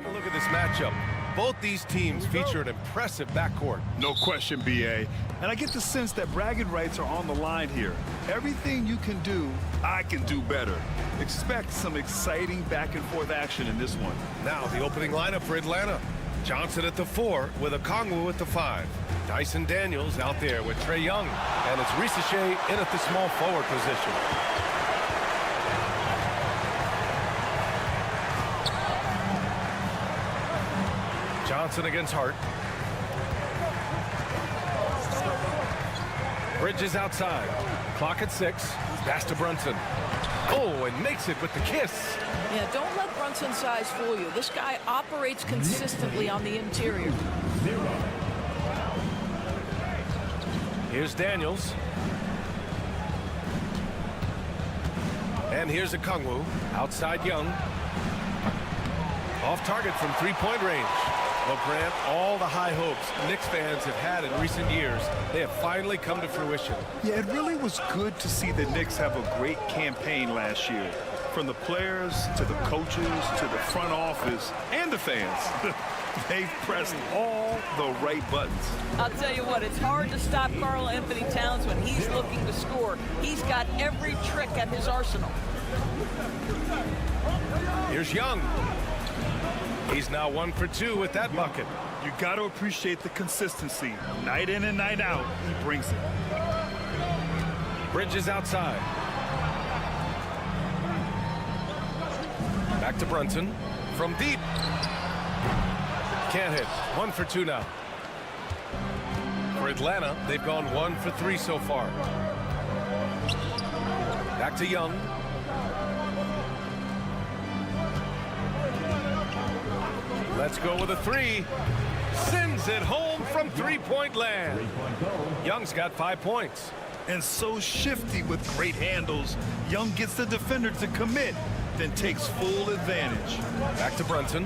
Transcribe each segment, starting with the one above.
Look at this matchup. Both these teams feature an impressive backcourt. No question, B.A. And I get the sense that bragging rights are on the line here. Everything you can do, I can do better. Expect some exciting back-and-forth action in this one. Now the opening lineup for Atlanta. Johnson at the 4 with Okongwu at the 5. Dyson Daniels out there with Trae Young. And it's Risichet in at the small forward position. Johnson against Hart. Bridges outside. Clock at 6. Pass to Brunson. Oh, and makes it with the kiss. Yeah, don't let Brunson's size fool you. This guy operates consistently on the interior. Here's Daniels. And here's Okongwu. Outside Young. Off target from three-point range. Well, Grant, all the high hopes Knicks fans have had in recent years, they have finally come to fruition. Yeah, it really was good to see the Knicks have a great campaign last year. From the players to the coaches to the front office and the fans. They've pressed all the right buttons. I'll tell you what, it's hard to stop Karl Anthony Towns when he's looking to score. He's got every trick at his arsenal. Here's Young. He's now 1 for 2 with that bucket. You got to appreciate the consistency. Night in and night out, he brings it. Bridges outside. Back to Brunson. From deep. Can't hit. 1 for 2 now. For Atlanta, they've gone 1 for 3 so far. Back to Young. Let's go with a 3. Sends it home from three-point land. Young's got 5 points. And so shifty with great handles. Young gets the defender to commit, then takes full advantage. Back to Brunson.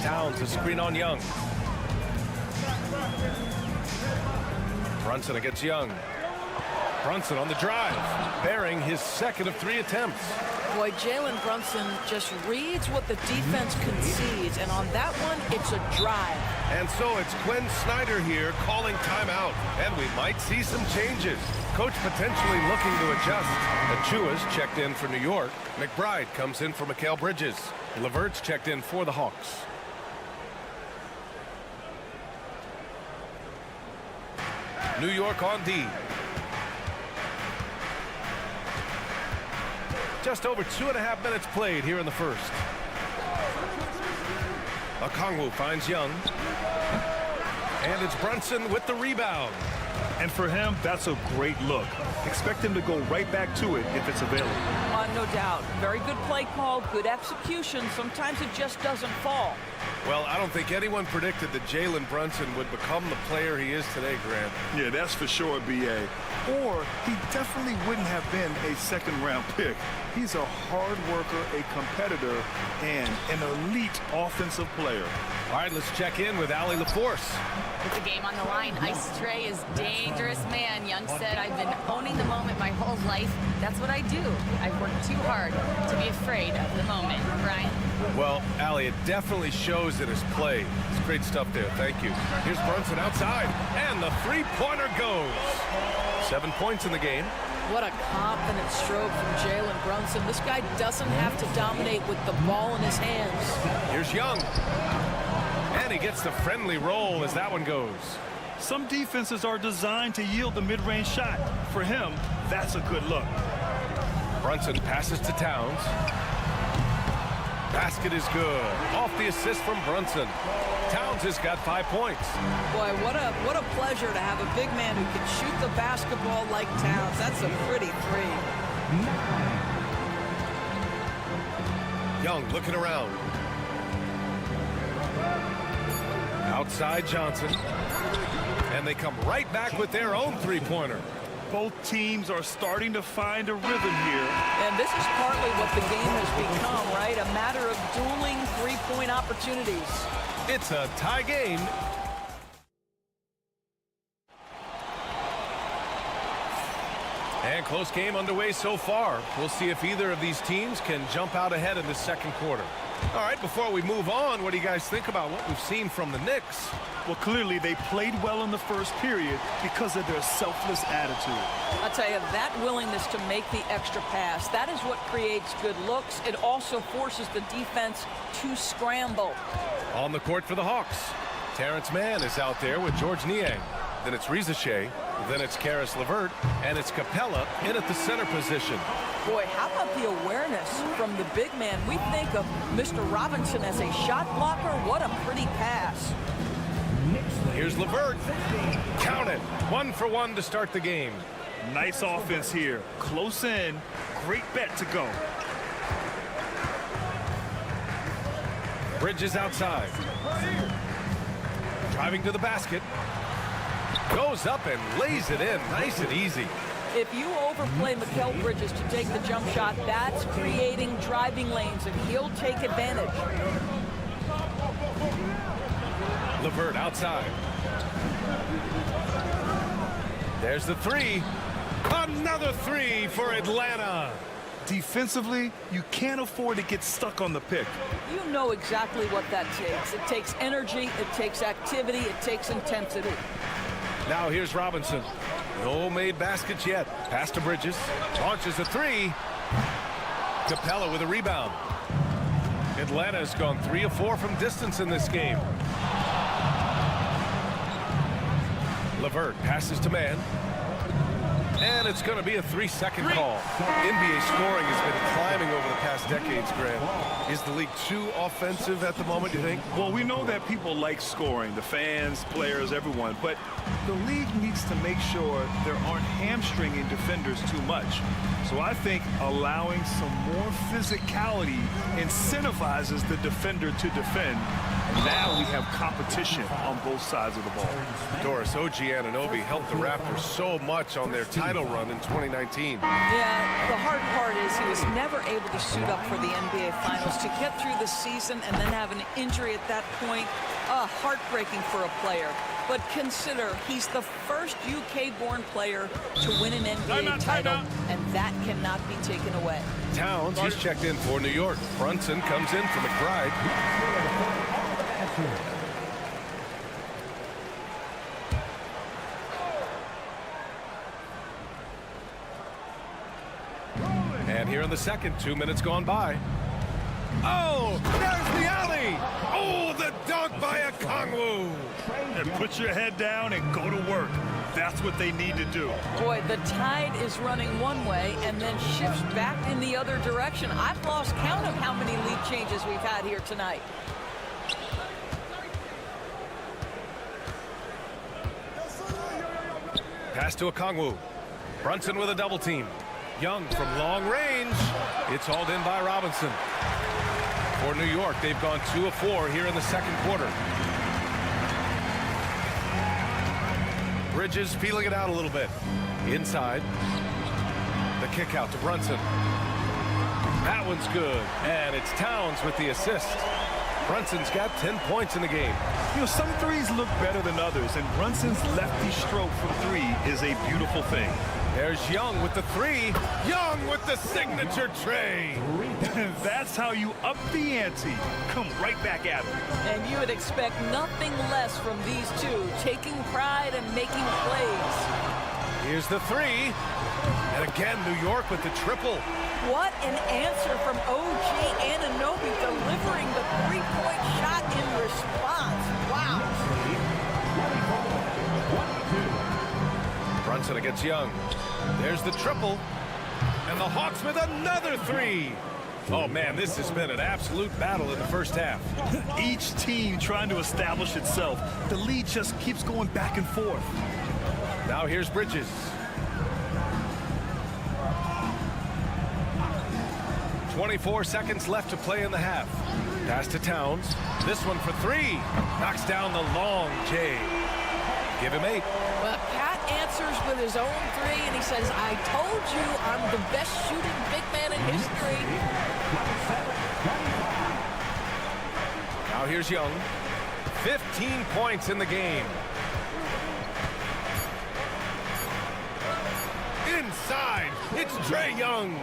Towns a screen on Young. Brunson against Young. Brunson on the drive, bearing his second of 3 attempts. Boy, Jalen Brunson just reads what the defense concedes, and on that one, it's a drive. And so it's Quinn Snyder here calling timeout, and we might see some changes. Coach potentially looking to adjust. Achua's checked in for New York. McBride comes in for Mikal Bridges. LeVert's checked in for the Hawks. New York on D. Just over 2.5 minutes played here in the first. Okongwu finds Young. And it's Brunson with the rebound. And for him, that's a great look. Expect him to go right back to it if it's available. No doubt. Very good play call, good execution. Sometimes it just doesn't fall. Well, I don't think anyone predicted that Jalen Brunson would become the player he is today, Grant. Yeah, that's for sure, B.A. Or he definitely wouldn't have been a second-round pick. He's a hard worker, a competitor, and an elite offensive player. All right, let's check in with Allie LaForce. With the game on the line, Ice Trae is dangerous, man. Young said, I've been owning the moment my whole life. That's what I do. I've worked too hard to be afraid of the moment. Brian? Well, Allie, it definitely shows in his play. It's great stuff there. Thank you. Here's Brunson outside, and the three-pointer goes. 7 points in the game. What a confident stroke from Jalen Brunson. This guy doesn't have to dominate with the ball in his hands. Here's Young. And he gets the friendly roll as that one goes. Some defenses are designed to yield the mid-range shot. For him, that's a good look. Brunson passes to Towns. Basket is good. Off the assist from Brunson. Towns has got 5 points. Boy, what a pleasure to have a big man who can shoot the basketball like Towns. That's a pretty three. Young looking around. Outside Johnson. And they come right back with their own three-pointer. Both teams are starting to find a rhythm here. And this is partly what the game has become, right? A matter of dueling three-point opportunities. It's a tie game. And close game underway so far. We'll see if either of these teams can jump out ahead in the second quarter. All right, before we move on, what do you guys think about what we've seen from the Knicks? Well, clearly they played well in the first period because of their selfless attitude. I'll tell you, that willingness to make the extra pass, that is what creates good looks. It also forces the defense to scramble. On the court for the Hawks, Terrence Mann is out there with George Niang. Then it's Rizachet, then it's Karis LeVert, and it's Capella in at the center position. Boy, how about the awareness from the big man? We think of Mr. Robinson as a shot blocker. What a pretty pass. Here's LeVert. Count it. 1 for 1 to start the game. Nice offense here. Close in. Great bet to go. Bridges outside. Driving to the basket. Goes up and lays it in. Nice and easy. If you overplay Mikal Bridges to take the jump shot, that's creating driving lanes, and he'll take advantage. LeVert outside. There's the three. Another three for Atlanta. Defensively, you can't afford to get stuck on the pick. You know exactly what that takes. It takes energy, it takes activity, it takes intensity. Now here's Robinson. No made baskets yet. Pass to Bridges. Launches a three. Capella with a rebound. Atlanta has gone 3 of 4 from distance in this game. LeVert passes to Mann. And it's going to be a 3-second call. NBA scoring has been climbing over the past decades, Grant. Is the league too offensive at the moment, you think? Well, we know that people like scoring, the fans, players, everyone, but the league needs to make sure there aren't hamstringing defenders too much. So I think allowing some more physicality incentivizes the defender to defend. Now we have competition on both sides of the ball. Doris, OG Anunoby helped the Raptors so much on their title run in 2019. Yeah, the hard part is he was never able to suit up for the NBA Finals. To get through the season and then have an injury at that point, heartbreaking for a player. But consider, he's the first UK-born player to win an NBA title, and that cannot be taken away. Towns, he's checked in for New York. Brunson comes in for McBride. And here in the second, 2 minutes gone by. Oh, there's the alley. Oh, the dunk by Okongwu. And put your head down and go to work. That's what they need to do. Boy, the tide is running one way and then shifts back in the other direction. I've lost count of how many lead changes we've had here tonight. Pass to Okongwu. Brunson with a double team. Young from long range. It's hauled in by Robinson. For New York, they've gone 2 of 4 here in the second quarter. Bridges feeling it out a little bit. Inside. The kick out to Brunson. That one's good. And it's Towns with the assist. Brunson's got 10 points in the game. You know, some threes look better than others, and Brunson's lefty stroke from 3 is a beautiful thing. There's Young with the 3. Young with the signature tray. That's how you up the ante. Come right back at him. And you would expect nothing less from these two, taking pride and making plays. Here's the 3. And again, New York with the triple. What an answer from OG Anunoby, delivering the three-point shot in response. Wow. Brunson against Young. There's the triple. And the Hawks with another three. Oh, man, this has been an absolute battle in the first half. Each team trying to establish itself. The lead just keeps going back and forth. Now here's Bridges. 24 seconds left to play in the half. Pass to Towns. This one for three. Knocks down the long J. Give him 8. Well, Pat answers with his own three, and he says, I told you I'm the best shooting big man in history. Now here's Young. 15 points in the game. Inside, it's Trae Young.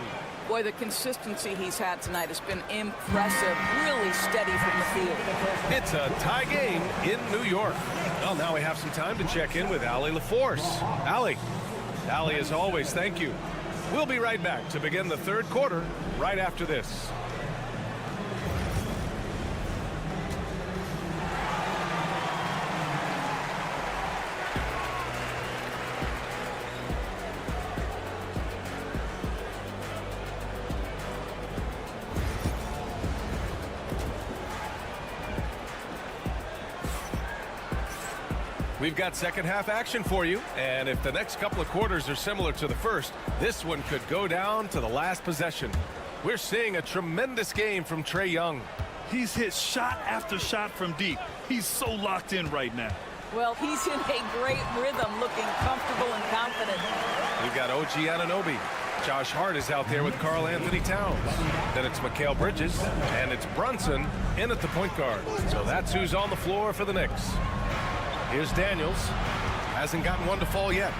Boy, the consistency he's had tonight has been impressive, really steady from the field. It's a tie game in New York. Well, now we have some time to check in with Allie LaForce. Allie, as always, thank you. We'll be right back to begin the third quarter right after this. We've got second half action for you, and if the next couple of quarters are similar to the first, this one could go down to the last possession. We're seeing a tremendous game from Trae Young. He's hit shot after shot from deep. He's so locked in right now. Well, he's in a great rhythm, looking comfortable and confident. We've got OG Anunoby. Josh Hart is out there with Karl Anthony Towns. Then it's Mikal Bridges, and it's Brunson in at the point guard. So that's who's on the floor for the Knicks. Here's Daniels. Hasn't gotten one to fall yet.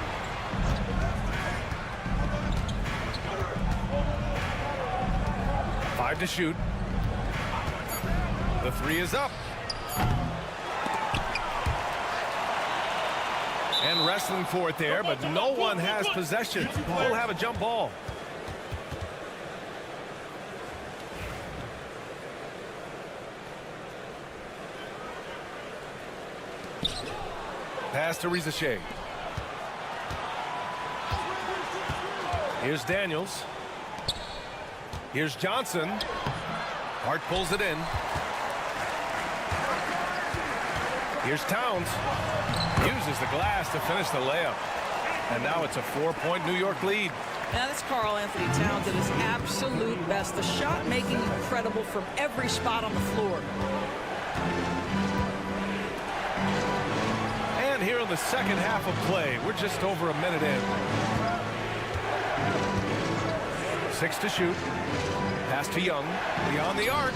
Five to shoot. The three is up. And wrestling for it there, but no one has possession. We'll have a jump ball. Pass to Rizachet. Here's Daniels. Here's Johnson. Hart pulls it in. Here's Towns. Uses the glass to finish the layup. And now it's a 4-point New York lead. Now this Karl Anthony Towns at his absolute best. The shot making incredible from every spot on the floor. And here in the second half of play, we're just over a minute in. 6 to shoot. Pass to Young. Beyond the arc.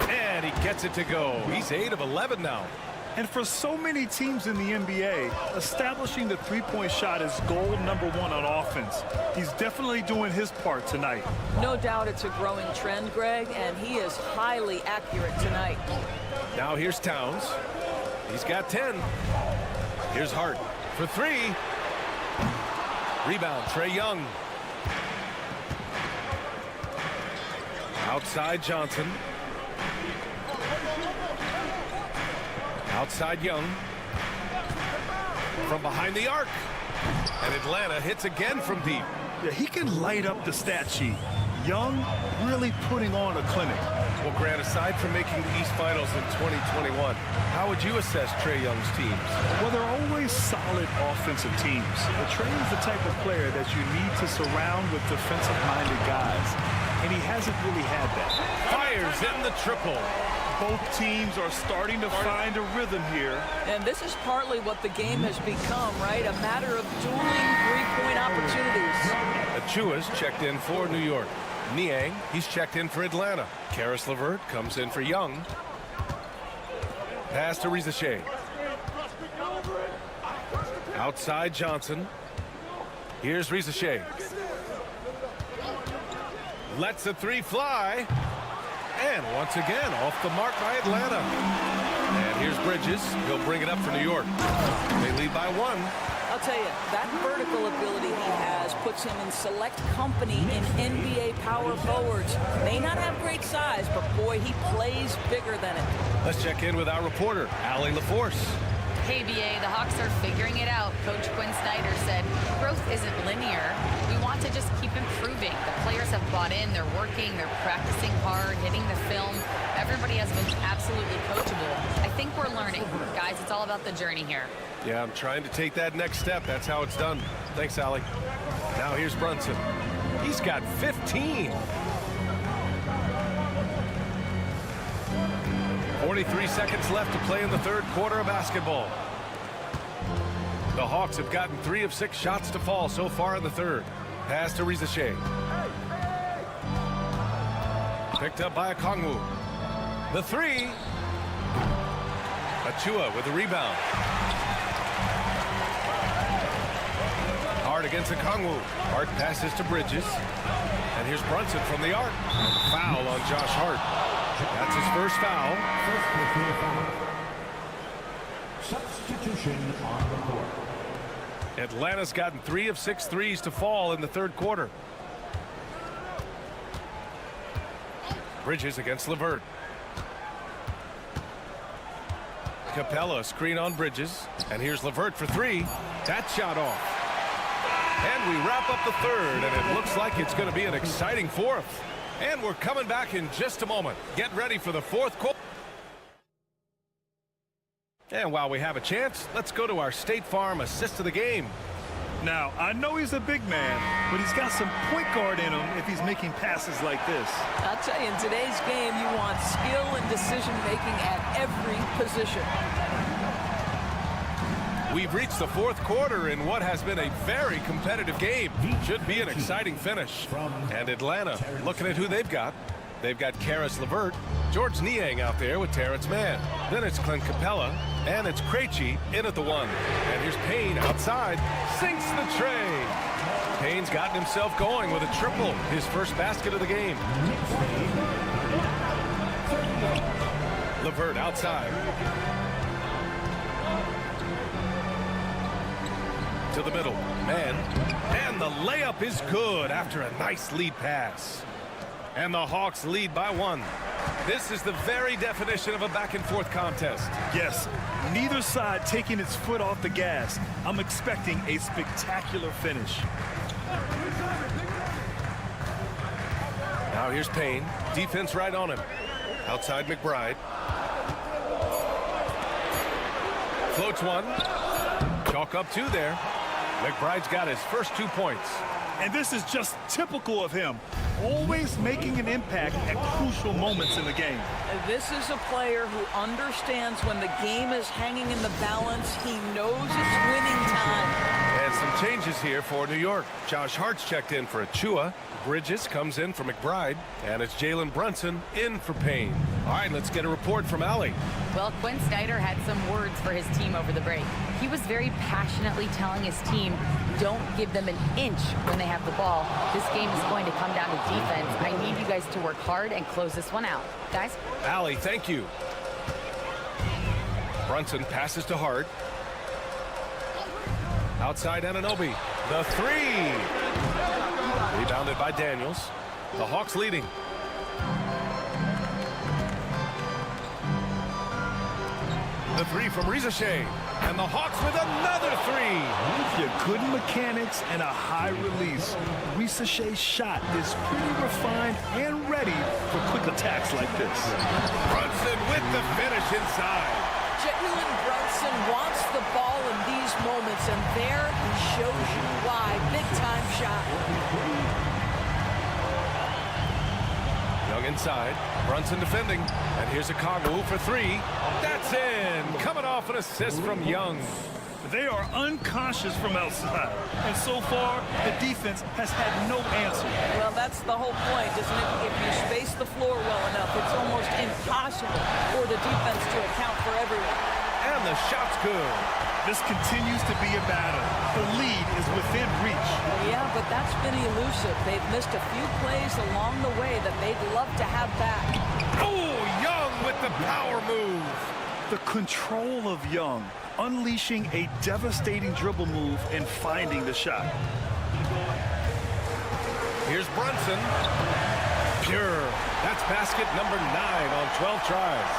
And he gets it to go. He's 8 of 11 now. And for so many teams in the NBA, establishing the three-point shot is goal number one on offense. He's definitely doing his part tonight. No doubt it's a growing trend, Greg, and he is highly accurate tonight. Now here's Towns. He's got 10. Here's Hart for 3. Rebound, Trae Young. Outside Johnson. Outside Young. From behind the arc. And Atlanta hits again from deep. Yeah, he can light up the stat sheet. Young really putting on a clinic. Well, Grant, aside from making the East Finals in 2021, how would you assess Trae Young's teams? Well, they're always solid offensive teams. But Trae is the type of player that you need to surround with defensive-minded guys. And he hasn't really had that. Fires in the triple. Both teams are starting to find a rhythm here. And this is partly what the game has become, right? A matter of dueling three-point opportunities. Achua's checked in for New York. Niang, he's checked in for Atlanta. Karis LeVert comes in for Young. Pass to Rizachet. Outside Johnson. Here's Rizachet. Lets the three fly. And once again, off the mark by Atlanta. And here's Bridges. He'll bring it up for New York. They lead by 1. A I'll tell you, that vertical ability he has puts him in select company in NBA power forwards. May not have great size, but boy, he plays bigger than it. Let's check in with our reporter, Allie LaForce. Hey, BA, the Hawks are figuring it out. Coach Quinn Snyder said growth isn't linear. We want to just keep improving. The players have bought in. They're working. They're practicing hard, hitting the film. Everybody has been absolutely coachable. I think we're learning. Guys, it's all about the journey here. Yeah, I'm trying to take that next step. That's how it's done. Thanks, Allie. Now here's Brunson. He's got 15. 43 seconds left to play in the third quarter of basketball. The Hawks have gotten 3 of 6 shots to fall so far in the third. Pass to Rizachet. Picked up by Okongwu. The 3. Achua with the rebound. Hart against Okongwu. Hart passes to Bridges. And here's Brunson from the arc. Foul on Josh Hart. That's his first foul. Substitution on the court. Atlanta's gotten 3 of 6 threes to fall in the third quarter. Bridges against LeVert. Capella screen on Bridges. And here's LeVert for 3. That shot off. And we wrap up the third, and it looks like it's going to be an exciting fourth. And we're coming back in just a moment. Get ready for the fourth quarter. And while we have a chance, let's go to our State Farm assist of the game. Now, I know he's a big man, but he's got some point guard in him if he's making passes like this. I'll tell you, in today's game, you want skill and decision-making at every position. We've reached the fourth quarter in what has been a very competitive game. Should be an exciting finish. And Atlanta, looking at who they've got. They've got Karis LeVert, George Niang out there with Terrence Mann. Then it's Clint Capella, and it's Krejci in at the 1. And here's Payne outside, sinks the tray. Payne's gotten himself going with a triple, his first basket of the game. LeVert outside. To the middle, Mann, and the layup is good after a nice lead pass. And the Hawks lead by 1. This is the very definition of a back-and-forth contest. Yes, neither side taking its foot off the gas. I'm expecting a spectacular finish. Now here's Payne, defense right on him. Outside McBride. Floats 1. Chalk up 2 there. McBride's got his first 2 points. And this is just typical of him, always making an impact at crucial moments in the game. This is a player who understands when the game is hanging in the balance. He knows it's winning time. And some changes here for New York. Josh Hart's checked in for Achua. Bridges comes in for McBride. And it's Jalen Brunson in for Payne. All right, let's get a report from Allie. Well, Quinn Snyder had some words for his team over the break. He was very passionately telling his team, don't give them an inch when they have the ball. This game is going to come down to defense. I need you guys to work hard and close this one out. Guys? Allie, thank you. Brunson passes to Hart. Outside Anunoby. The 3. Rebounded by Daniels. The Hawks leading. The 3 from Rizachet. And the Hawks with another 3. Yeah, good mechanics and a high release. Rizachet's shot is pretty refined and ready for quick attacks like this. Brunson with the finish inside. Jalen Brunson wants the ball in these moments, and there he shows you why. Big-time shot. Young inside. Brunson defending. And here's Okongwu for 3. That's in. Coming off an assist from Young. They are unconscious from outside. And so far, the defense has had no answer. Well, that's the whole point, isn't it? If you space the floor well enough, it's almost impossible for the defense to account for everyone. And the shot's good. This continues to be a battle. The lead is within reach. Yeah, but that's been elusive. They've missed a few plays along the way that they'd love to have back. Oh, Young with the power move. The control of Young, unleashing a devastating dribble move and finding the shot. Here's Brunson. Pure. That's basket number 9 on 12 tries.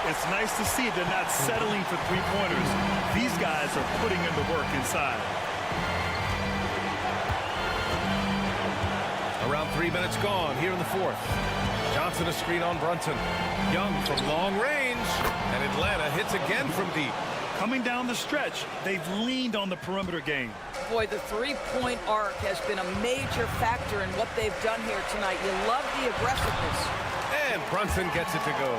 It's nice to see they're not settling for three-pointers. These guys are putting in the work inside. Around 3 minutes gone here in the fourth. Johnson a screen on Brunson. Young from long range. And Atlanta hits again from deep. Coming down the stretch, they've leaned on the perimeter game. Boy, the three-point arc has been a major factor in what they've done here tonight. You love the aggressiveness. And Brunson gets it to go.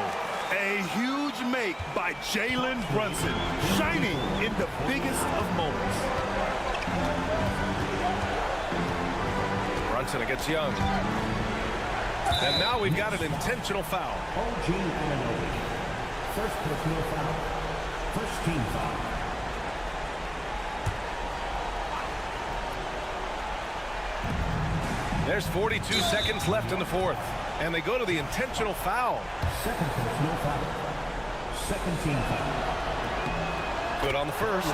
A huge make by Jalen Brunson, shining in the biggest of moments. Brunson against Young. And now we've got an intentional foul. First personal foul. First team foul. There's 42 seconds left in the fourth. And they go to the intentional foul. Second personal foul. Second team foul. Good on the first.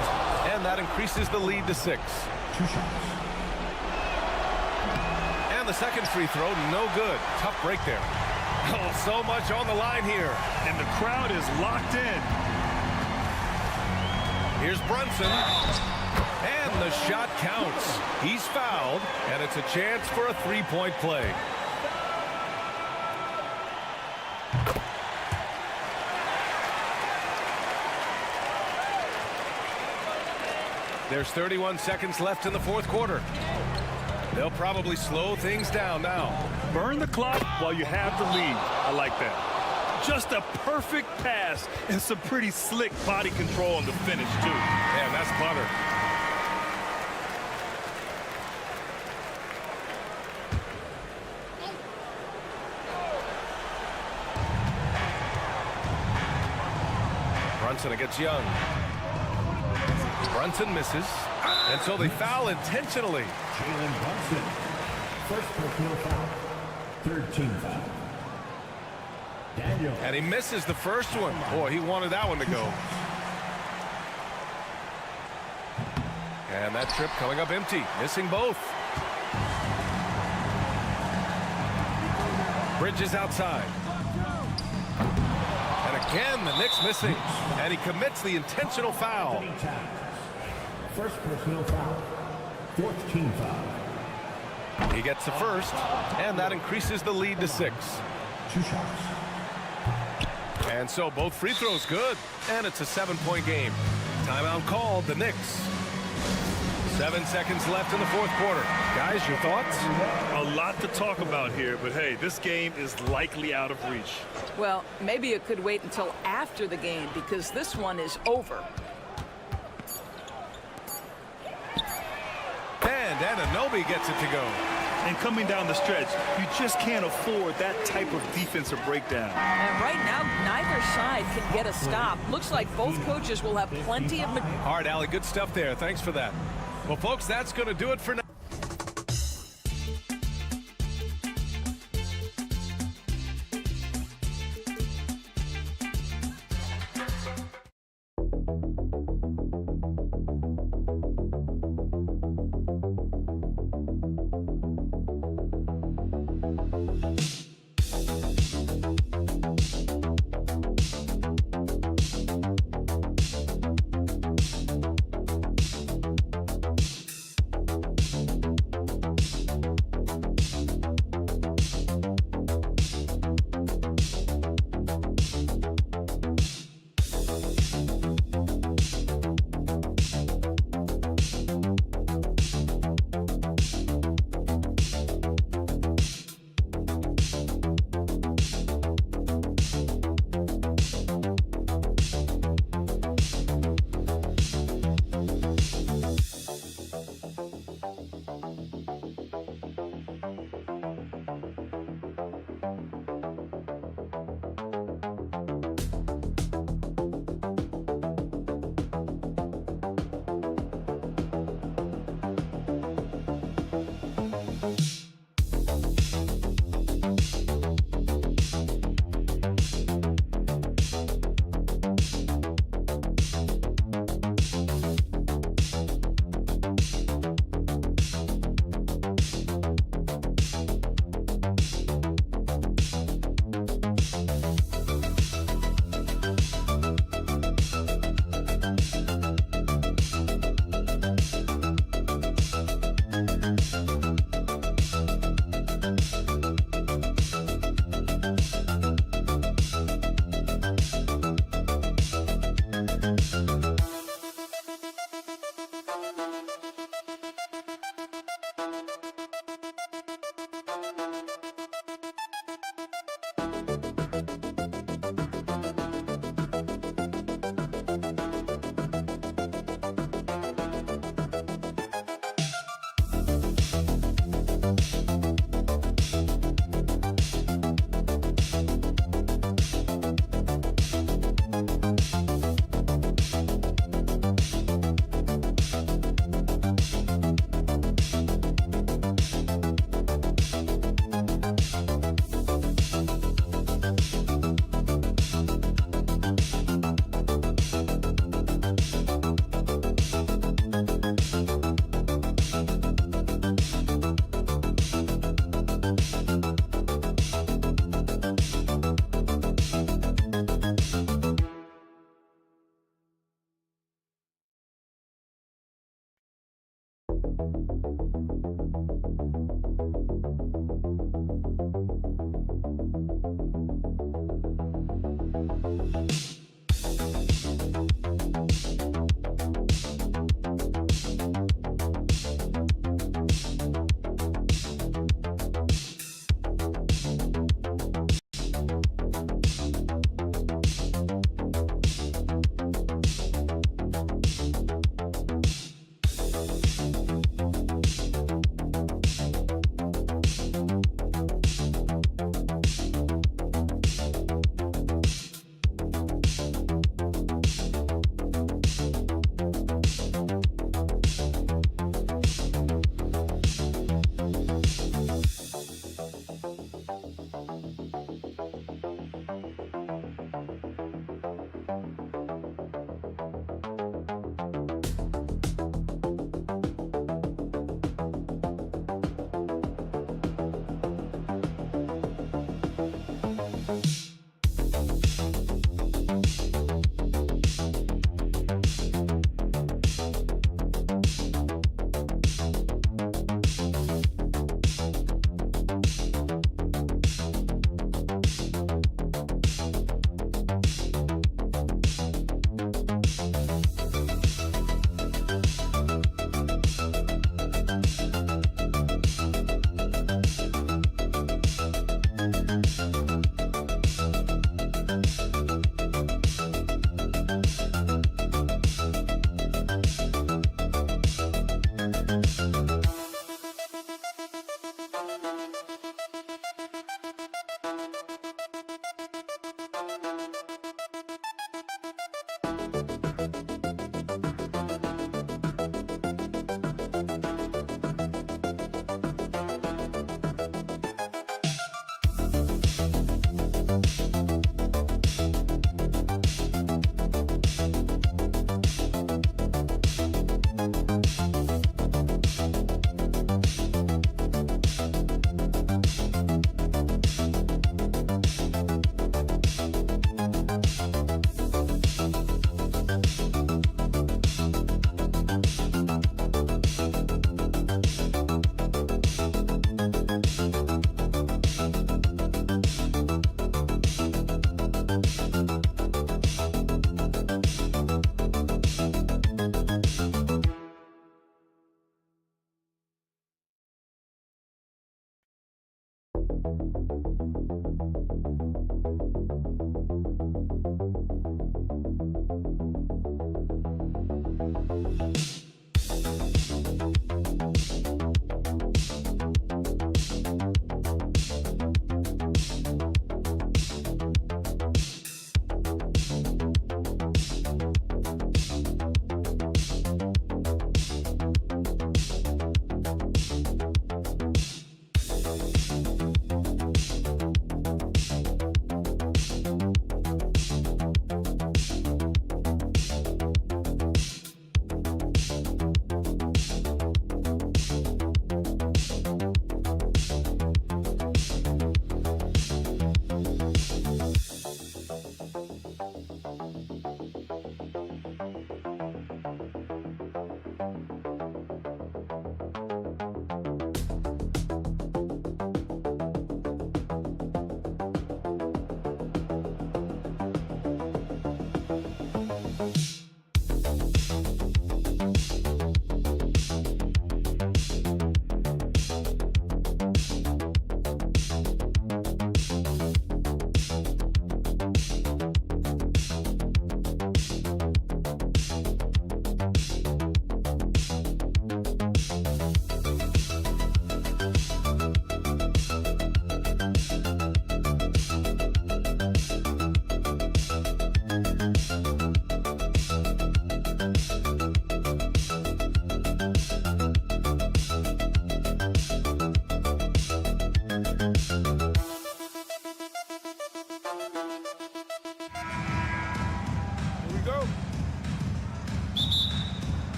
And that increases the lead to 6. 2 shots. And the second free throw, no good. Tough break there. Oh, so much on the line here. And the crowd is locked in. Here's Brunson. And the shot counts. He's fouled, and it's a chance for a three-point play. There's 31 seconds left in the fourth quarter. They'll probably slow things down now. Burn the clock while you have the lead. I like that. Just a perfect pass and some pretty slick body control on the finish, too. Man, that's butter. Brunson against Young. Brunson misses, and so they foul intentionally. Jalen Brunson. First personal foul. Third team foul. Daniel. And he misses the first one. Boy, he wanted that one to go. And that trip coming up empty, missing both. Bridges outside. And again, the Knicks missing. And he commits the intentional foul. First personal foul. Fourth team foul. He gets the first, and that increases the lead to 6. 2 shots. And so both free throws good, and it's a 7-point game. Timeout called, the Knicks. 7 seconds left in the fourth quarter. Guys, your thoughts? A lot to talk about here, but hey, this game is likely out of reach. Well, maybe it could wait until after the game because this one is over. And Anunoby gets it to go. And coming down the stretch, you just can't afford that type of defensive breakdown. And right now, neither side can get a stop. Looks like both coaches will have plenty of... All right, Allie, good stuff there. Thanks for that. Well, folks, that's going to do it for now.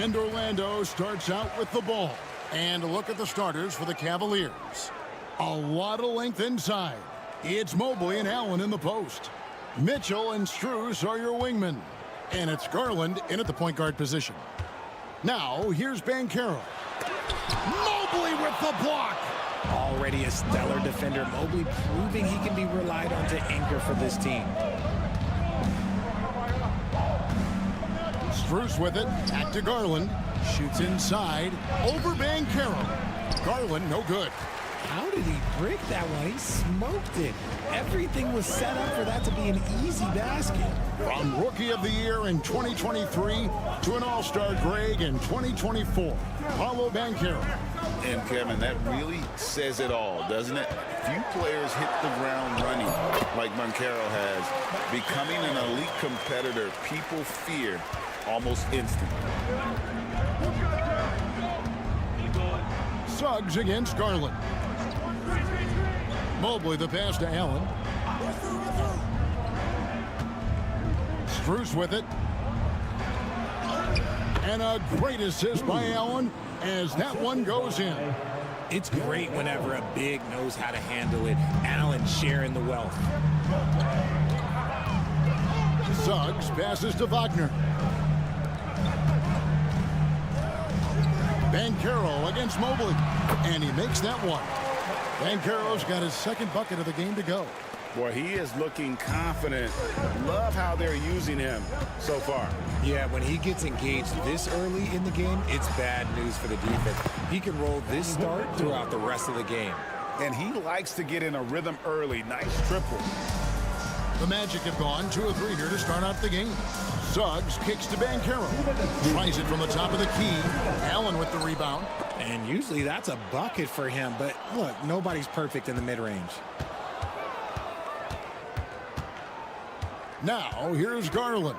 And Orlando starts out with the ball. And a look at the starters for the Cavaliers. A lot of length inside. It's Mobley and Allen in the post. Mitchell and Strus are your wingmen. And it's Garland in at the point guard position. Now, here's Banchero. Mobley with the block. Already a stellar defender, Mobley proving he can be relied on to anchor for this team. Strus with it, back to Garland. Shoots inside, over Banchero. Garland, no good. How did he break that one? He smoked it. Everything was set up for that to be an easy basket. From Rookie of the Year in 2023 to an All-Star Greg in 2024, Paolo Banchero. And Kevin, that really says it all, doesn't it? Few players hit the ground running like Banchero has. Becoming an elite competitor, people fear almost instantly. Suggs against Garland. Mobley the pass to Allen. Strus with it. And a great assist by Allen as that one goes in. It's great whenever a big knows how to handle it. Allen sharing the wealth. Suggs passes to Wagner. Banchero against Mobley. And he makes that one. Banchero's got his second bucket of the game to go. Boy, he is looking confident. Love how they're using him so far. Yeah, when he gets engaged this early in the game, it's bad news for the defense. He can roll this start throughout the rest of the game. And he likes to get in a rhythm early. Nice triple. The Magic have gone 2 of 3 here to start out the game. Suggs kicks to Banchero. Tries it from the top of the key. Allen with the rebound. And usually that's a bucket for him, but look, nobody's perfect in the mid-range. Now, here's Garland.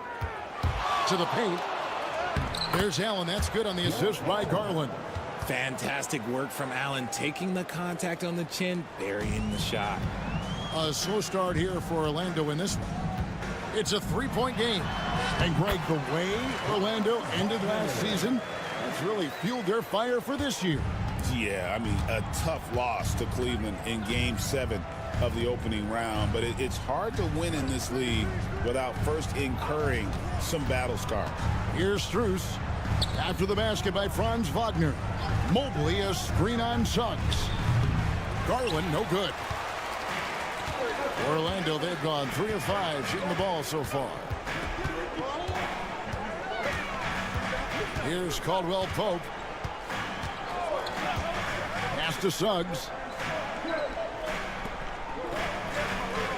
To the paint. There's Allen. That's good on the assist by Garland. Fantastic work from Allen, taking the contact on the chin, burying the shot. A slow start here for Orlando in this one. It's a 3-point game. And Greg, the way Orlando ended last season, that's really fueled their fire for this year. Yeah, I mean, a tough loss to Cleveland in Game 7 of the opening round, but it's hard to win in this league without first incurring some battle scars. Here's Strus. After the basket by Franz Wagner. Mobley a screen on Suggs. Garland, no good. Orlando, they've gone 3 of 5 shooting the ball so far. Here's Caldwell Pope. Pass to Suggs.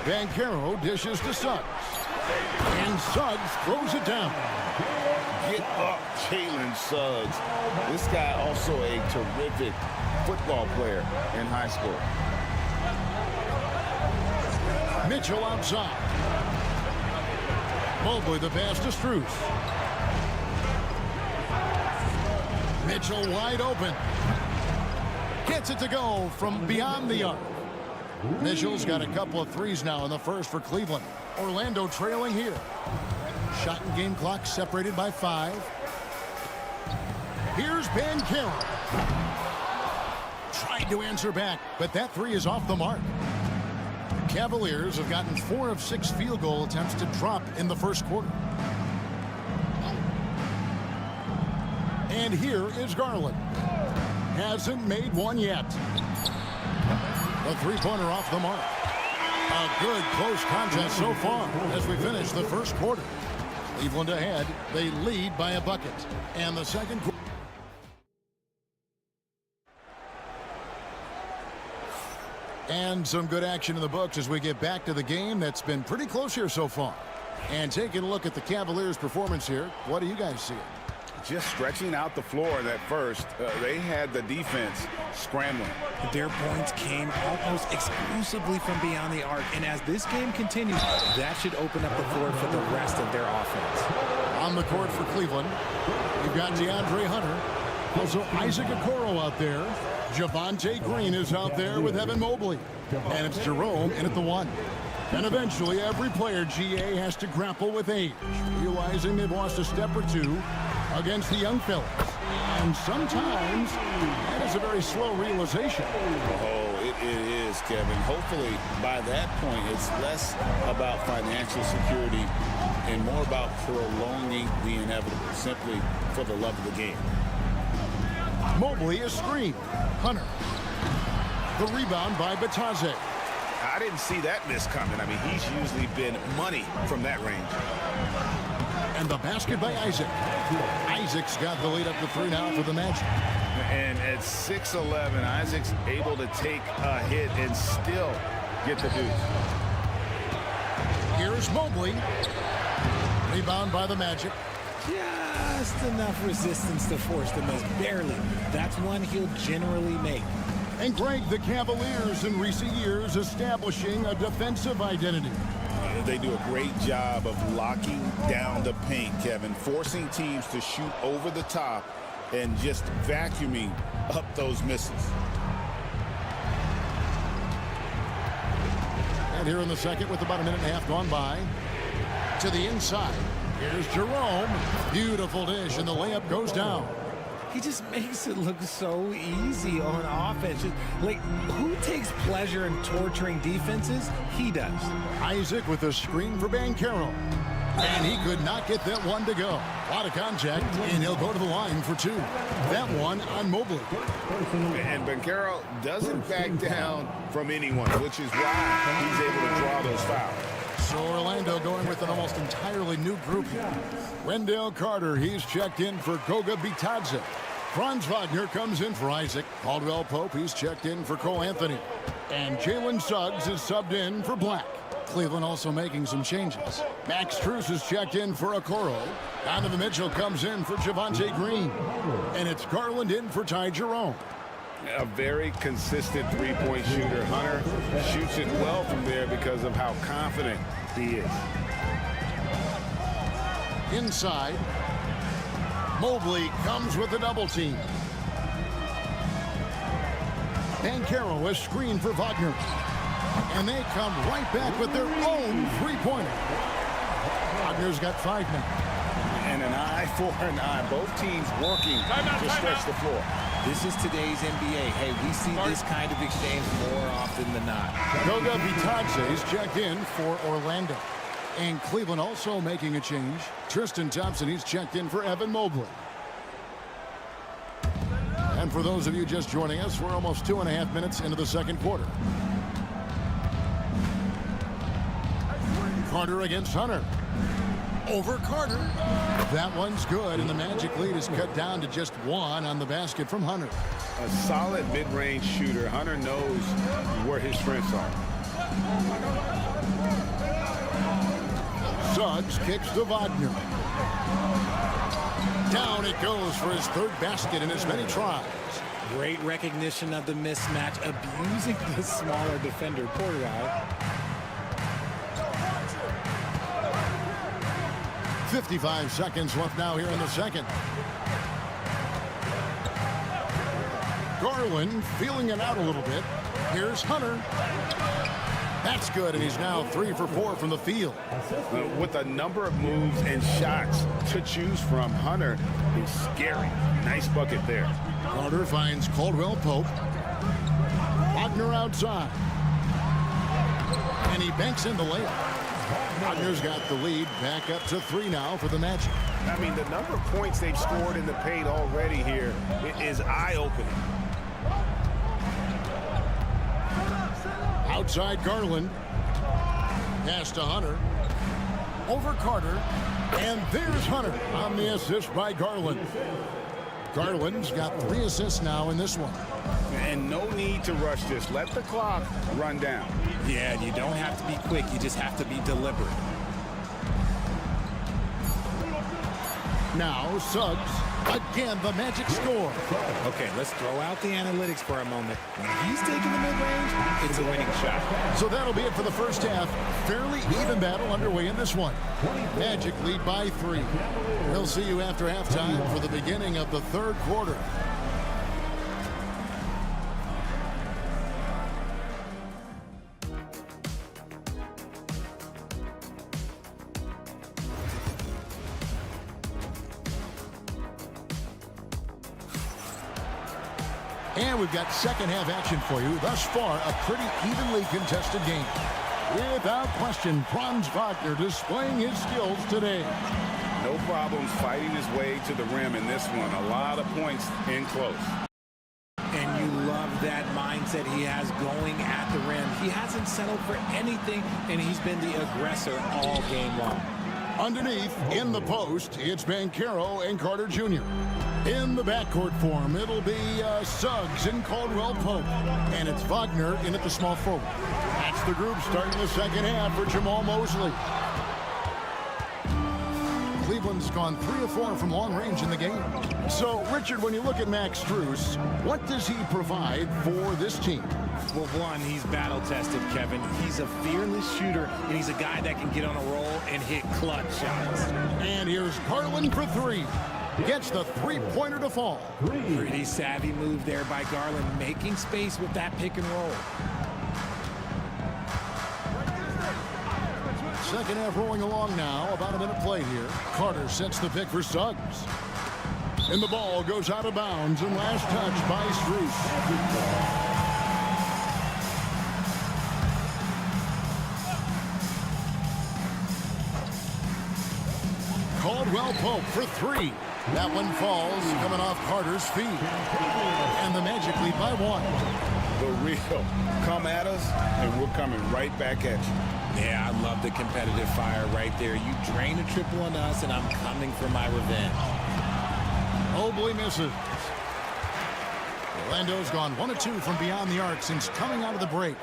Banchero dishes to Suggs. And Suggs throws it down. Get up, Jalen Suggs. This guy also a terrific football player in high school. Mitchell outside. Mobley the pass to Strus. Mitchell wide open. Gets it to go from beyond the arc. Mitchell's got a couple of threes now in the first for Cleveland. Orlando trailing here. Shot and game clock separated by 5. Here's Banchero. Tried to answer back, but that 3 is off the mark. Cavaliers have gotten 4 of 6 field goal attempts to drop in the first quarter. And here is Garland. Hasn't made one yet. The 3-pointer off the mark. A good close contest so far as we finish the first quarter. Cleveland ahead. They lead by a bucket. And the second quarter. And some good action in the books as we get back to the game that's been pretty close here so far. And taking a look at the Cavaliers' performance here, what do you guys see? Just stretching out the floor at first. They had the defense scrambling. Their points came almost exclusively from beyond the arc. And as this game continues, that should open up the floor for the rest of their offense. On the court for Cleveland, you've got DeAndre Hunter. Also Isaac Okoro out there. Javonte Green is out there with Evan Mobley. And it's Jerome in at the 1. And eventually every player, GA, has to grapple with age, realizing they've lost a step or 2 against the young fellas. And sometimes that is a very slow realization. Oh, it is, Kevin. Hopefully by that point it's less about financial security and more about prolonging the inevitable, simply for the love of the game. Mobley is screened. Hunter. The rebound by Bataze. I didn't see that miss coming. I mean, he's usually been money from that range. And the basket by Isaac. Isaac's got the lead up to 3 now for the Magic. And at 6'11", Isaac's able to take a hit and still get the deuce. Here's Mobley. Rebound by the Magic. Just enough resistance to force the miss, barely. That's one he'll generally make. And Greg, the Cavaliers in recent years establishing a defensive identity. They do a great job of locking down the paint, Kevin, forcing teams to shoot over the top and just vacuuming up those misses. And here in the second with about a minute and a half gone by. To the inside. Here's Jerome. Beautiful dish, and the layup goes down. He just makes it look so easy on offense. Like, who takes pleasure in torturing defenses? He does. Isaac with a screen for Banchero. And he could not get that one to go. A lot of contact, and he'll go to the line for two. That one on Mobley. And Banchero doesn't back down from anyone, which is why he's able to draw those fouls. So Orlando going with an almost entirely new group here. Wendell Carter, he's checked in for Goga Bitadze. Franz Wagner comes in for Isaac. Caldwell Pope, he's checked in for Cole Anthony. And Jalen Suggs is subbed in for Black. Cleveland also making some changes. Max Strus is checked in for Okoro. Donovan Mitchell comes in for Javonte Green. And it's Garland in for Ty Jerome. A very consistent three-point shooter. Hunter shoots it well from there because of how confident he is. Inside, Mobley comes with a double team. Banchero is screened for Wagner. And they come right back with their own three-pointer. Wagner's got 5 now. And an eye for an eye. Both teams working to stretch the floor. This is today's NBA. Hey, we see this kind of exchange more often than not. Goga Bitadze is checked in for Orlando. And Cleveland also making a change. Tristan Thompson, he's checked in for Evan Mobley. And for those of you just joining us, we're almost 2.5 minutes into the second quarter. Carter against Hunter. Over Carter. That one's good, and the Magic lead is cut down to just 1 on the basket from Hunter. A solid mid-range shooter. Hunter knows where his strengths are. Suggs kicks to Wagner. Down it goes for his 3rd basket in as many tries. Great recognition of the mismatch, abusing the smaller defender. Poor guy. 55 seconds left now here in the second. Garland feeling it out a little bit. Here's Hunter. That's good, and he's now 3 for 4 from the field. With a number of moves and shots to choose from, Hunter is scary. Nice bucket there. Carter finds Caldwell Pope. Wagner outside. And he banks in the layup. Wagner's got the lead back up to 3 now for the Magic. I mean, the number of points they've scored in the paint already here is eye-opening. Outside Garland. Pass to Hunter. Over Carter. And there's Hunter on the assist by Garland. Garland's got 3 assists now in this one. And no need to rush this. Let the clock run down. Yeah, you don't have to be quick. You just have to be deliberate. Now Suggs. Again, the Magic score. Okay, let's throw out the analytics for a moment. When he's taking the mid-range, it's a winning shot. So that'll be it for the first half. Fairly even battle underway in this one. Magic lead by 3. We'll see you after halftime for the beginning of the 3rd quarter. And we've got second half action for you. Thus far, a pretty evenly contested game. Without question, Franz Wagner displaying his skills today. No problems fighting his way to the rim in this one. A lot of points in close. And you love that mindset he has going at the rim. He hasn't settled for anything, and he's been the aggressor all game long. Underneath, in the post, it's Banchero and Carter Jr. In the backcourt form, it'll be Suggs and Caldwell Pope. And it's Wagner in at the small forward. That's the group starting the second half for Jamal Mosley. Cleveland's gone 3 of 4 from long range in the game. So, Richard, when you look at Max Strus, what does he provide for this team? Well, one, he's battle-tested, Kevin. He's a fearless shooter, and he's a guy that can get on a roll and hit clutch shots. And here's Garland for 3. Gets the three-pointer to fall. Pretty savvy move there by Garland, making space with that pick and roll. Second half rolling along now. About a minute play here. Carter sets the pick for Suggs. And the ball goes out of bounds, and last touch by Strus. Caldwell Pope for three. That one falls, coming off Carter's feet. And the Magic lead by 1. The real come at us, and we're coming right back at you. Yeah, I love the competitive fire right there. You drain a triple on us, and I'm coming for my revenge. Mobley misses. Orlando's gone 1 of 2 from beyond the arc since coming out of the break.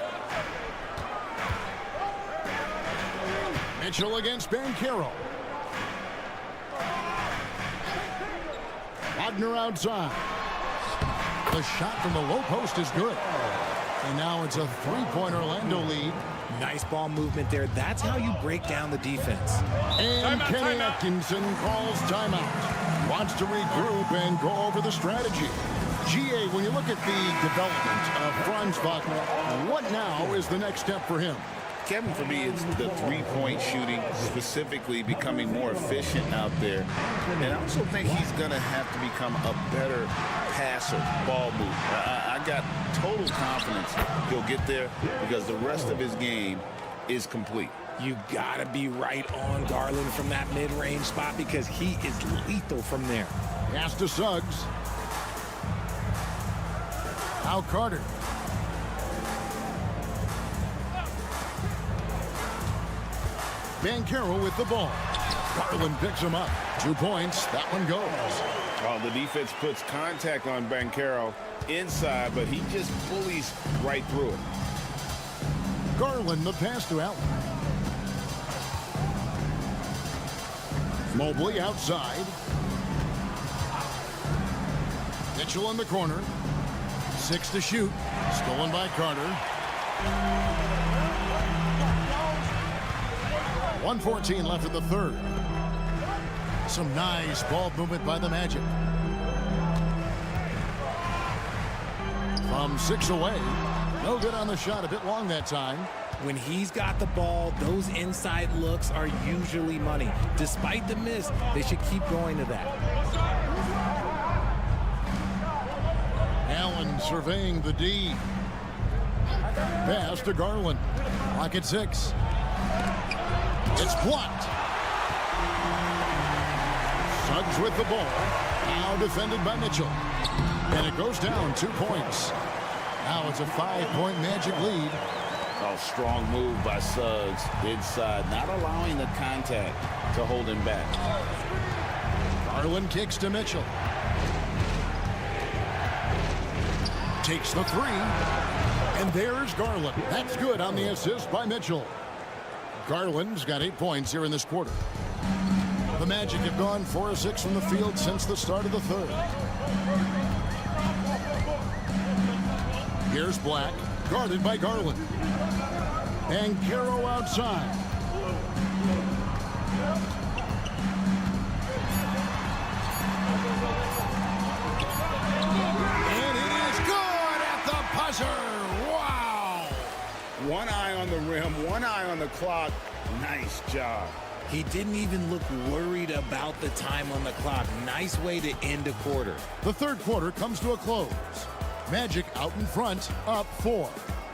Mitchell against Banchero. Wagner outside. The shot from the low post is good. And now it's a 3-point Orlando lead. Nice ball movement there. That's how you break down the defense. And Kenny Atkinson calls timeout. Wants to regroup and go over the strategy. GA, when you look at the development of Franz Wagner, what now is the next step for him? Kevin, for me, it's the three-point shooting, specifically becoming more efficient out there. And I also think he's going to have to become a better passer, ball mover. I got total confidence he'll get there because the rest of his game is complete. You got to be right on Garland from that mid-range spot because he is lethal from there. Pass to Suggs. Now Carter. Banchero with the ball. Garland picks him up. 2 points. That one goes. Well, the defense puts contact on Banchero inside, but he just bullies right through it. Garland, the pass to Allen. Mobley outside. Mitchell in the corner. 6 to shoot. Stolen by Carter. 1:14 left in the third. Some nice ball movement by the Magic. From 6 away. No good on the shot. A bit long that time. When he's got the ball, those inside looks are usually money. Despite the miss, they should keep going to that. Allen surveying the D. Pass to Garland. Clock at 6. It's blocked. Suggs with the ball. Now defended by Mitchell. And it goes down 2 points. Now it's a 5-point Magic lead. Oh, strong move by Suggs inside, not allowing the contact to hold him back. Garland kicks to Mitchell. Takes the 3. And there's Garland. That's good on the assist by Mitchell. Garland's got 8 points here in this quarter. The Magic have gone 4 of 6 from the field since the start of the third. Here's Black, guarded by Garland. And Caro outside. And it is good at the buzzer. Wow! One eye on the rim, one eye on the clock. Nice job. He didn't even look worried about the time on the clock. Nice way to end a quarter. The third quarter comes to a close. Magic out in front, up 4.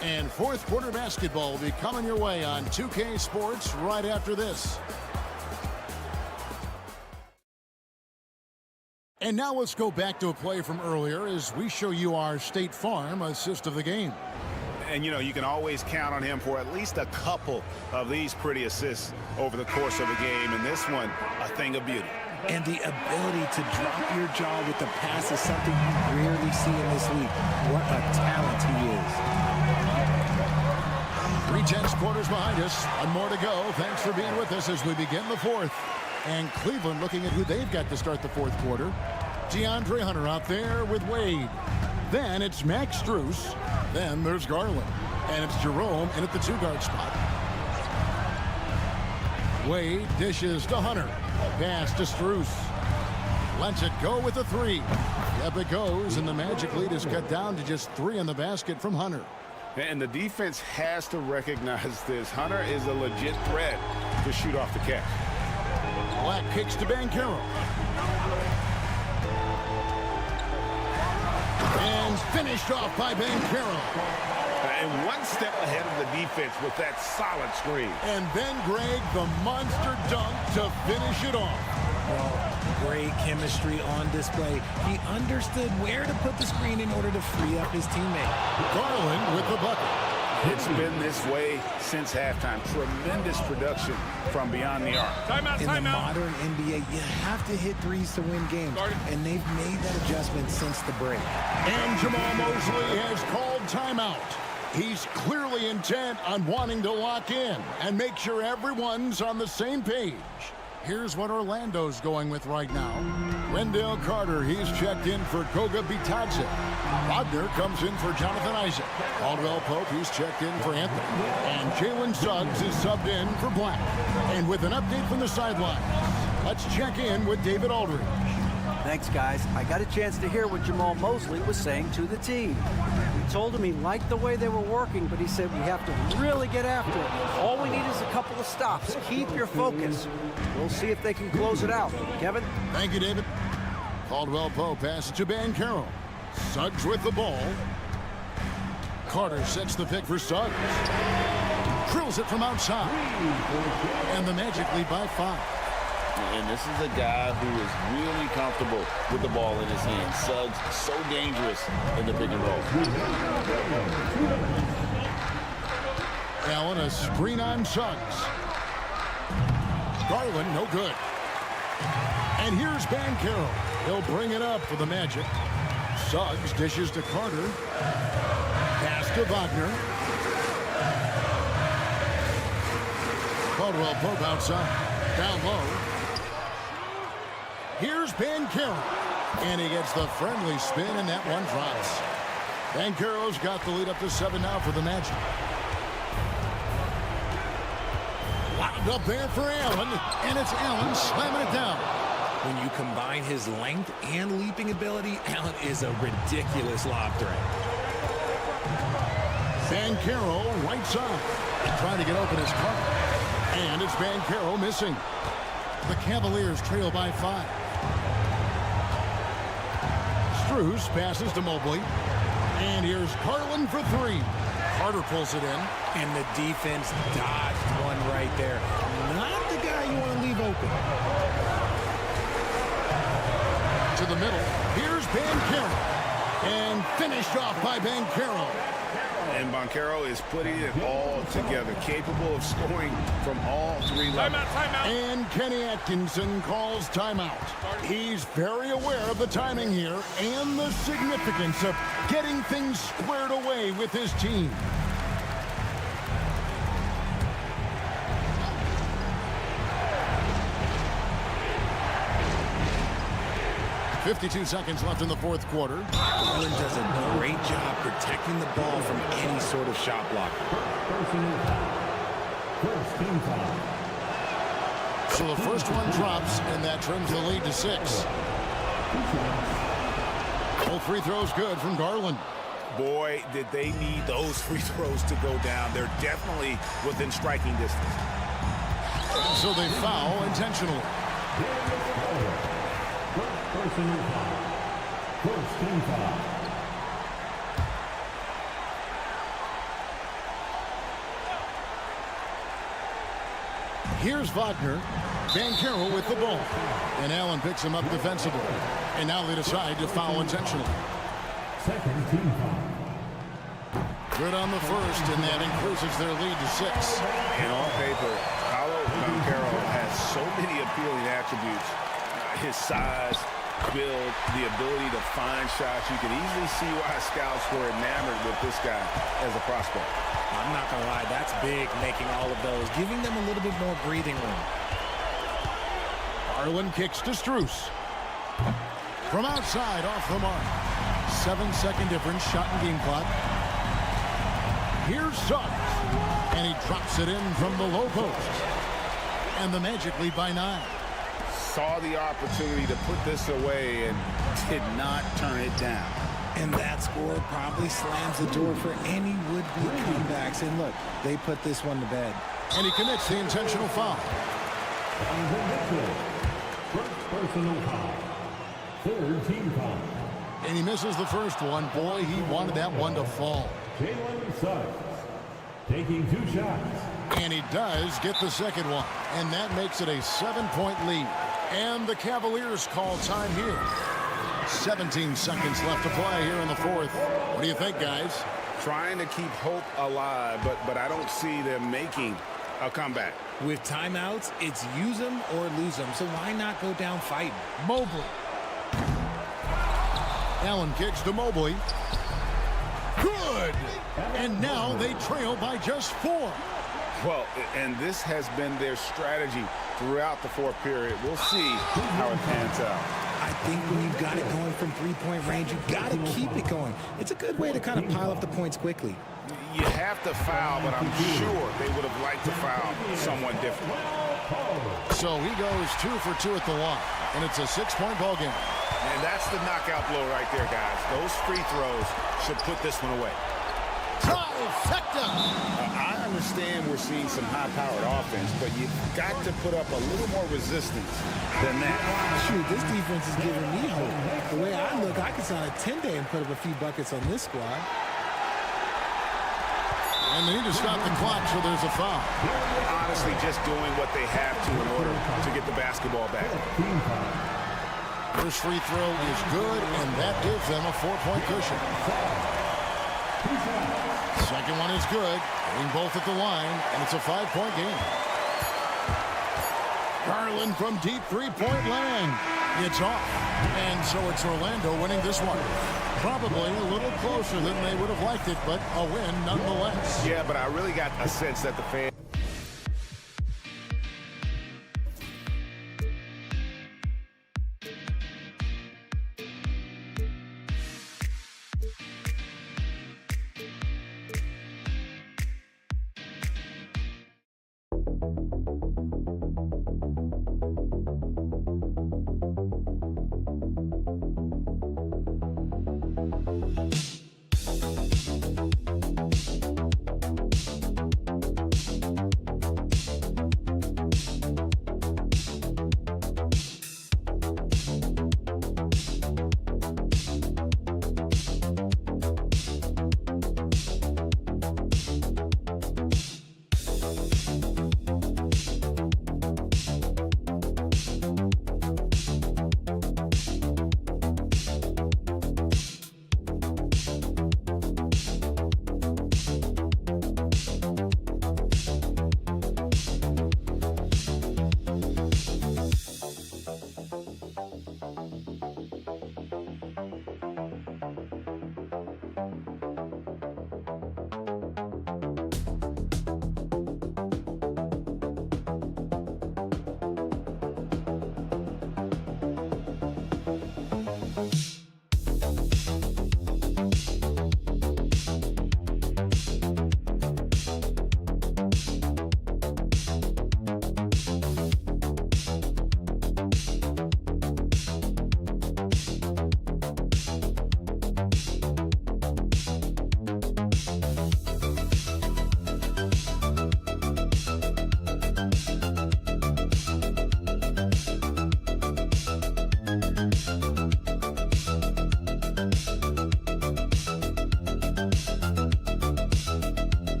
And fourth quarter basketball will be coming your way on 2K Sports right after this. And now let's go back to a play from earlier as we show you our State Farm assist of the game. And, you know, you can always count on him for at least a couple of these pretty assists over the course of a game. And this one, a thing of beauty. And the ability to drop your jaw with the pass is something you rarely see in this league. What a talent he is. 3/10 quarters behind us. One more to go. Thanks for being with us as we begin the fourth. And Cleveland looking at who they've got to start the fourth quarter. DeAndre Hunter out there with Wade. Then it's Max Strus. Then there's Garland. And it's Jerome in at the 2-guard spot. Wade dishes to Hunter. Pass to Strus. Lets it go with the 3. Up it goes, and the Magic lead is cut down to just 3 in the basket from Hunter. And the defense has to recognize this. Hunter is a legit threat to shoot off the catch. Black kicks to Banchero. finished off by Banchero. And one step ahead of the defense with that solid screen. And then, Greg, the monster dunk to finish it off. Well, great chemistry on display. He understood where to put the screen in order to free up his teammate. Garland with the bucket. It's been this way since halftime. Tremendous production from beyond the arc. In the modern NBA, you have to hit threes to win games, and they've made that adjustment since the break. And Jamal Mosley has called timeout. He's clearly intent on wanting to lock in and make sure everyone's on the same page. Here's what Orlando's going with right now. Wendell Carter, he's checked in for Koga Bitadze. Wagner comes in for Jonathan Isaac. Caldwell Pope, he's checked in for Anthony. And Jalen Suggs is subbed in for Black. And with an update from the sidelines, let's check in with David Aldridge. Thanks, guys. I got a chance to hear what Jamal Mosley was saying to the team. He told him he liked the way they were working, but he said we have to really get after it. All we need is a couple of stops. Keep your focus. We'll see if they can close it out. Kevin? Thank you, David. Caldwell Pope passes to Banchero. Suggs with the ball. Carter sets the pick for Suggs. Drills it from outside. And the Magic lead by 5. And this is a guy who is really comfortable with the ball in his hands. Suggs, so dangerous in the pick and roll. Allen, a screen on Suggs. Garland, no good. And here's Banchero. He'll bring it up for the Magic. Suggs dishes to Carter. Pass to Wagner. Caldwell Pope outside. Down low. Here's Banchero. And he gets the friendly spin, and that one drops. Banchero's got the lead up to 7 now for the Magic. Lobbed up there for Allen, and it's Allen slamming it down. When you combine his length and leaping ability, Allen is a ridiculous lob threat. Banchero right side. Trying to get open his Carter. And it's Banchero missing. The Cavaliers trail by 5. Strus passes to Mobley. And here's Garland for 3. Carter pulls it in. And the defense dodged one right there. Not the guy you want to leave open. To the middle. Here's Banchero. And finished off by Banchero. And Banchero is putting it all together, capable of scoring from all 3 levels. And Kenny Atkinson calls timeout. He's very aware of the timing here and the significance of getting things squared away with his team. .52 seconds left in the fourth quarter. Garland does a great job protecting the ball from any sort of shot blocker. So the first one drops, and that trims the lead to 6. Both free throws good from Garland. Boy, did they need those free throws to go down. They're definitely within striking distance. So they foul intentionally. Here's Wagner. Banchero with the ball. And Allen picks him up defensively. And now they decide to foul intentionally. Second team foul. Good on the first, and that increases their lead to 6. And on paper, Paolo Banchero has so many appealing attributes. His size, build, the ability to find shots. You can easily see why scouts were enamored with this guy as a prospect. I'm not going to lie, that's big, making all of those, giving them a little bit more breathing room. Garland kicks to Strus. From outside, off the mark. 7-second difference, shot and game clock. Here's Suggs. And he drops it in from the low post. And the Magic lead by 9. Saw the opportunity to put this away and did not turn it down. And that score probably slams the door for any would-be comebacks. And look, they put this one to bed. And he commits the intentional foul. First personal foul. Third team foul. And he misses the first one. Boy, he wanted that one to fall. Jalen Suggs taking 2 shots. And he does get the second one. And that makes it a 7-point lead. And the Cavaliers call time here. 17 seconds left to play here in the fourth. What do you think, guys? Trying to keep hope alive, but I don't see them making a comeback. With timeouts, it's use them or lose them. So why not go down fighting? Mobley. Allen kicks to Mobley. Good! And now they trail by just 4. Well, and this has been their strategy throughout the fourth period. We'll see how it pans out. I think when you've got it going from three-point range, you've got to keep it going. It's a good way to kind of pile up the points quickly. You have to foul, but I'm sure they would have liked to foul someone different. So he goes 2 for 2 at the line, and it's a 6-point ball game. And that's the knockout blow right there, guys. Those free throws should put this one away. Trifecta! I understand we're seeing some high-powered offense, but you've got to put up a little more resistance than that. Shoot, this defense is giving me hope. The way I look, I could sign a 10-day and put up a few buckets on this squad. And they need to stop the clock, so there's a foul. Honestly, just doing what they have to in order to get the basketball back. First free throw is good, and that gives them a 4-point cushion. Second one is good. Getting both at the line, and it's a 5-point game. Garland from deep 3-point land. It's off. And so it's Orlando winning this one. Probably a little closer than they would have liked it, but a win nonetheless. Yeah, but I really got a sense that the fans...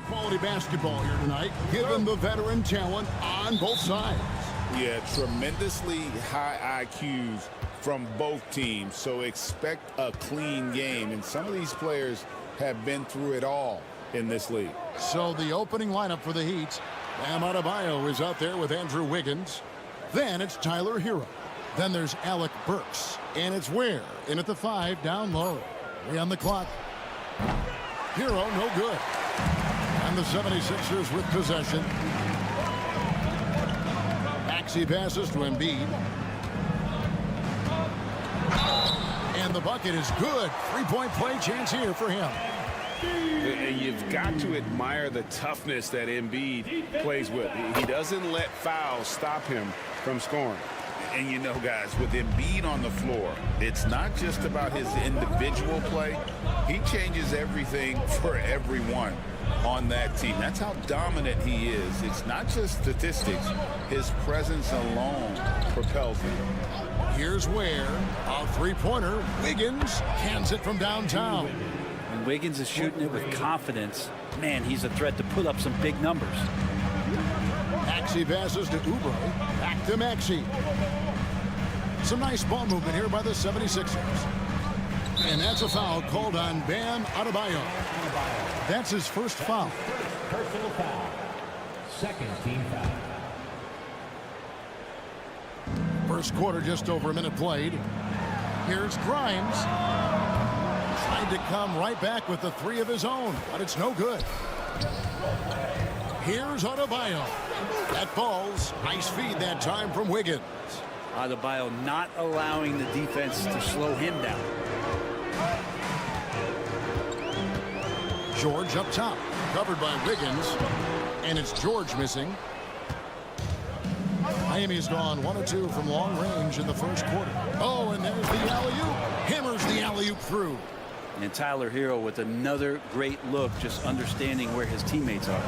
Quality basketball here tonight, given the veteran talent on both sides. Yeah, tremendously high IQs from both teams, so expect a clean game. And some of these players have been through it all in this league. So the opening lineup for the Heat, Bam Adebayo is out there with Andrew Wiggins. Then it's Tyler Hero. Then there's Alec Burks. And it's Ware in at the 5 down low. 3 on the clock. Hero no good. And the 76ers with possession. Maxey passes to Embiid. And the bucket is good. 3-point play chance here for him. And you've got to admire the toughness that Embiid plays with. He doesn't let fouls stop him from scoring. And you know, guys, with Embiid on the floor, it's not just about his individual play. He changes everything for everyone on that team. That's how dominant he is. It's not just statistics. His presence alone propels him. Here's Ware. A three-pointer. Wiggins cans it from downtown. When Wiggins is shooting it with confidence, man, he's a threat to put up some big numbers. Maxey passes to Oubre. Back to Maxey. Some nice ball movement here by the 76ers. And that's a foul called on Bam Adebayo. That's his first foul. Personal foul. Second team foul. First quarter, just over a minute played. Here's Grimes. Trying to come right back with the 3 of his own, but it's no good. Here's Adebayo. That falls. Nice feed that time from Wiggins. Adebayo not allowing the defense to slow him down. George up top, covered by Wiggins, and it's George missing. Miami's gone 1 of 2 from long range in the first quarter. Oh, and there's the alley-oop. Hammers the alley-oop through. And Tyler Hero with another great look, just understanding where his teammates are.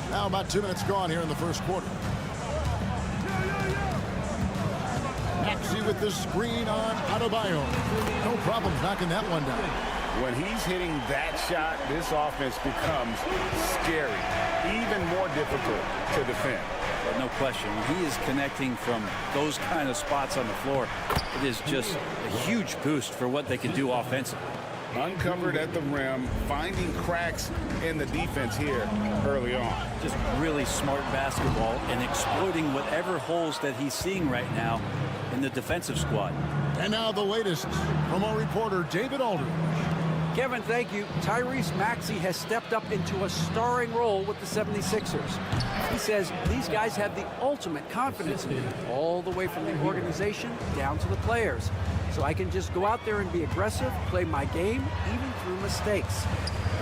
Now about 2 minutes gone here in the first quarter. Maxey with the screen on Adebayo. No problem knocking that one down. When he's hitting that shot, this offense becomes scary, even more difficult to defend. But no question, when he is connecting from those kind of spots on the floor, it is just a huge boost for what they can do offensively. Uncovered at the rim, finding cracks in the defense here early on. Just really smart basketball and exploiting whatever holes that he's seeing right now in the defensive squad. And now the latest from our reporter, David Aldridge. Kevin, thank you. Tyrese Maxey has stepped up into a starring role with the 76ers. He says these guys have the ultimate confidence in him, all the way from the organization down to the players. So I can just go out there and be aggressive, play my game, even through mistakes.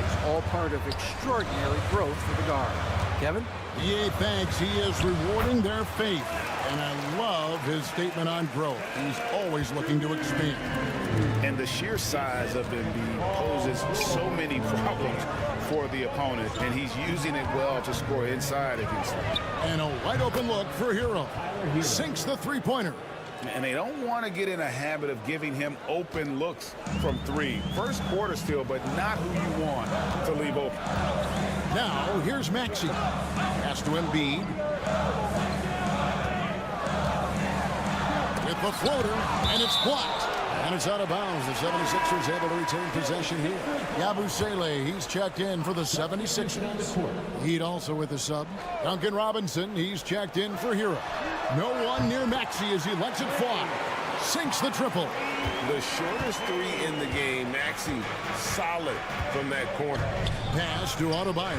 It's all part of extraordinary growth for the guard. Kevin? EA thanks. He is rewarding their faith. And I love his statement on growth. He's always looking to expand. And the sheer size of Embiid poses so many problems for the opponent, and he's using it well to score inside against them. And a wide open look for Hero. He sinks the three-pointer. And they don't want to get in a habit of giving him open looks from 3. First quarter still, but not who you want to leave open. Now, here's Maxey. Pass to Embiid. With the floater, and it's blocked. And it's out of bounds. The 76ers able to retain possession here. Yabusele, he's checked in for the 76ers. Heat also with the sub. Duncan Robinson, he's checked in for Hero. No one near Maxey as he lets it fly. Sinks the triple. The shortest three in the game. Maxey solid from that corner. Pass to Adebayo.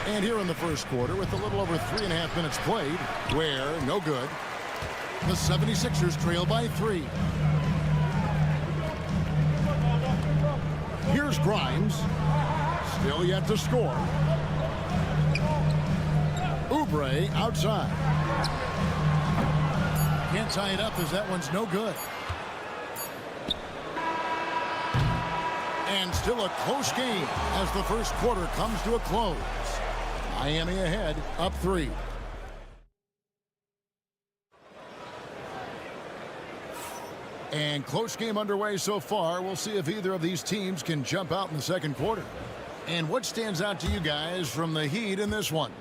And here in the first quarter, with a little over 3.5 minutes played, where no good. The 76ers trail by 3. Here's Grimes. Still yet to score. Oubre outside. Can't tie it up as that one's no good. And still a close game as the first quarter comes to a close. Miami ahead, up 3. And close game underway so far. We'll see if either of these teams can jump out in the second quarter. And what stands out to you guys from the Heat in this one?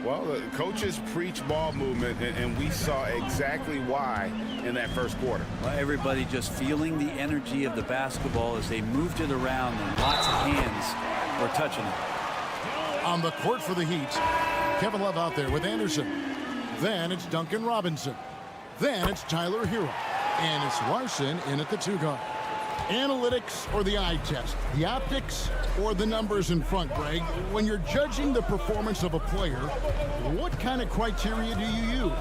Well, the coaches preach ball movement, and we saw exactly why in that first quarter. Well, everybody just feeling the energy of the basketball as they moved it around, and lots of hands were touching it. On the court for the Heat, Kevin Love out there with Anderson. Then it's Duncan Robinson. Then it's Tyler Hero. And it's Larson in at the 2 guard. Analytics or the eye test? The optics or the numbers in front, Greg? When you're judging the performance of a player, what kind of criteria do you use?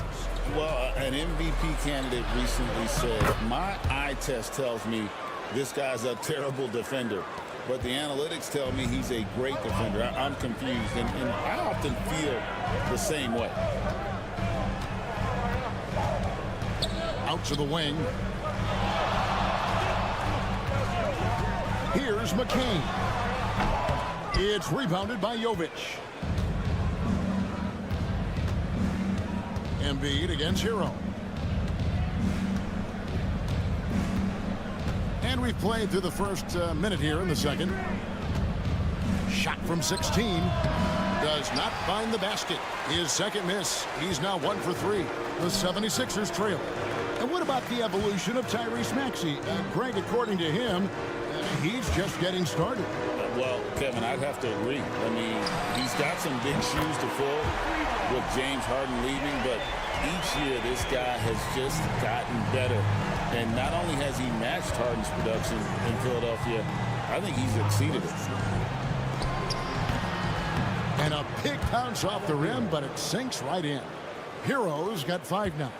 Well, an MVP candidate recently said, my eye test tells me this guy's a terrible defender, but the analytics tell me he's a great defender. I'm confused, and I often feel the same way. Out to the wing. Here's McCain. It's rebounded by Jovic. Embiid against Hero. And we've played through the first minute here in the second. Shot from 16. Does not find the basket. His second miss. He's now 1 for 3. The 76ers trail. And what about the evolution of Tyrese Maxey? Greg, according to him, he's just getting started. Well, Kevin, I'd have to agree. I mean, he's got some big shoes to fill with James Harden leaving, but each year this guy has just gotten better. And not only has he matched Harden's production in Philadelphia, I think he's exceeded it. And a big bounce off the rim, but it sinks right in. Hero's got 5 now.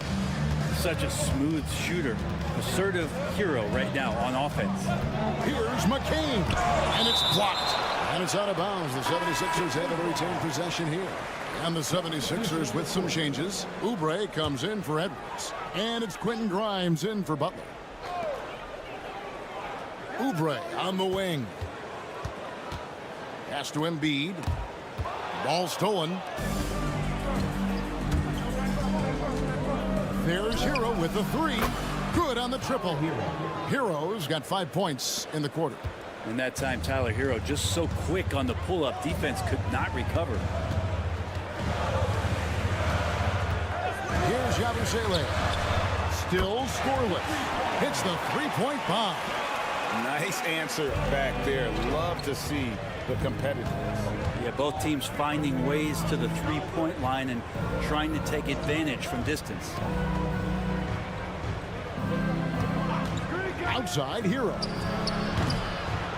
Such a smooth shooter. Assertive Hero right now on offense. Here's McCain. And it's blocked. And it's out of bounds. The 76ers able to retain possession here. And the 76ers with some changes. Oubre comes in for Edwards. And it's Quentin Grimes in for Butler. Oubre on the wing. Pass to Embiid. Ball stolen. There's Hero with the 3. Good on the triple. Hero's got 5 points in the quarter. And that time, Tyler Hero just so quick on the pull-up. Defense could not recover. Here's Yabusele. Still scoreless. Hits the 3-point bomb. Nice answer back there. Love to see the competitiveness. Yeah, both teams finding ways to the 3-point line and trying to take advantage from distance. Outside Hero.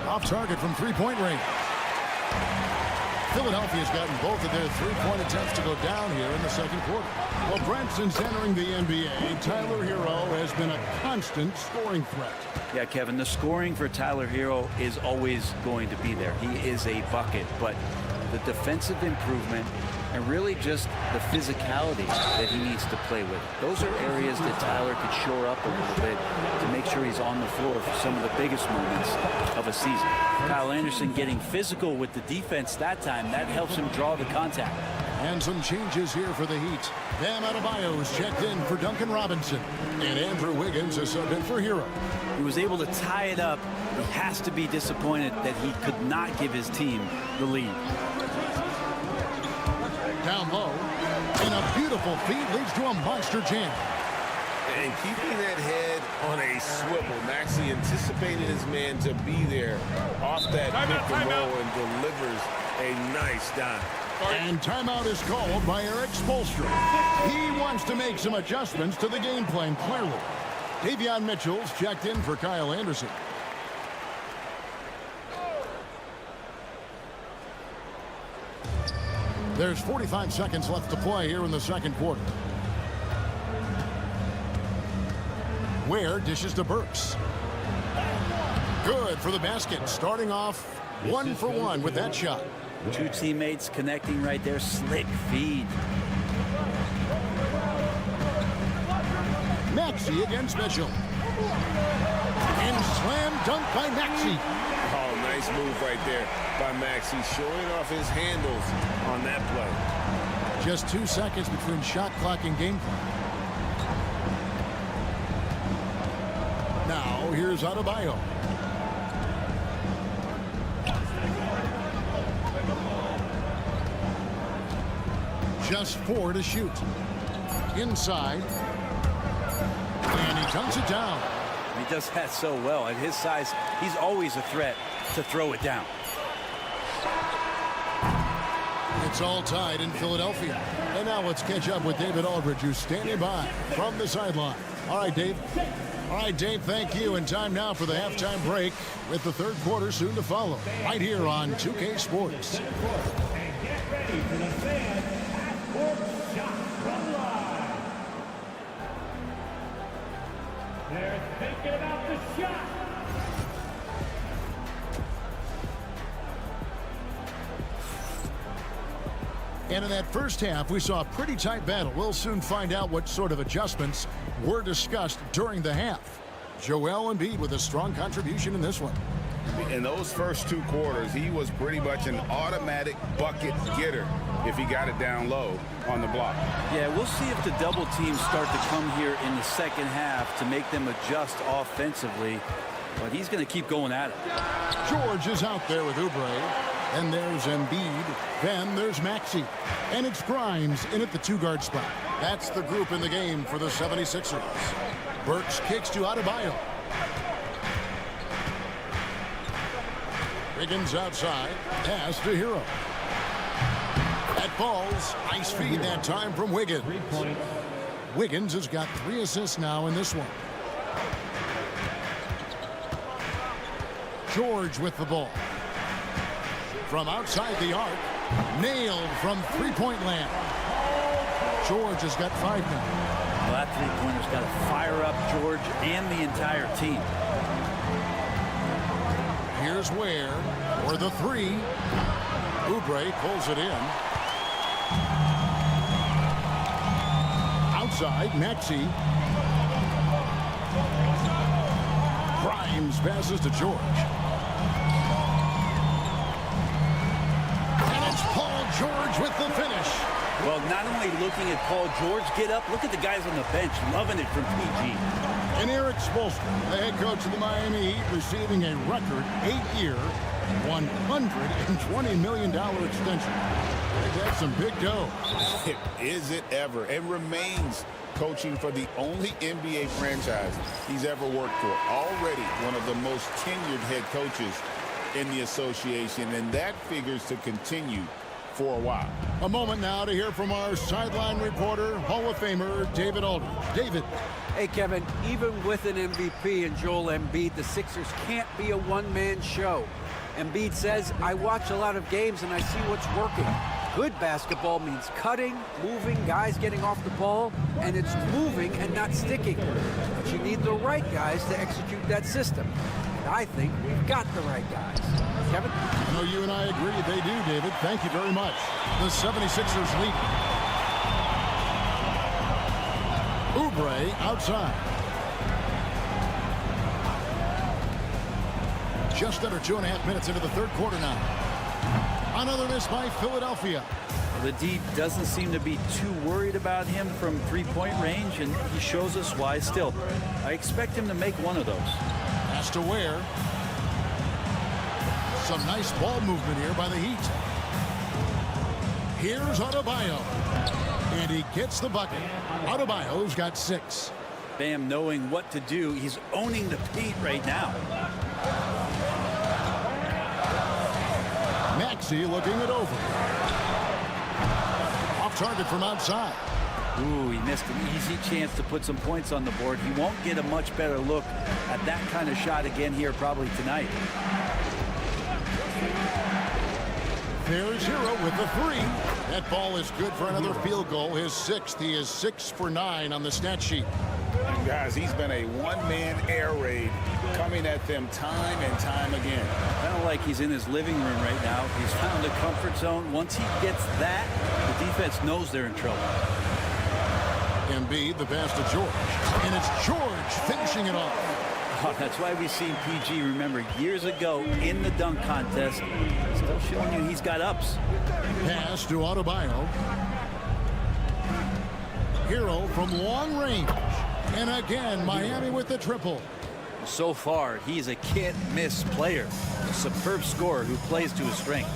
Off target from 3-point range. Philadelphia's gotten both of their 3-point attempts to go down here in the second quarter. Well, Brent, since entering the NBA, Tyler Hero has been a constant scoring threat. Yeah, Kevin, the scoring for Tyler Hero is always going to be there. He is a bucket, but the defensive improvement and really just the physicality that he needs to play with. Those are areas that Tyler could shore up a little bit to make sure he's on the floor for some of the biggest moments of a season. Kyle Anderson getting physical with the defense that time, that helps him draw the contact. And some changes here for the Heat. Bam Adebayo is checked in for Duncan Robinson. And Andrew Wiggins is subbed in for Hero. He was able to tie it up. He has to be disappointed that he could not give his team the lead. Down low, and a beautiful feed leads to a monster jam. And keeping that head on a swivel. Maxey anticipated his man to be there off that pick and roll and delivers a nice dime. And timeout is called by Eric Spoelstra. He wants to make some adjustments to the game plan, clearly. Davion Mitchell's checked in for Kyle Anderson. There's 45 seconds left to play here in the second quarter. Ware dishes to Burks. Good for the basket. Starting off 1 for 1 with that shot. Two teammates connecting right there. Slick feed. Maxey against Mitchell. And slam dunk by Maxey. Oh, nice move right there by Maxey, showing off his handles on that play. Just 2 seconds between shot clock and game clock. Now, here's Adebayo. Just 4 to shoot. Inside. And he dunks it down. He does that so well. At his size, he's always a threat to throw it down. It's all tied in Philadelphia. And now let's catch up with David Aldridge, who's standing by from the sideline. All right, Dave. All right, Dave, thank you. And time now for the halftime break with the third quarter soon to follow. Right here on 2K Sports. And get ready for the fans at Sports Shot from Live. They're thinking about the shot. And in that first half, we saw a pretty tight battle. We'll soon find out what sort of adjustments were discussed during the half. Joel Embiid with a strong contribution in this one. In those first 2 quarters, he was pretty much an automatic bucket getter if he got it down low on the block. Yeah, we'll see if the double teams start to come here in the second half to make them adjust offensively. But he's going to keep going at it. George is out there with Oubre. And there's Embiid. Then there's Maxey. And it's Grimes in at the 2-guard spot. That's the group in the game for the 76ers. Burks kicks to Adebayo. Wiggins outside. Pass to Hero. That falls. Nice feed that time from Wiggins. 3 points. Wiggins has got 3 assists now in this one. George with the ball. From outside the arc. Nailed from three-point land. George has got 5 now. Well, that three-pointer's got to fire up George and the entire team. Here's Ware for the 3. Oubre pulls it in. Outside, Maxey. Grimes passes to George. And it's Paul George with the finish. Well, not only looking at Paul George get up, look at the guys on the bench loving it from PG. And Eric Spoelstra, the head coach of the Miami Heat, receiving a record 8-year, $120 million extension. That's some big dough. Is it ever? And remains coaching for the only NBA franchise he's ever worked for. Already one of the most tenured head coaches in the association, and that figures to continue for a while. A moment now to hear from our sideline reporter, Hall of Famer David Aldridge. David. Hey, Kevin, even with an MVP and Joel Embiid, the Sixers can't be a one-man show. Embiid says, I watch a lot of games and I see what's working. Good basketball means cutting, moving, guys getting off the ball, and it's moving and not sticking. But you need the right guys to execute that system. And I think we've got the right guys. Kevin? I know you and I agree they do, David. Thank you very much. The 76ers lead. Oubre outside. Just under 2.5 minutes into the third quarter now. Another miss by Philadelphia. The D doesn't seem to be too worried about him from three-point range, and he shows us why still. I expect him to make one of those. Pass to Ware. Some nice ball movement here by the Heat. Here's Adebayo. And he gets the bucket. Adebayo's got 6. Bam knowing what to do. He's owning the paint right now. Maxey looking it over. Off target from outside. Ooh, he missed an easy chance to put some points on the board. He won't get a much better look at that kind of shot again here probably tonight. There's Hero with the three. That ball is good for another field goal. His sixth. He is 6 for 9 on the stat sheet. And guys, he's been a one-man air raid coming at them time and time again. Kind of like he's in his living room right now. He's found a comfort zone. Once he gets that, the defense knows they're in trouble. Embiid, the pass to George. And it's George finishing it off. Oh, that's why we've seen PG, remember, years ago in the dunk contest. Still showing you he's got ups. Pass to Adebayo. Hero from long range. And again, Miami with the triple. So far, he's a can't-miss player. A superb scorer who plays to his strength.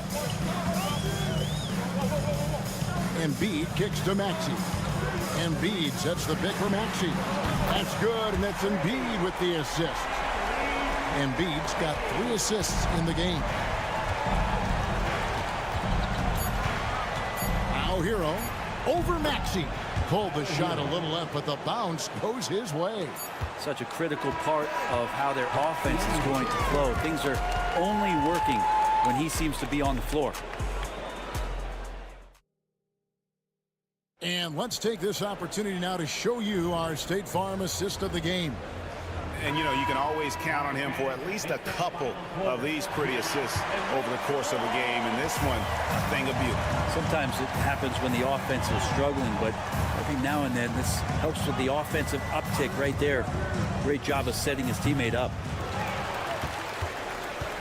Embiid kicks to Maxey. Embiid sets the pick for Maxey. That's good, and that's Embiid with the assist. Embiid's got 3 assists in the game. Now Hero over Maxey. Pulled the shot a little left, but the bounce goes his way. Such a critical part of how their offense is going to flow. Things are only working when he seems to be on the floor. And let's take this opportunity now to show you our State Farm assist of the game. And, you know, you can always count on him for at least a couple of these pretty assists over the course of a game. And this one, a thing of beauty. Sometimes it happens when the offense is struggling, but every now and then this helps with the offensive uptick right there. Great job of setting his teammate up.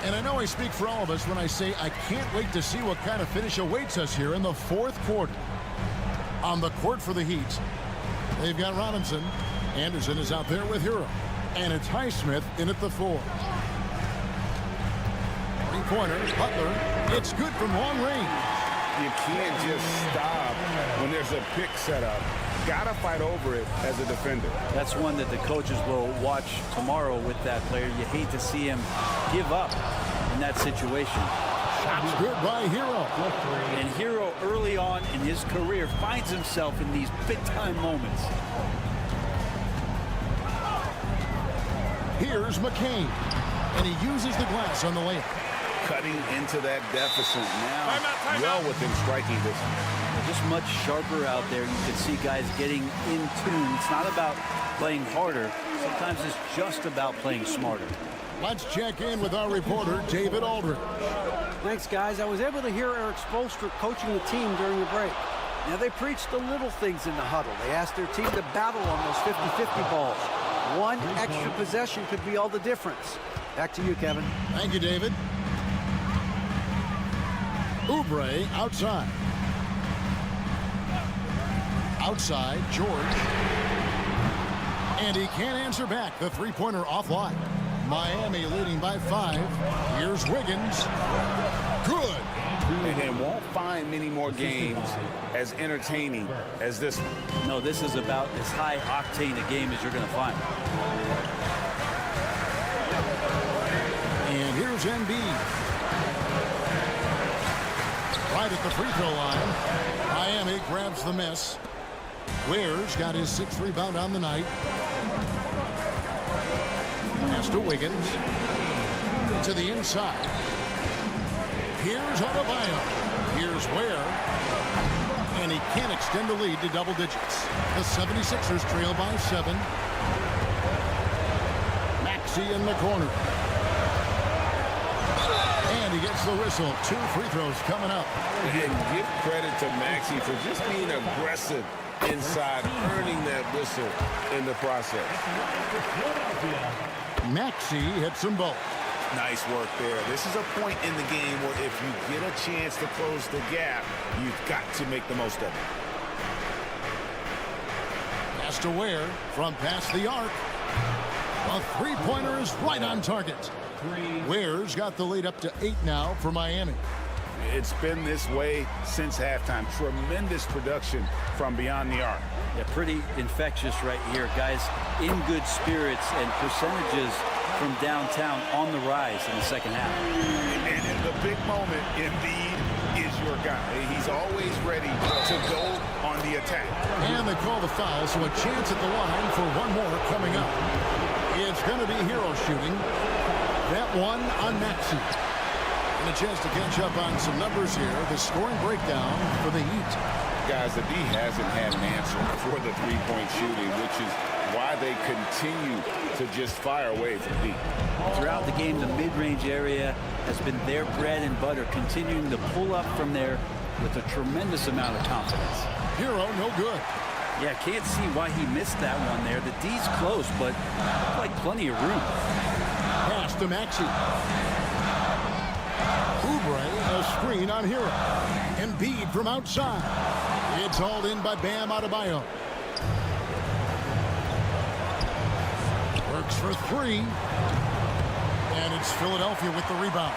And I know I speak for all of us when I say I can't wait to see what kind of finish awaits us here in the fourth quarter. On the court for the Heat, they've got Robinson. Anderson is out there with Hero. And it's Highsmith in at the 4. Three-pointer, Butler. It's good from long range. You can't just stop when there's a pick set up. Gotta fight over it as a defender. That's one that the coaches will watch tomorrow with that player. You hate to see him give up in that situation. Shots good by Hero. And Hero early on in his career finds himself in these big-time moments. Here's McCain. And he uses the glass on the layup. Cutting into that deficit now. Well within striking distance. Just much sharper out there. You can see guys getting in tune. It's not about playing harder. Sometimes it's just about playing smarter. Let's check in with our reporter, David Aldridge. Thanks, guys. I was able to hear Eric Spoelstra coaching the team during the break. Now, they preached the little things in the huddle. They asked their team to battle on those 50-50 balls. One extra possession could be all the difference. Back to you, Kevin. Thank you, David. Oubre outside. Outside, George. And he can't answer back. The three-pointer offline. Miami leading by 5. Here's Wiggins. Good. And won't find many more games as entertaining as this one. No, this is about as high octane a game as you're going to find. And here's Embiid. Right at the free throw line. Miami grabs the miss. Ware's got his 6th rebound on the night. Pass to Wiggins. To the inside. Here's Adebayo. Here's Ware. And he can't extend the lead to double digits. The 76ers trail by 7. Maxey in the corner. And he gets the whistle. 2 free throws coming up. And give credit to Maxey for just being aggressive inside, earning that whistle in the process. Maxey hits them both. Nice work there. This is a point in the game where if you get a chance to close the gap, you've got to make the most of it. Pass to Ware from past the arc. A three-pointer is right on target. Ware's got the lead up to 8 now for Miami. It's been this way since halftime. Tremendous production from beyond the arc. Yeah, pretty infectious right here. Guys in good spirits and percentages from downtown on the rise in the second half. And in the big moment, Embiid is your guy. He's always ready to go on the attack. And they call the foul, so a chance at the line for one more coming up. It's going to be hero shooting. That one on Maxey. And a chance to catch up on some numbers here. The scoring breakdown for the Heat. Guys, the D hasn't had an answer for the three-point shooting, which is why they continue to just fire away from deep. Throughout the game, the mid-range area has been their bread and butter, continuing to pull up from there with a tremendous amount of confidence. Hero, no good. Yeah, can't see why he missed that one there. The D's close, but like plenty of room. Pass to Maxey. Oubre, a screen on Hero. Embiid from outside. It's hauled in by Bam Adebayo. Works for three. And it's Philadelphia with the rebound.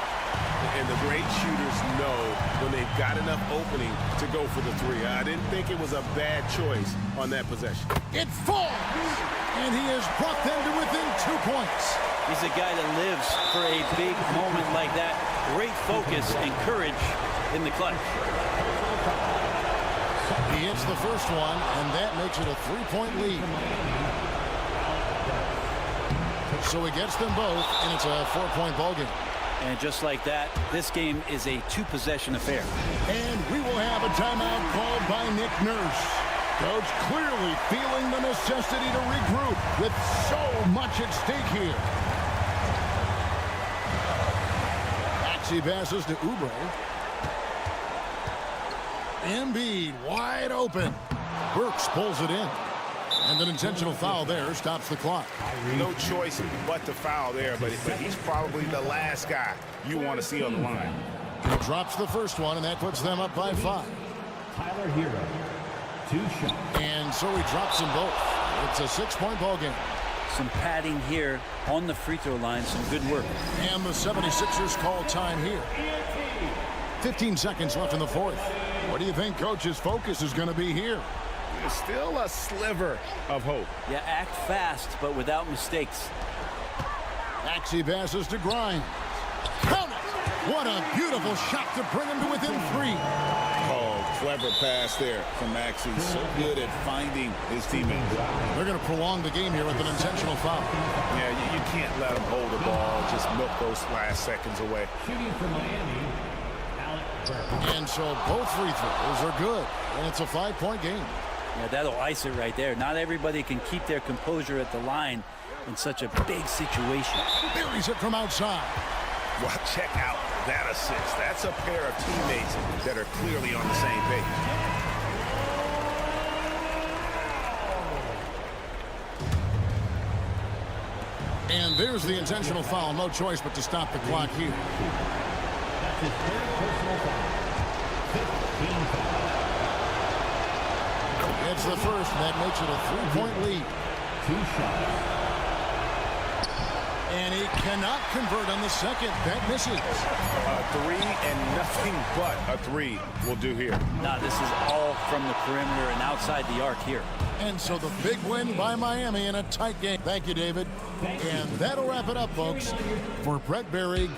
And the great shooters know when they've got enough opening to go for the three. I didn't think it was a bad choice on that possession. It falls! And he has brought them to within 2 points. He's a guy that lives for a big moment like that. Great focus and courage in the clutch. He hits the first one, and that makes it a 3-point lead. So he gets them both, and it's a 4-point ballgame. And just like that, this game is a two-possession affair. And we will have a timeout called by Nick Nurse. Coach clearly feeling the necessity to regroup with so much at stake here. Maxey passes to Oubre. Embiid wide open. Burks pulls it in. And an intentional foul there stops the clock. No choice but to foul there, but he's probably the last guy you want to see on the line. He drops the first one, and that puts them up by 5. Tyler Hero, 2 shots. And so he drops them both. It's a 6-point ball game. Some padding here on the free throw line. Some good work. And the 76ers call time here. 15 seconds left in the fourth. What do you think Coach's focus is going to be here? There's still a sliver of hope. Yeah, act fast, but without mistakes. Maxey passes to Grimes. Count it! What a beautiful shot to bring him to within 3. Oh, clever pass there from Maxey. So good at finding his teammates. They're going to prolong the game here with an intentional foul. Yeah, you can't let him hold the ball. Just milk those last seconds away. Shooting for Miami, Alec Burks. And so both free throws are good. And it's a 5-point game. Yeah, that'll ice it right there. Not everybody can keep their composure at the line in such a big situation. Buries it from outside. Well, check out that assist. That's a pair of teammates that are clearly on the same page. And there's the intentional foul. No choice but to stop the clock here. That's his third personal foul. 15 fouls. It's the first, and that makes it a 3-point lead. 2 shots. And he cannot convert on the second. That misses. A 3 and nothing but a 3 will do here. Now, this is all from the perimeter and outside the arc here. And so the big win by Miami in a tight game. Thank you, David. And that'll wrap it up, folks. For Brett Berry.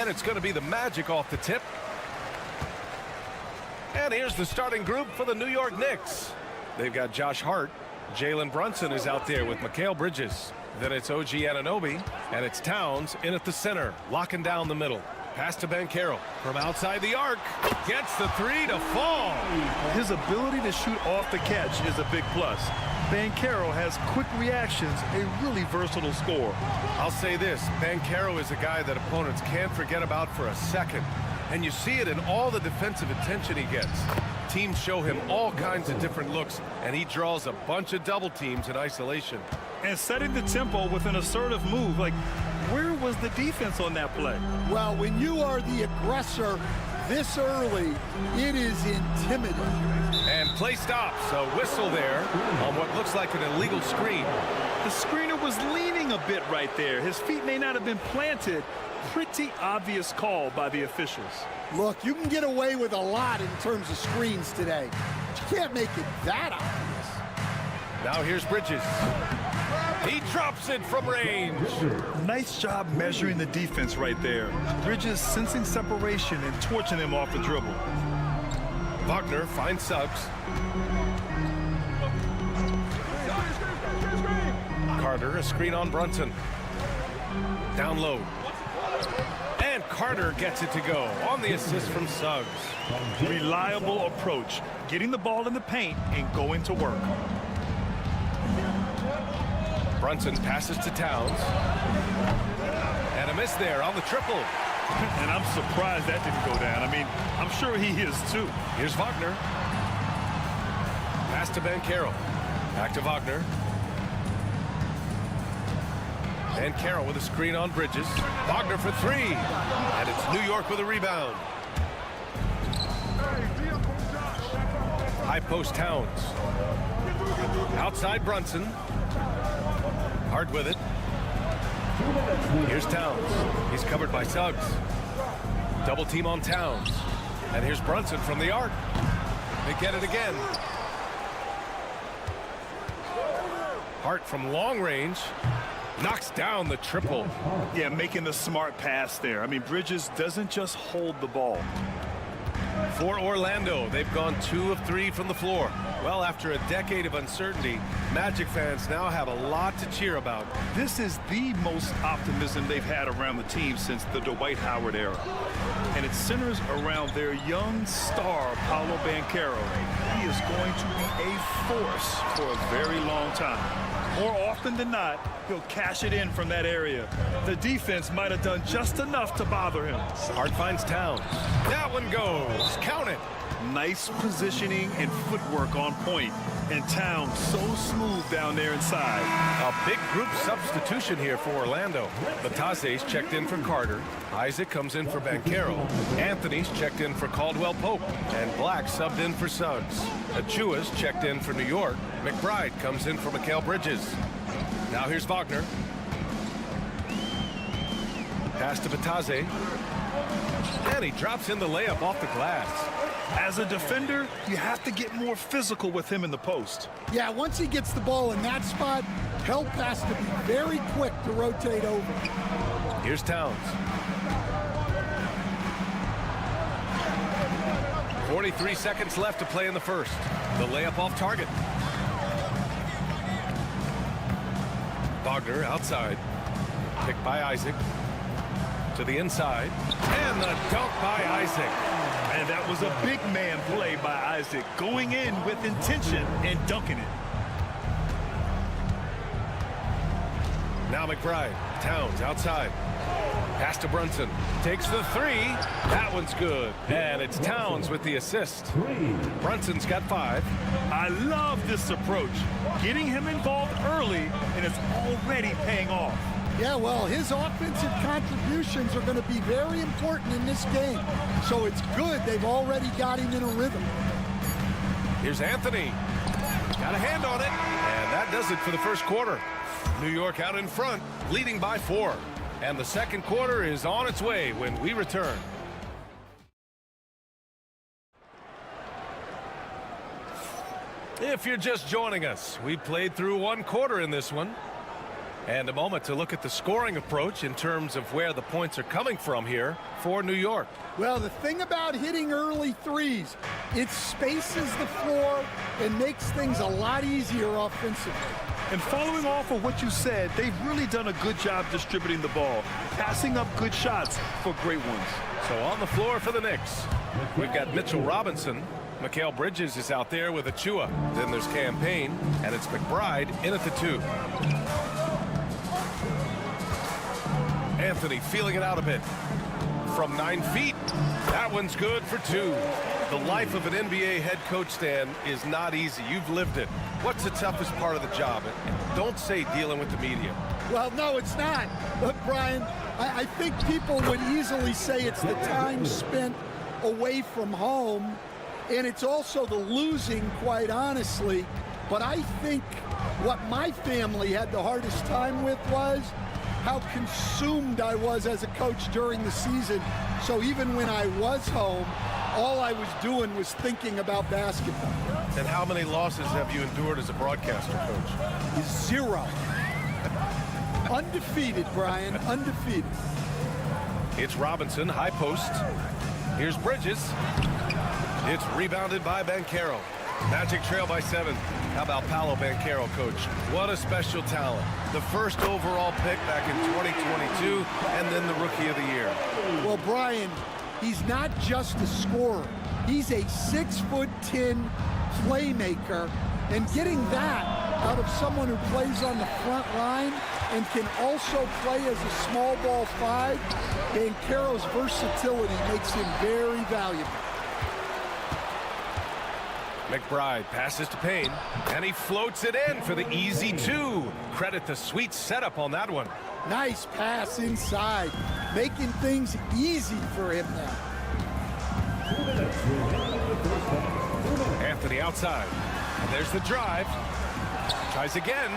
And it's going to be the Magic off the tip. And here's the starting group for the New York Knicks. They've got Josh Hart. Jalen Brunson is out there with Mikal Bridges. Then it's OG Anunoby. And it's Towns in at the center, locking down the middle. Pass to Banchero from outside the arc. Gets the three to fall. His ability to shoot off the catch is a big plus. Banchero has quick reactions, a really versatile scorer. I'll say this, Banchero is a guy that opponents can't forget about for a second. And you see it in all the defensive attention he gets. Teams show him all kinds of different looks, and he draws a bunch of double teams in isolation. And setting the tempo with an assertive move, like Where was the defense on that play? Well, when you are the aggressor this early, it is intimidating. And play stops. A whistle there on what looks like an illegal screen. The screener was leaning a bit right there. His feet may not have been planted. Pretty obvious call by the officials. Look, you can get away with a lot in terms of screens today. You can't make it that obvious. Now here's Bridges. He drops it from range. Nice job measuring the defense right there. Bridges sensing separation and torching him off the dribble. Wagner finds Suggs. Carter, a screen on Brunson. Down low. And Carter gets it to go on the assist from Suggs. Reliable approach, getting the ball in the paint and going to work. Brunson passes to Towns. And a miss there on the triple. And I'm surprised that didn't go down. I mean, I'm sure he is too. Here's Wagner. Pass to Banchero. Back to Wagner. And Carroll with a screen on Bridges. Wagner for three. And it's New York with a rebound. High post Towns. Outside Brunson. Hard with it. Here's Towns. He's covered by Suggs. Double team on Towns. And here's Brunson from the arc. They get it again. Hart from long range. Knocks down the triple. Yeah, making the smart pass there. I mean, Bridges doesn't just hold the ball. For Orlando, they've gone 2 of 3 from the floor. Well, after a decade of uncertainty, Magic fans now have a lot to cheer about. This is the most optimism they've had around the team since the Dwight Howard era. And it centers around their young star, Paolo Banchero. He is going to be a force for a very long time. More often than not, he'll cash it in from that area. The defense might have done just enough to bother him. Hart finds Towns. That one goes. Count it. Nice positioning and footwork on point. And Towns so smooth down there inside. A big group substitution here for Orlando. Batase's checked in for Carter. Isaac comes in for Banchero. Anthony's checked in for Caldwell Pope. And Black subbed in for Suggs. Achua's checked in for New York. McBride comes in for Mikal Bridges. Now here's Wagner. Pass to Batase. And he drops in the layup off the glass. As a defender, you have to get more physical with him in the post. Yeah, once he gets the ball in that spot, help has to be very quick to rotate over. Here's Towns. 43 seconds left to play in the first. The layup off target. Wagner outside. Picked by Isaac. To the inside. And the dunk by Isaac. And that was a big man play by Isaac, going in with intention and dunking it. Now McBride. Towns outside. Pass to Brunson. Takes the three. That one's good. And it's Towns with the assist. Brunson's got 5. I love this approach. Getting him involved early, and it's already paying off. Yeah, well, his offensive contributions are going to be very important in this game. So it's good they've already got him in a rhythm. Here's Anthony. Got a hand on it. And that does it for the first quarter. New York out in front, leading by 4. And the second quarter is on its way when we return. If you're just joining us, we played through 1 quarter in this one. And a moment to look at the scoring approach in terms of where the points are coming from here for New York. Well, the thing about hitting early threes, it spaces the floor and makes things a lot easier offensively. And following off of what you said, they've really done a good job distributing the ball, passing up good shots for great ones. So on the floor for the Knicks, we've got Mitchell Robinson. Mikal Bridges is out there with Achua. Then there's Campaign, and it's McBride in at the 2. Anthony feeling it out a bit. From 9 feet, that one's good for 2. The life of an NBA head coach, Stan, is not easy. You've lived it. What's the toughest part of the job? And don't say dealing with the media. Well, no, it's not. But, Brian, I think people would easily say it's the time spent away from home, and it's also the losing, quite honestly. But I think what my family had the hardest time with was how consumed I was as a coach during the season. So even when I was home, all I was doing was thinking about basketball. And how many losses have you endured as a broadcaster, Coach? 0. Undefeated, Brian, undefeated. It's Robinson, high post. Here's Bridges. It's rebounded by Banchero. Magic trail by 7. How about Paolo Banchero, Coach? What a special talent. The first overall pick back in 2022, and then the Rookie of the Year. Well, Brian, he's not just a scorer. He's a 6'10" playmaker, and getting that out of someone who plays on the front line and can also play as a small ball 5, Banchero's versatility makes him very valuable. McBride passes to Payne, and he floats it in for the easy 2. Credit the sweet setup on that one. Nice pass inside, making things easy for him now. Anthony outside. And there's the drive. Tries again.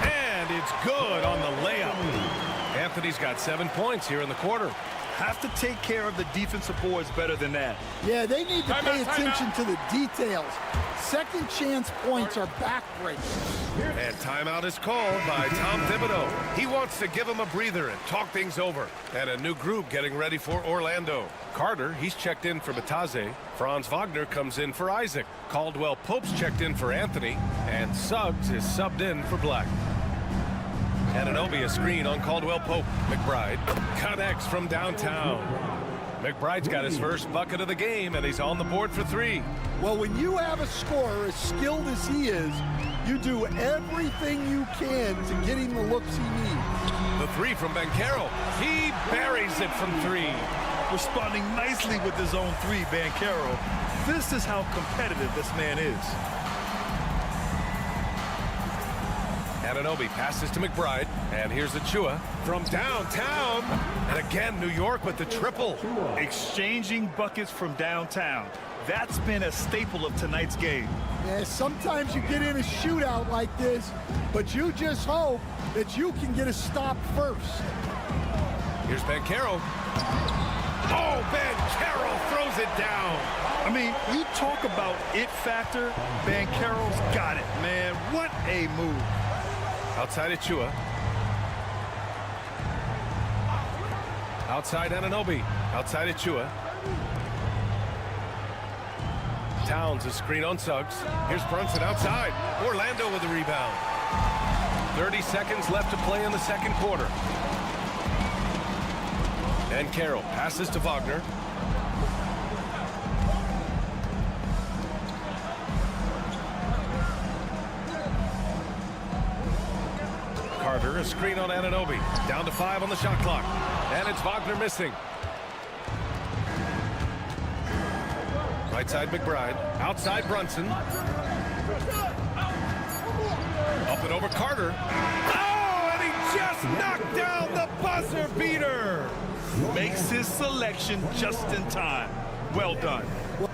And it's good on the layup. Anthony's got 7 points here in the quarter. Have to take care of the defensive boards better than that. Yeah, they need to pay attention to the details. Second chance points are backbreakers. And timeout is called by Tom Thibodeau. He wants to give him a breather and talk things over. And a new group getting ready for Orlando. Carter, he's checked in for Bataze. Franz Wagner comes in for Isaac. Caldwell Pope's checked in for Anthony. And Suggs is subbed in for Black. Anunoby a screen on Caldwell Pope. McBride connects from downtown. McBride's got his first bucket of the game, and he's on the board for 3. Well, when you have a scorer as skilled as he is, you do everything you can to get him the looks he needs. The 3 from Banchero. He buries it from 3. Responding nicely with his own 3, Banchero. This is how competitive this man is. Anunoby passes to McBride, and here's Achua from downtown. And again, New York with the triple. Exchanging buckets from downtown. That's been a staple of tonight's game. Yeah, sometimes you get in a shootout like this, but you just hope that you can get a stop first. Here's Banchero. Oh, Banchero throws it down. I mean, you talk about it factor, Banchero's got it, man. What a move. Outside Achua. Outside Anunoby. Outside Achua. Towns a screen on Suggs. Here's Brunson outside. Orlando with the rebound. 30 seconds left to play in the second quarter. And Carroll passes to Wagner. Carter, a screen on Anunoby. Down to 5 on the shot clock. And it's Wagner missing. Right side McBride. Outside Brunson. Up and over Carter. Oh, and he just knocked down the buzzer beater. Makes his selection just in time. Well done.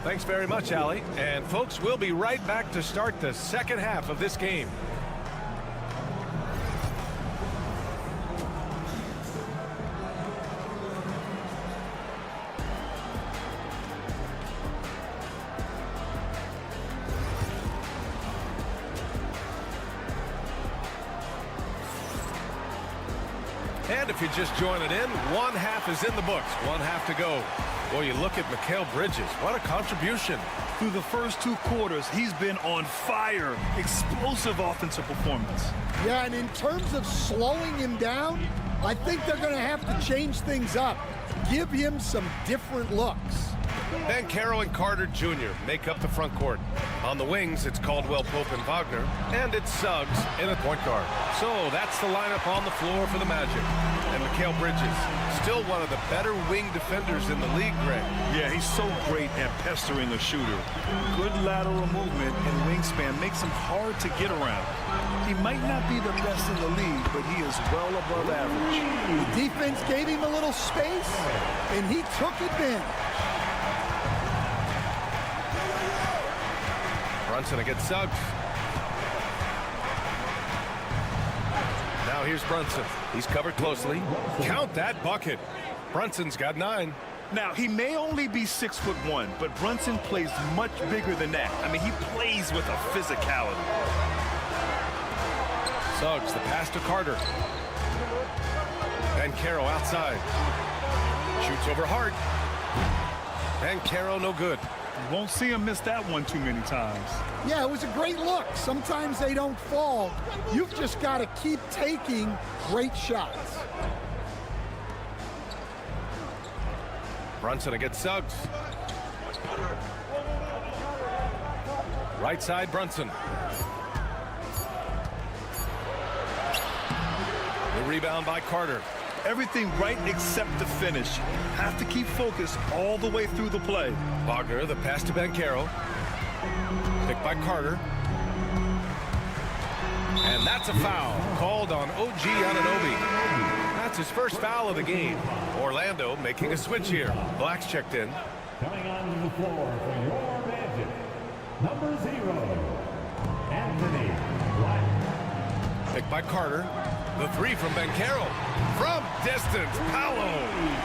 Thanks very much, Allie. And folks, we'll be right back to start the second half of this game. And if you're just joining in, one half is in the books. One half to go. Boy, you look at Mikal Bridges. What a contribution. Through the first 2 quarters, he's been on fire. Explosive offensive performance. Yeah, and in terms of slowing him down, I think they're going to have to change things up. Give him some different looks. Banchero and Carter Jr. make up the front court. On the wings, it's Caldwell Pope and Wagner, and it's Suggs in a point guard. So that's the lineup on the floor for the Magic. And Mikal Bridges, still one of the better wing defenders in the league, Greg. Yeah, he's so great at pestering a shooter. Good lateral movement and wingspan makes him hard to get around. He might not be the best in the league, but he is well above average. The defense gave him a little space, and he took advantage. Brunson against Suggs. Now here's Brunson. He's covered closely. Count that bucket. Brunson's got 9. Now, he may only be 6'1", but Brunson plays much bigger than that. I mean, he plays with a physicality. Suggs, the pass to Carter. Banchero outside. Shoots over Hart. Banchero no good. You won't see him miss that one too many times. Yeah, it was a great look. Sometimes they don't fall. You've just got to keep taking great shots. Brunson against Suggs. Right side, Brunson. The rebound by Carter. Everything right except the finish. Have to keep focused all the way through the play. Wagner, the pass to Banchero. Picked by Carter. And that's a foul called on OG Anunoby. That's his first foul of the game. Orlando making a switch here. Black's checked in. Coming onto the floor for your Magic, number 0, Anthony Black. Picked by Carter. The 3 from Banchero. From distance, Paolo.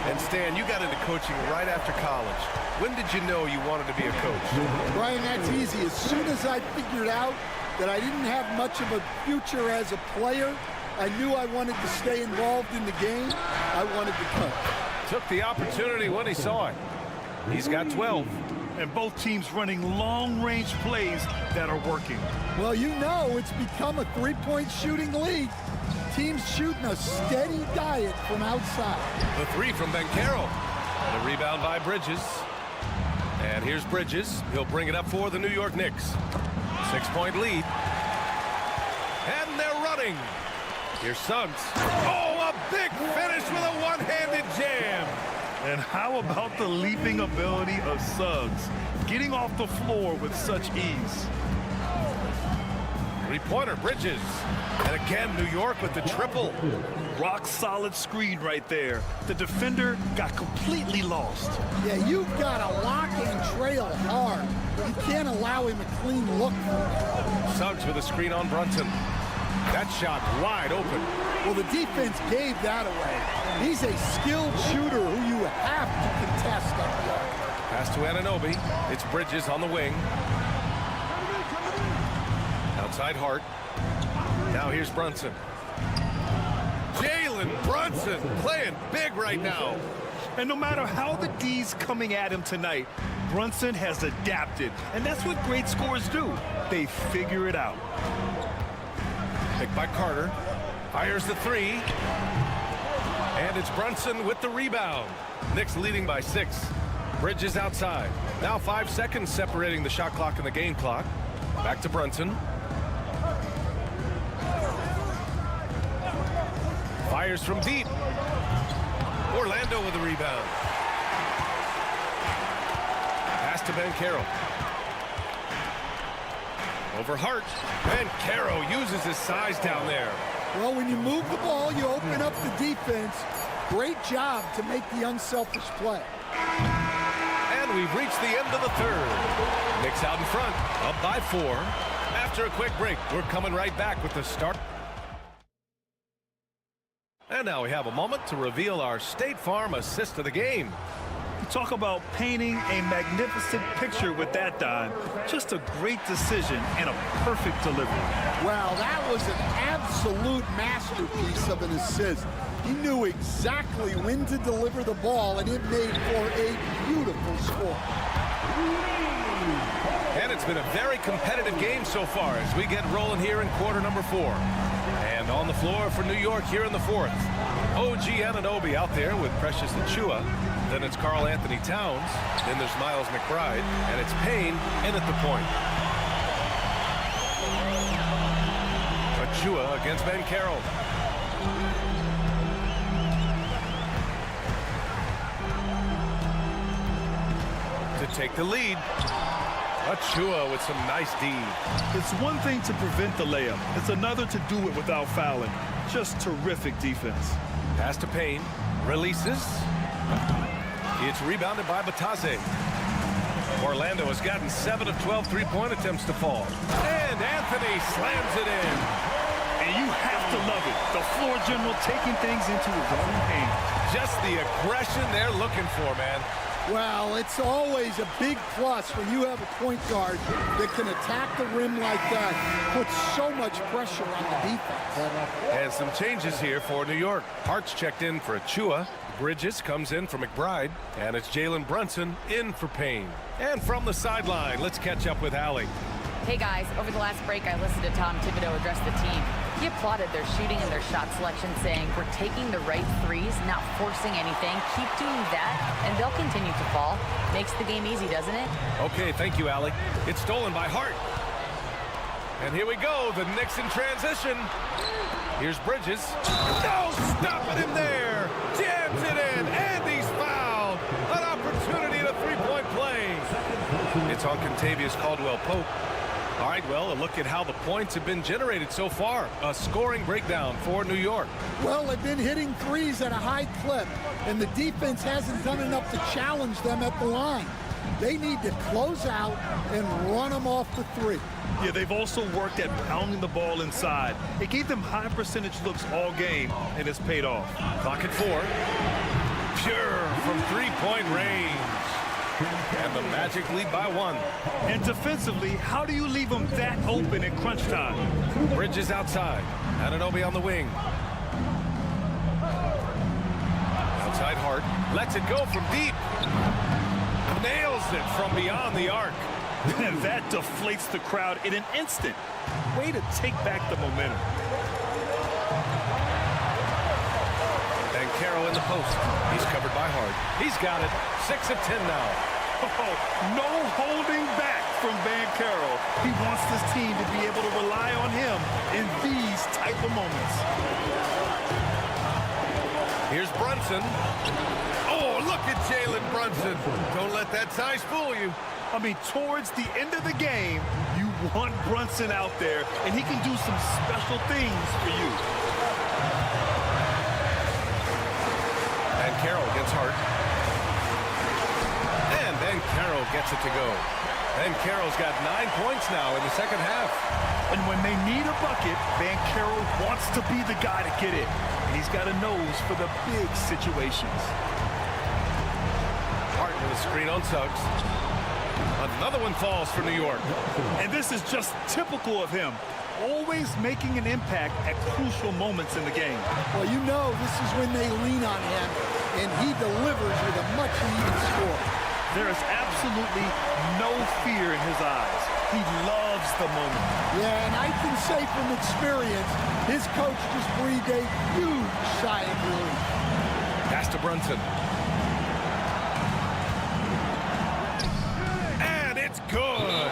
And Stan, you got into coaching right after college. When did you know you wanted to be a coach? Brian, that's easy. As soon as I figured out that I didn't have much of a future as a player, I knew I wanted to stay involved in the game. I wanted to coach. Took the opportunity when he saw it. He's got 12. And both teams running long-range plays that are working. Well, you know it's become a three-point shooting league. Teams shooting a steady diet from outside. The 3 from Banchero. The rebound by Bridges. And here's Bridges. He'll bring it up for the New York Knicks. 6-point lead. And they're running. Here's Suggs. Oh, a big finish with a one-handed jam. And how about the leaping ability of Suggs? Getting off the floor with such ease. Three-pointer, Bridges. And again, New York with the triple. Rock solid screen right there. The defender got completely lost. Yeah, you've got to lock and trail hard. You can't allow him a clean look. Suggs with a screen on Brunson. That shot wide open. Well, the defense gave that away. He's a skilled shooter who you have to contest up there. Pass to Anunoby. It's Bridges on the wing. Outside Hart. Now here's Brunson. Jalen Brunson playing big right now. And no matter how the D's coming at him tonight, Brunson has adapted. And that's what great scorers do. They figure it out. Picked by Carter. Fires the 3. And it's Brunson with the rebound. Knicks leading by 6. Bridges outside. Now 5 seconds separating the shot clock and the game clock. Back to Brunson. Fires from deep. Orlando with the rebound. Pass to Banchero. Over Hart. Banchero uses his size down there. Well, when you move the ball, you open up the defense. Great job to make the unselfish play. And we've reached the end of the third. Knicks out in front, up by 4. After a quick break, we're coming right back with the start. And now we have a moment to reveal our State Farm assist of the game. Talk about painting a magnificent picture with that dime. Just a great decision and a perfect delivery. Wow, that was an absolute masterpiece of an assist. He knew exactly when to deliver the ball, and it made for a beautiful score. And And it's been a very competitive game so far as we get rolling here in quarter number 4. And on the floor for New York here in the 4th. OG Anunoby out there with Precious Achiuwa. Then it's Karl Anthony Towns. Then there's Miles McBride. And it's Payne in at the point. Achiuwa against Ben Carroll. To take the lead. Achiuwa with some nice D. It's one thing to prevent the layup. It's another to do it without fouling. Just terrific defense. Pass to Payne. Releases. It's rebounded by Batase. Orlando has gotten 7 of 12 three-point attempts to fall. And Anthony slams it in. And you have to love it. The floor general taking things into his own hands. Just the aggression they're looking for, man. Well, it's always a big plus when you have a point guard that can attack the rim like that, puts so much pressure on the defense. And some changes here for New York. Hart's checked in for Achiuwa. Bridges comes in for McBride. And it's Jalen Brunson in for Payne. And from the sideline, let's catch up with Allie. Hey guys, over the last break I listened to Tom Thibodeau address the team. He applauded their shooting and their shot selection, saying, we're taking the right threes, not forcing anything. Keep doing that, and they'll continue to fall. Makes the game easy, doesn't it? Okay, thank you, Allie. It's stolen by Hart. And here we go, the Knicks in transition. Here's Bridges. No, stopping him there. Jams it in, and he's fouled. An opportunity at a three-point play. It's on Contavious Caldwell-Pope. All right, well, a look at how the points have been generated so far. A scoring breakdown for New York. Well, they've been hitting threes at a high clip, and the defense hasn't done enough to challenge them at the line. They need to close out and run them off the three. Yeah, they've also worked at pounding the ball inside. It gave them high percentage looks all game, and it's paid off. Clock at 4. Pure from three-point range. And the Magic lead by 1. And defensively, how do you leave them that open in crunch time? Bridges outside. Anunoby on the wing. Outside Hart. Lets it go from deep. Nails it from beyond the arc. And that deflates the crowd in an instant. Way to take back the momentum. And Carroll in the post. He's covered by Hart. He's got it. 6 of 10 now. Oh, no holding back from Van Carroll. He wants this team to be able to rely on him in these type of moments. Here's Brunson. Oh, look at Jalen Brunson. Don't let that size fool you. I mean, towards the end of the game, you want Brunson out there, and he can do some special things for you. And Carroll gets Hart. And then Carroll gets it to go. And Carroll's got 9 points now in the second half. And when they need a bucket, Van Carroll wants to be the guy to get it. And he's got a nose for the big situations. Hart with a screen on Suggs. Another one falls for New York. And this is just typical of him. Always making an impact at crucial moments in the game. Well, you know this is when they lean on him, and he delivers with a much-needed score. There is absolutely no fear in his eyes. He loves the moment. Yeah, and I can say from experience, his coach just breathed a huge sigh of relief. Pass to Brunson. And it's good.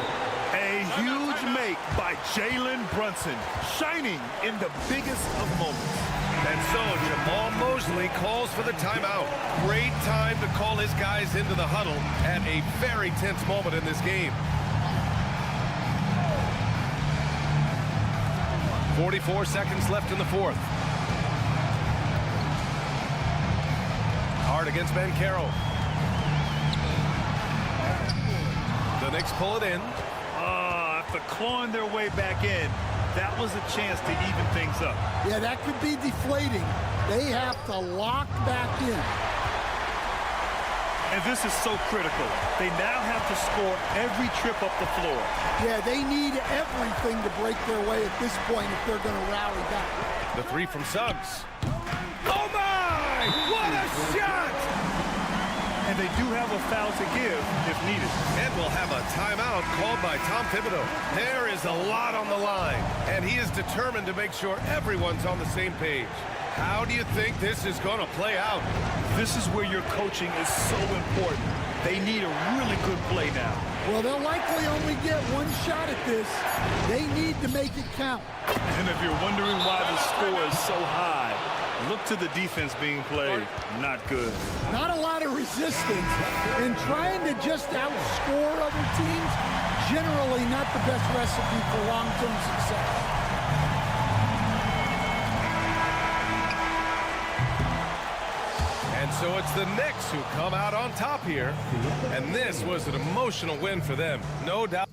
A huge make by Jalen Brunson, shining in the biggest of moments. And so Jamal Mosley calls for the timeout. Great time to call his guys into the huddle at a very tense moment in this game. 44 seconds left in the fourth. Hard against Ben Carroll. The Knicks pull it in. After clawing their way back in, that was a chance to even things up. Yeah, that could be deflating. They have to lock back in. And this is so critical. They now have to score every trip up the floor. Yeah, they need everything to break their way at this point if they're going to rally back. The three from Suggs. Oh, my! What a shot! And they do have a foul to give if needed. And we'll have a timeout called by Tom Thibodeau. There is a lot on the line, and he is determined to make sure everyone's on the same page. How do you think this is going to play out? This is where your coaching is so important. They need a really good play now. Well, they'll likely only get one shot at this. They need to make it count. And if you're wondering why the score is so high, look to the defense being played. Not good. Not a lot of resistance. And trying to just outscore other teams, generally not the best recipe for long-term success. And so it's the Knicks who come out on top here. And this was an emotional win for them, no doubt.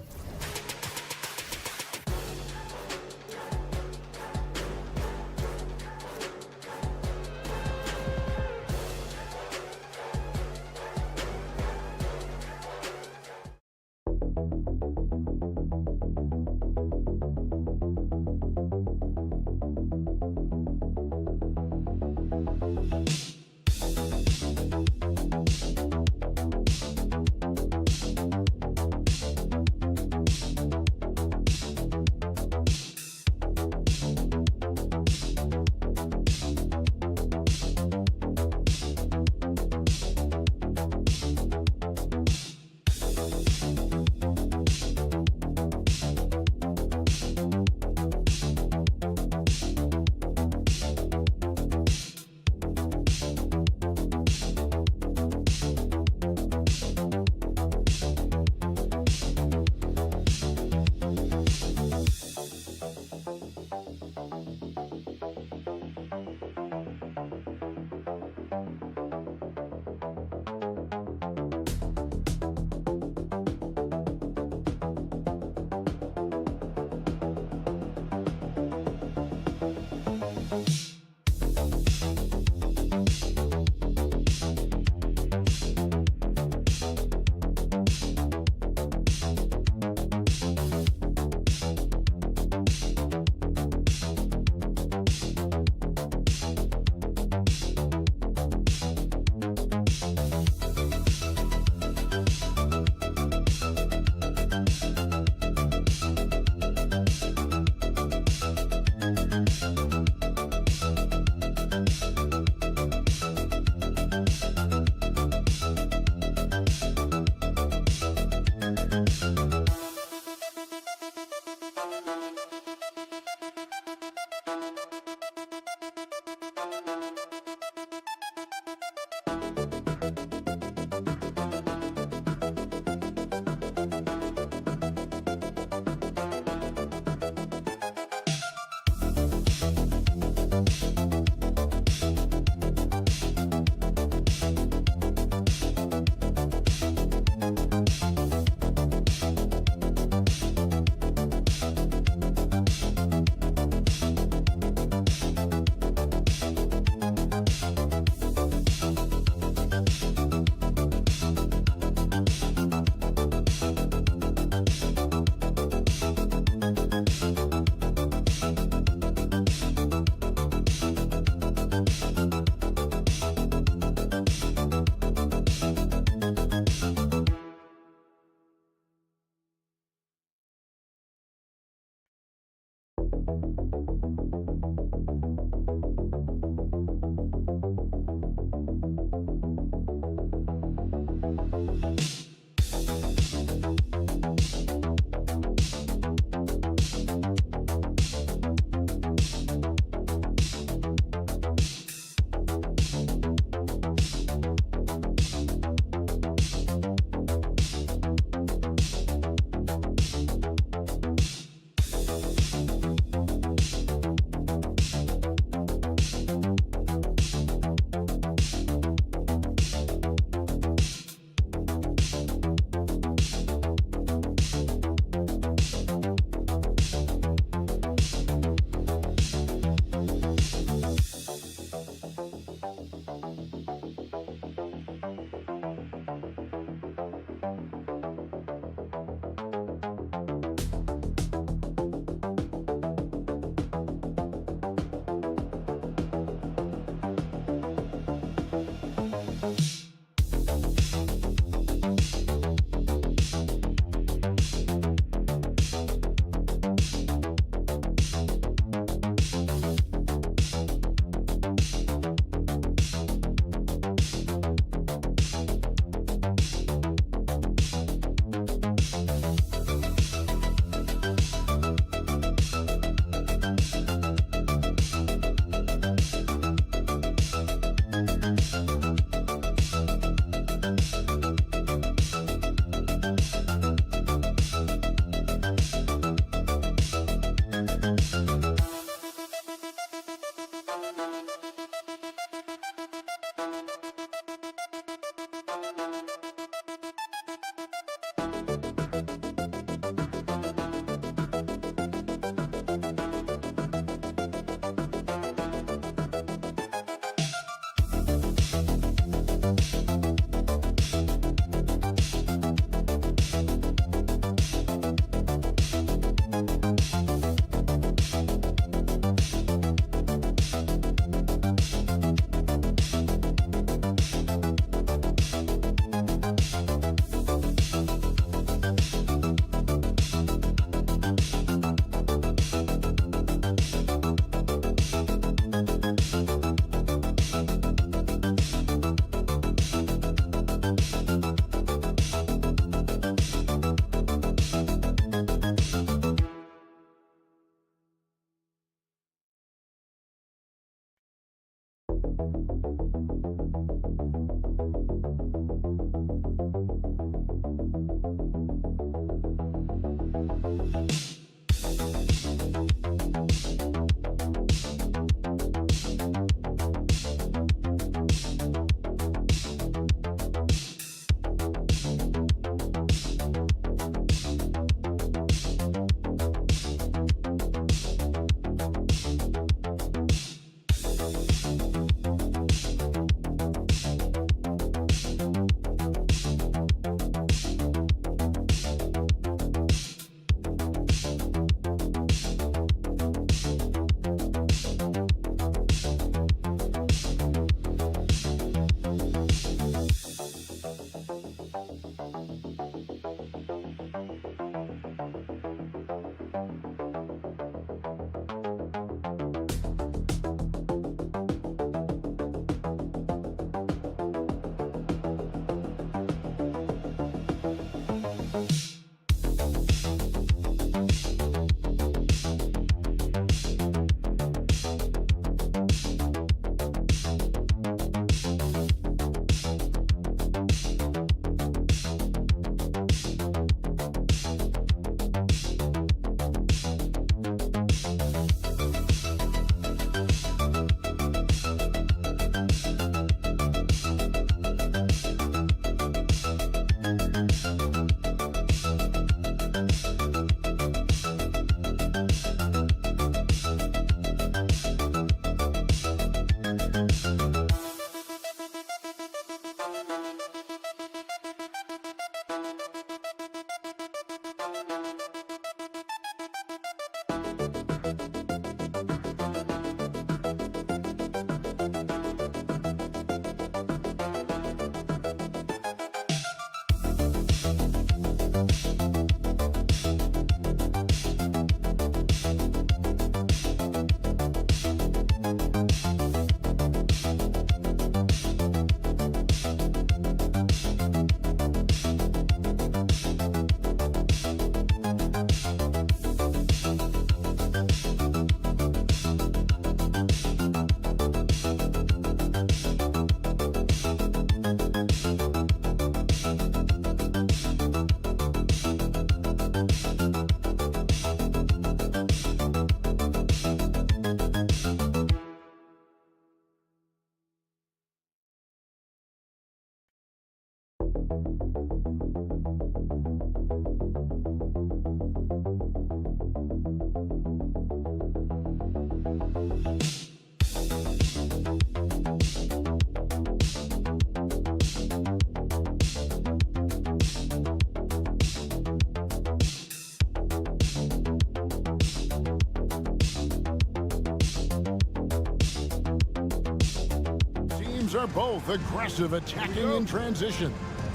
teams are both aggressive, attacking in transition.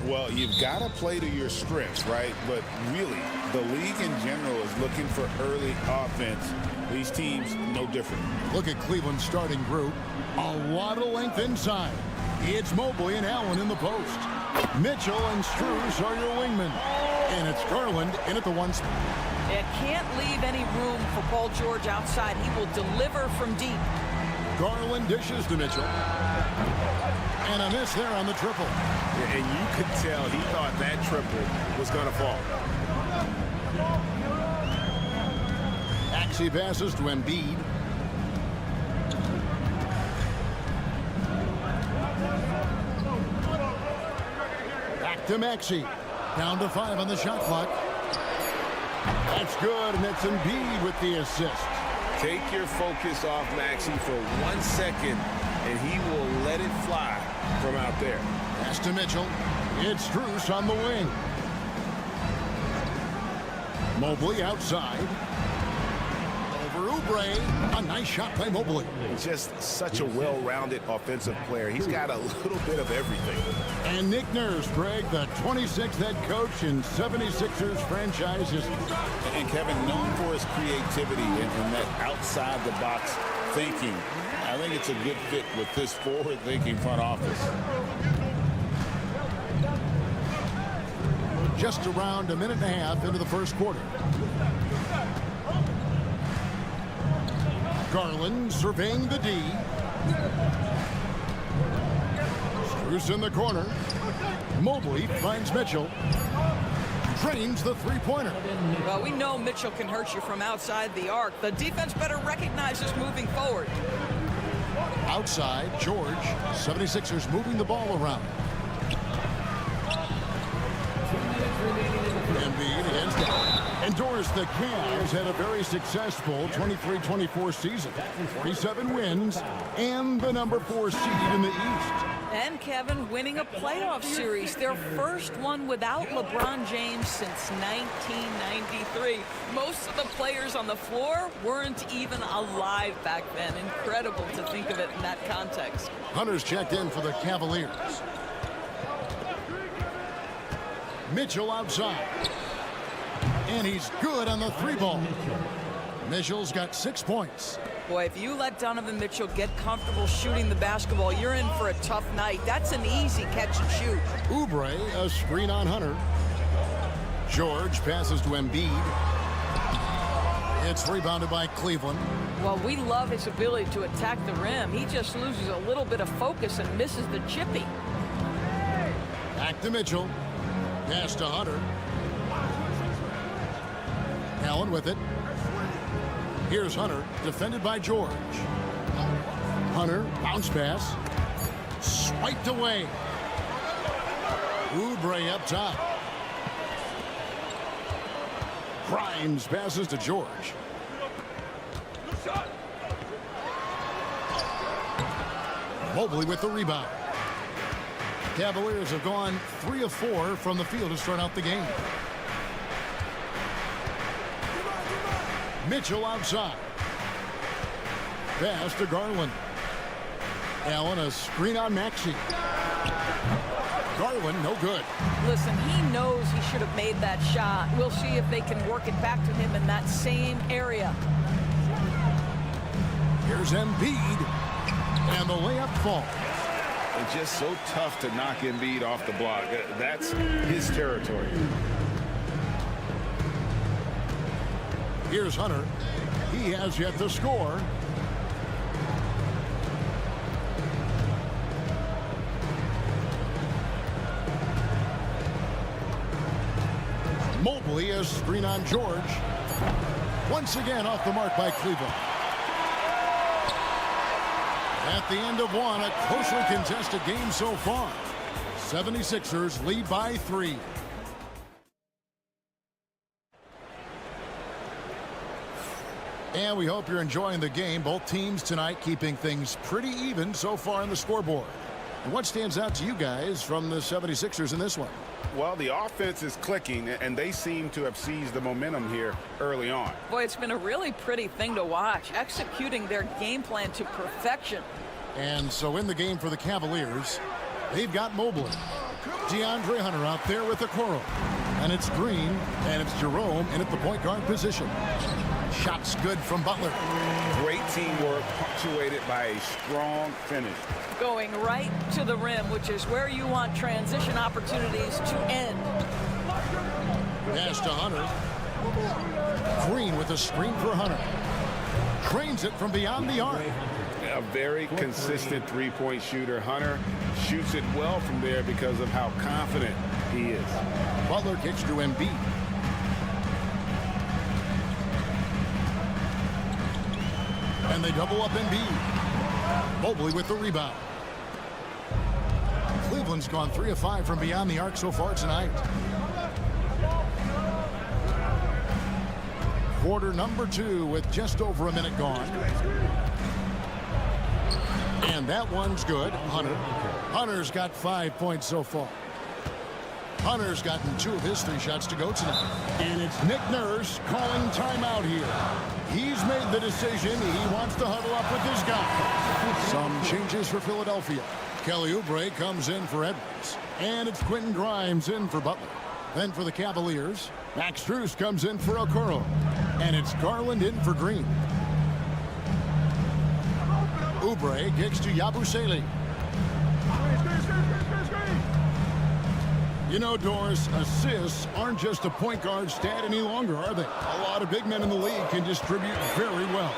Well, you've got to play to your strengths, right? But really, the league in general is looking for early offense. These teams, no different. Look at Cleveland's starting group. A lot of length inside. It's Mobley and Allen in the post. Mitchell and Strus are your wingmen. And it's Garland in at the 1 spot. It can't leave any room for Paul George outside. He will deliver from deep. Garland dishes to Mitchell. And a miss there on the triple. And you could tell he thought that triple was going to fall. Maxey passes to Embiid. Back to Maxey. Down to 5 on the shot clock. That's good, and it's Embiid with the assist. Take your focus off Maxey for 1 second, and he will let it fly from out there. Pass to Mitchell. It's Strus on the wing. Mobley outside. Over Oubre. A nice shot by Mobley. Just such a well-rounded offensive player. He's got a little bit of everything. And Nick Nurse, Greg, the 26th head coach in 76ers franchise history. And Kevin, known for his creativity and that outside-the-box thinking. I think it's a good fit with this forward-thinking front office. Just around a minute and a half into the first quarter. Garland surveying the D. Strus in the corner. Mobley finds Mitchell. Drains the three-pointer. Well, we know Mitchell can hurt you from outside the arc. The defense better recognize this moving forward. Outside, George. 76ers moving the ball around. Embiid against that. Endorse the Cavs had a very successful 23-24 season. 47 wins and the number 4 seed in the East. And Kevin winning a playoff series, their first one without LeBron James since 1993. Most of the players on the floor weren't even alive back then. Incredible to think of it in that context. Hunter's checked in for the Cavaliers. Mitchell outside. And he's good on the 3-ball. Mitchell's got 6 points. Boy, if you let Donovan Mitchell get comfortable shooting the basketball, you're in for a tough night. That's an easy catch and shoot. Oubre, a screen on Hunter. George passes to Embiid. It's rebounded by Cleveland. Well, we love his ability to attack the rim. He just loses a little bit of focus and misses the chippy. Back to Mitchell. Pass to Hunter. Allen with it. Here's Hunter, defended by George. Hunter, bounce pass. Swiped away. Oubre up top. Grimes passes to George. Mobley with the rebound. Cavaliers have gone 3 of 4 from the field to start out the game. Mitchell outside. Pass to Garland. Allen, a screen on Maxey. Garland, no good. Listen, he knows he should have made that shot. We'll see if they can work it back to him in that same area. Here's Embiid. And the layup falls. It's just so tough to knock Embiid off the block. That's his territory. Here's Hunter. He has yet to score. Mobley, a screen on George. Once again off the mark by Cleveland. At the end of one, a closely contested game so far. 76ers lead by 3. And we hope you're enjoying the game. Both teams tonight keeping things pretty even so far on the scoreboard. And what stands out to you guys from the 76ers in this one? Well, the offense is clicking, and they seem to have seized the momentum here early on. Boy, it's been a really pretty thing to watch, executing their game plan to perfection. And so in the game for the Cavaliers, they've got Mobley. DeAndre Hunter out there with the Okoro. And it's Green, and it's Jerome in at the point guard position. Shots good from Butler. Great teamwork punctuated by a strong finish. Going right to the rim, which is where you want transition opportunities to end. Pass to Hunter. Green with a screen for Hunter. Drains it from beyond the arc. A very consistent three-point shooter. Hunter shoots it well from there because of how confident he is. Butler kicks to Embiid. And they double up Embiid. Mobley with the rebound. Cleveland's gone 3 of 5 from beyond the arc so far tonight. Quarter number 2 with just over a minute gone. And that one's good. Hunter's got 5 points so far. Hunter's gotten 2 of his 3 shots to go tonight. And it's Nick Nurse calling timeout here. He's made the decision. He wants to huddle up with his guy. Some changes for Philadelphia. Kelly Oubre comes in for Edwards. And it's Quentin Grimes in for Butler. Then for the Cavaliers, Max Strus comes in for Okoro. And it's Garland in for Green. Oubre kicks to Yabusele. You know, Doris, assists aren't just a point guard stat any longer, are they? A lot of big men in the league can distribute very well.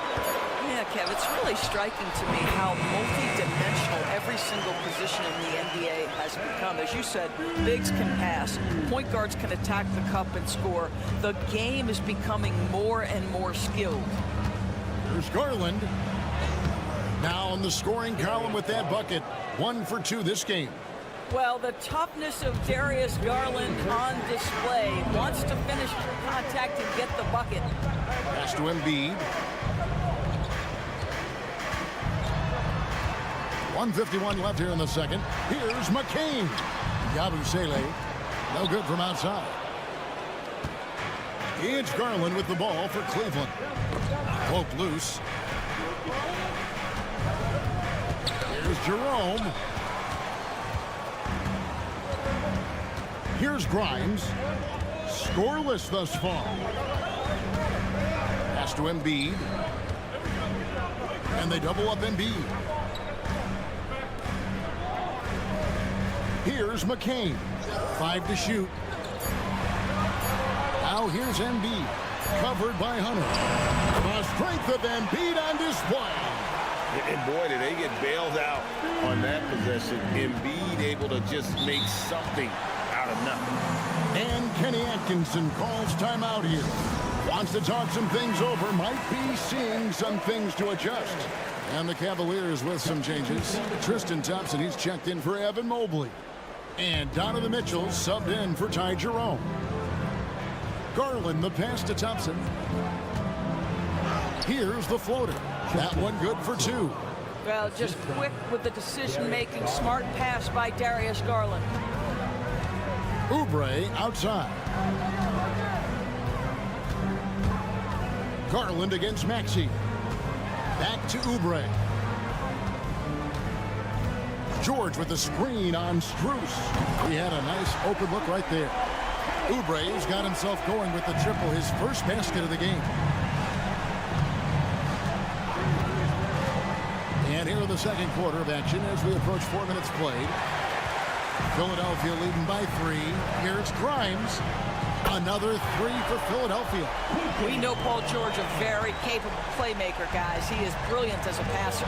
Yeah, Kev, it's really striking to me how multi-dimensional every single position in the NBA has become. As you said, bigs can pass, point guards can attack the cup and score. The game is becoming more and more skilled. There's Garland. Now on the scoring column with that bucket. 1 for 2 this game. Well, the toughness of Darius Garland on display. Wants to finish contact and get the bucket. Pass to Embiid. 1:51 left here in the second. Here's McCain. Yabusele. No good from outside. It's Garland with the ball for Cleveland. Poked loose. Here's Jerome. Here's Grimes. Scoreless thus far. Pass to Embiid. And they double up Embiid. Here's McCain. 5 to shoot. Now here's Embiid. Covered by Hunter. The strength of Embiid on display. And boy, did they get bailed out on that possession. Embiid able to just make something out of nothing. And Kenny Atkinson calls timeout here. Wants to talk some things over. Might be seeing some things to adjust. And the Cavaliers with some changes. Tristan Thompson, he's checked in for Evan Mobley. And Donovan Mitchell subbed in for Ty Jerome. Garland the pass to Thompson. Here's the floater. That one good for 2. Well, just quick with the decision-making. Smart pass by Darius Garland. Oubre outside. Garland against Maxey. Back to Oubre. George with the screen on Strus. He had a nice open look right there. Oubre's got himself going with the triple, his first basket of the game. And here in the second quarter of action as we approach 4 minutes played. Philadelphia leading by 3. Here's Grimes. Another 3 for Philadelphia. We know Paul George, a very capable playmaker, guys. He is brilliant as a passer.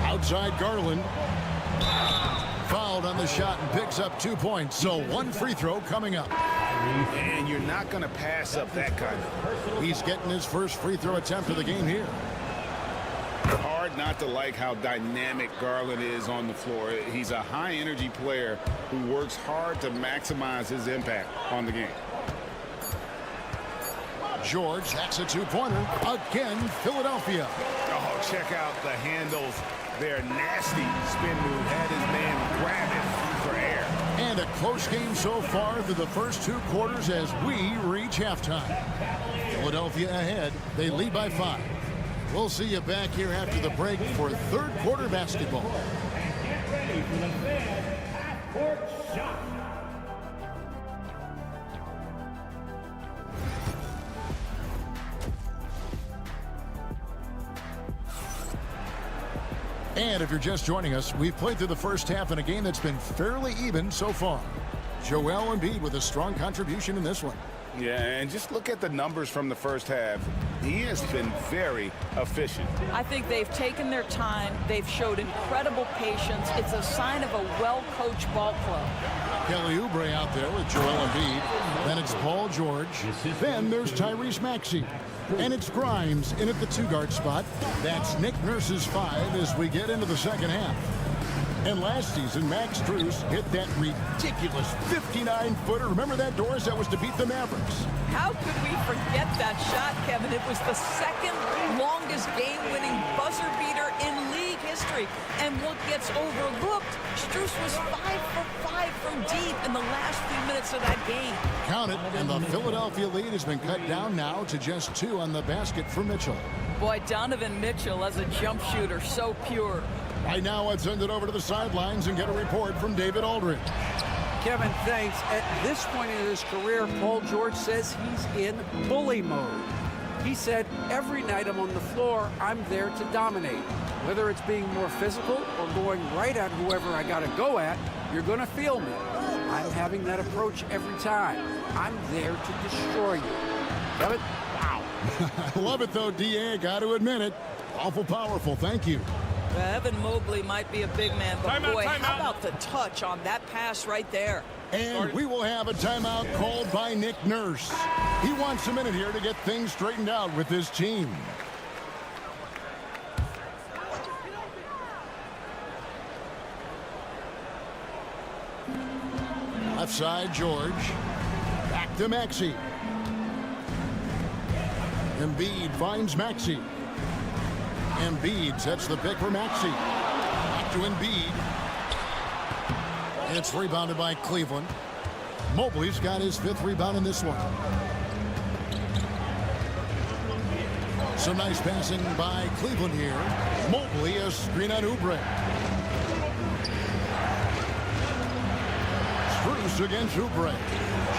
Outside Garland. Fouled on the shot and picks up 2 points. So 1 free throw coming up. And you're not going to pass up that kind of. He's getting his first free throw attempt of the game here. Hard not to like how dynamic Garland is on the floor. He's a high-energy player who works hard to maximize his impact on the game. George, that's a 2-pointer. Again, Philadelphia. Oh, check out the handles. Their nasty spin move had his man grabbing for air. And a close game so far through the first 2 quarters as we reach halftime. Philadelphia ahead. They lead by 5. We'll see you back here after the break for third quarter basketball. And get ready for the fifth half-court shot. And if you're just joining us, we've played through the first half in a game that's been fairly even so far. Joel Embiid with a strong contribution in this one. Yeah, and just look at the numbers from the first half. He has been very efficient. I think they've taken their time. They've showed incredible patience. It's a sign of a well-coached ball club. Kelly Oubre out there with Joel Embiid. Then it's Paul George. Then there's Tyrese Maxey. And it's Grimes in at the two-guard spot. That's Nick Nurse's 5 as we get into the second half. And last season, Max Strus hit that ridiculous 59-footer. Remember that, Doris? That was to beat the Mavericks. How could we forget that shot, Kevin? It was the second longest game-winning buzzer beater in league history. And what gets overlooked, Strus was 5 for 5 from deep in the last few minutes of that game. Count it, and the Philadelphia lead has been cut down now to just 2 on the basket for Mitchell. Boy, Donovan Mitchell as a jump shooter, so pure. Right now, let's send it over to the sidelines and get a report from David Aldridge. Kevin, thanks. At this point in his career, Paul George says he's in bully mode. He said, every night I'm on the floor, I'm there to dominate. Whether it's being more physical or going right at whoever I got to go at, you're going to feel me. I'm having that approach every time. I'm there to destroy you. Kevin? Wow. I love it, though, D.A. Got to admit it. Awful powerful. Thank you. Evan Mobley might be a big man, but boy, how about the touch on that pass right there? And we will have a timeout called by Nick Nurse. He wants a minute here to get things straightened out with his team. Left side, George. Back to Maxey. Embiid finds Maxey. Embiid sets the pick for Maxey. Back to Embiid. It's rebounded by Cleveland. Mobley's got his 5th rebound in this one. Some nice passing by Cleveland here. Mobley, a screen on Oubre. Strus against Oubre.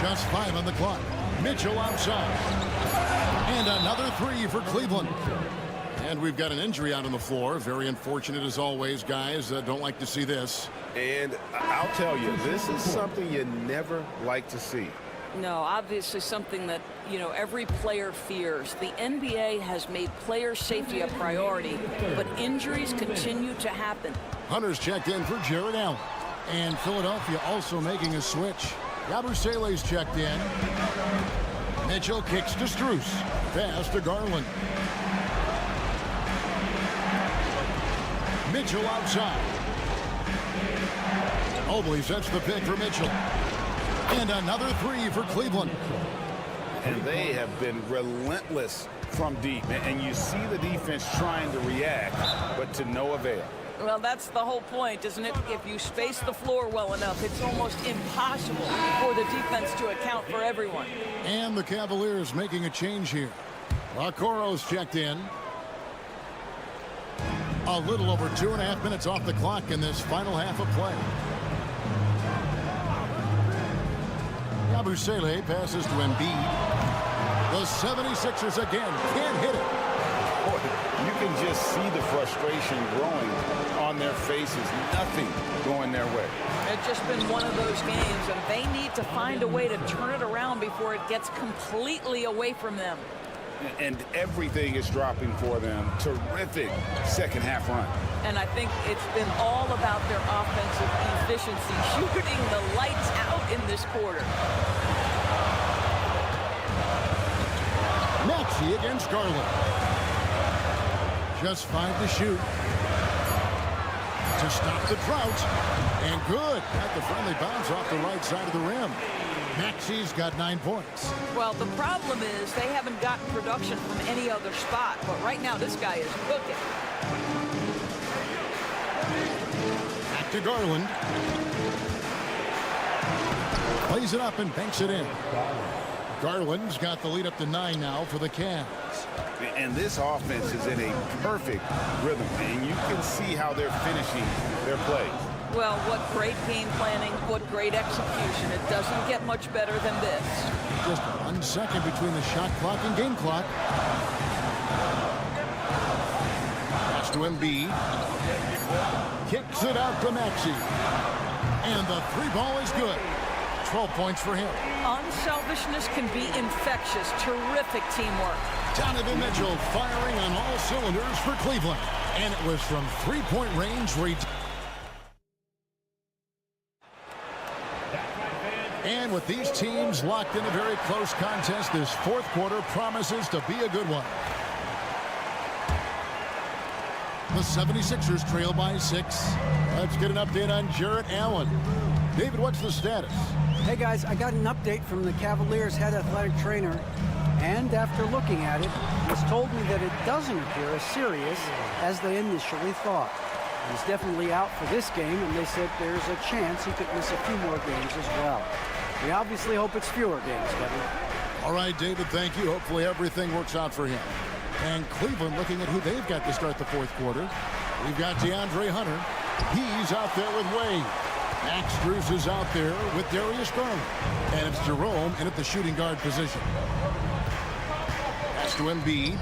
Just 5 on the clock. Mitchell outside. And another 3 for Cleveland. And we've got an injury out on the floor. Very unfortunate as always, guys. Don't like to see this. And I'll tell you, this is something you never like to see. No, obviously something that, every player fears. The NBA has made player safety a priority, but injuries continue to happen. Hunter's checked in for Jared Allen. And Philadelphia also making a switch. Yabusele's checked in. Mitchell kicks to Strus. Pass to Garland. Mitchell outside. Mobley sets the pick for Mitchell. And another 3 for Cleveland. And they have been relentless from deep. And you see the defense trying to react, but to no avail. Well, that's the whole point, isn't it? If you space the floor well enough, it's almost impossible for the defense to account for everyone. And the Cavaliers making a change here. Okoro's checked in. A little over 2.5 minutes off the clock in this final half of play. Yabusele passes to Embiid. The 76ers again can't hit it. Boy, you can just see the frustration growing on their faces. Nothing going their way. It's just been one of those games, and they need to find a way to turn it around before it gets completely away from them. And everything is dropping for them. Terrific second half run. And I think it's been all about their offensive efficiency, shooting the lights out in this quarter. Maxey against Garland. Just 5 to shoot. To stop the drought. And good. Got the friendly bounce off the right side of the rim. Maxey's got 9 points. Well, the problem is they haven't gotten production from any other spot. But right now, this guy is cooking. Back to Garland. Plays it up and banks it in. Garland's got the lead up to 9 now for the Cavs. And this offense is in a perfect rhythm, and you can see how they're finishing their plays. Well, what great game planning, what great execution. It doesn't get much better than this. Just 1 second between the shot clock and game clock. Pass to Embiid. Kicks it out to Maxey. And the three ball is good. 12 points for him. Unselfishness can be infectious. Terrific teamwork. Donovan Mitchell firing on all cylinders for Cleveland. And it was from three-point range where he... And with these teams locked in a very close contest, this fourth quarter promises to be a good one. The 76ers trail by 6. Let's get an update on Jarrett Allen. David, what's the status? Hey guys, I got an update from the Cavaliers head athletic trainer, and after looking at it, he's told me that it doesn't appear as serious as they initially thought. He's definitely out for this game, and they said there's a chance he could miss a few more games as well. We obviously hope it's fewer games, Kevin. All right, David, thank you. Hopefully everything works out for him. And Cleveland looking at who they've got to start the fourth quarter. We've got DeAndre Hunter. He's out there with Wade. Max Strus is out there with Darius Garland. And it's Jerome in at the shooting guard position. Pass to Embiid.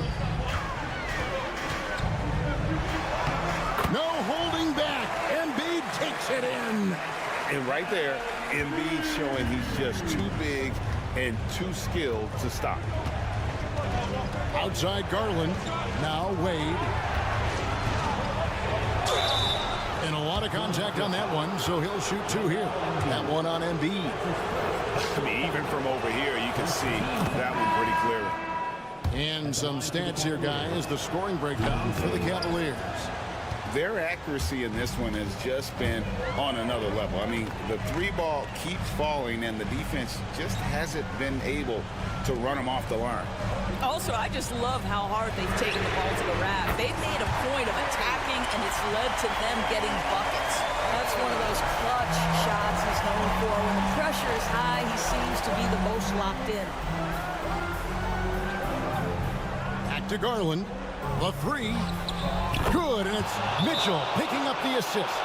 No holding back. Embiid takes it in. And right there, Embiid showing he's just too big and too skilled to stop. Outside Garland. Now Wade. And a lot of contact on that one, so he'll shoot 2 here. That one on Embiid. I mean, even from over here, you can see that one pretty clearly. And some stats here, guys. The scoring breakdown for the Cavaliers. Their accuracy in this one has just been on another level. I mean, the three ball keeps falling, and the defense just hasn't been able to run them off the line. Also, I just love how hard they've taken the ball to the rack. They've made a point of attacking, and it's led to them getting buckets. That's one of those clutch shots he's known for. When the pressure is high, he seems to be the most locked in. Back to Garland. The three. Good, and it's Mitchell picking up the assist.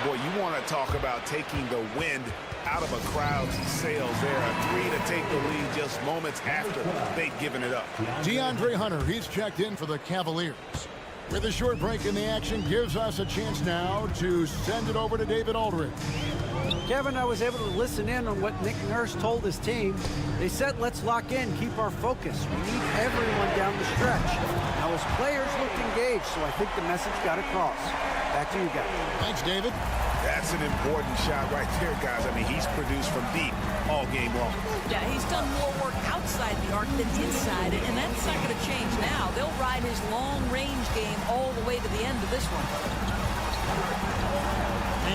Boy, you want to talk about taking the wind out of a crowd's sails there. A three to take the lead just moments after they'd given it up. DeAndre Hunter, he's checked in for the Cavaliers. With a short break in the action, gives us a chance now to send it over to David Aldridge. Kevin, I was able to listen in on what Nick Nurse told his team. They said, let's lock in, keep our focus. We need everyone down the stretch. Now, his players looked engaged, so I think the message got across. Back to you guys. Thanks, David. That's an important shot right there, guys. I mean, he's produced from deep all game long. Yeah, he's done more work outside the arc than inside, and that's not going to change now. They'll ride his long-range game all the way to the end of this one.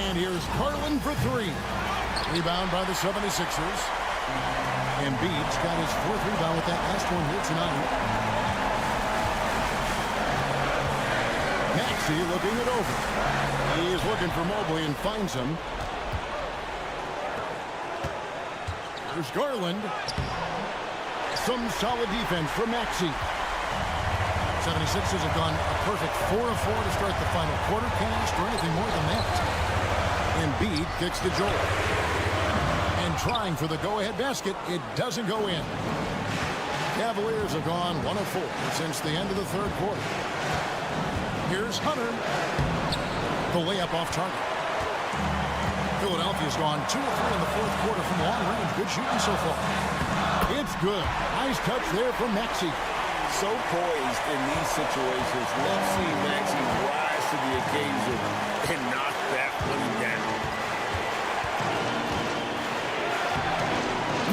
And here's Garland for 3. Rebound by the 76ers. Embiid's got his 4th rebound with that last one here tonight. Maxey looking it over. He is looking for Mobley and finds him. There's Garland. Some solid defense from Maxey. 76ers have gone a perfect 4-4 to start the final quarter. Can't ask for anything more than that. Embiid kicks to Joel. And trying for the go-ahead basket, it doesn't go in. Cavaliers have gone 1 of 4 since the end of the third quarter. Here's Hunter. The layup off target. Philadelphia's gone 2 of 3 in the fourth quarter from long range. Good shooting so far. It's good. Nice touch there from Maxey. So poised in these situations. Let's see Maxey rise to the occasion and knock that one down.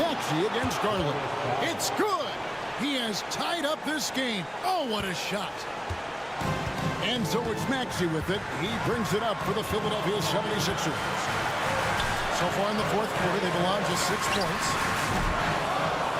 Maxey against Garland. It's good. He has tied up this game. Oh, what a shot. And so it's Maxey with it. He brings it up for the Philadelphia 76ers. So far in the fourth quarter, they've allowed just 6 points.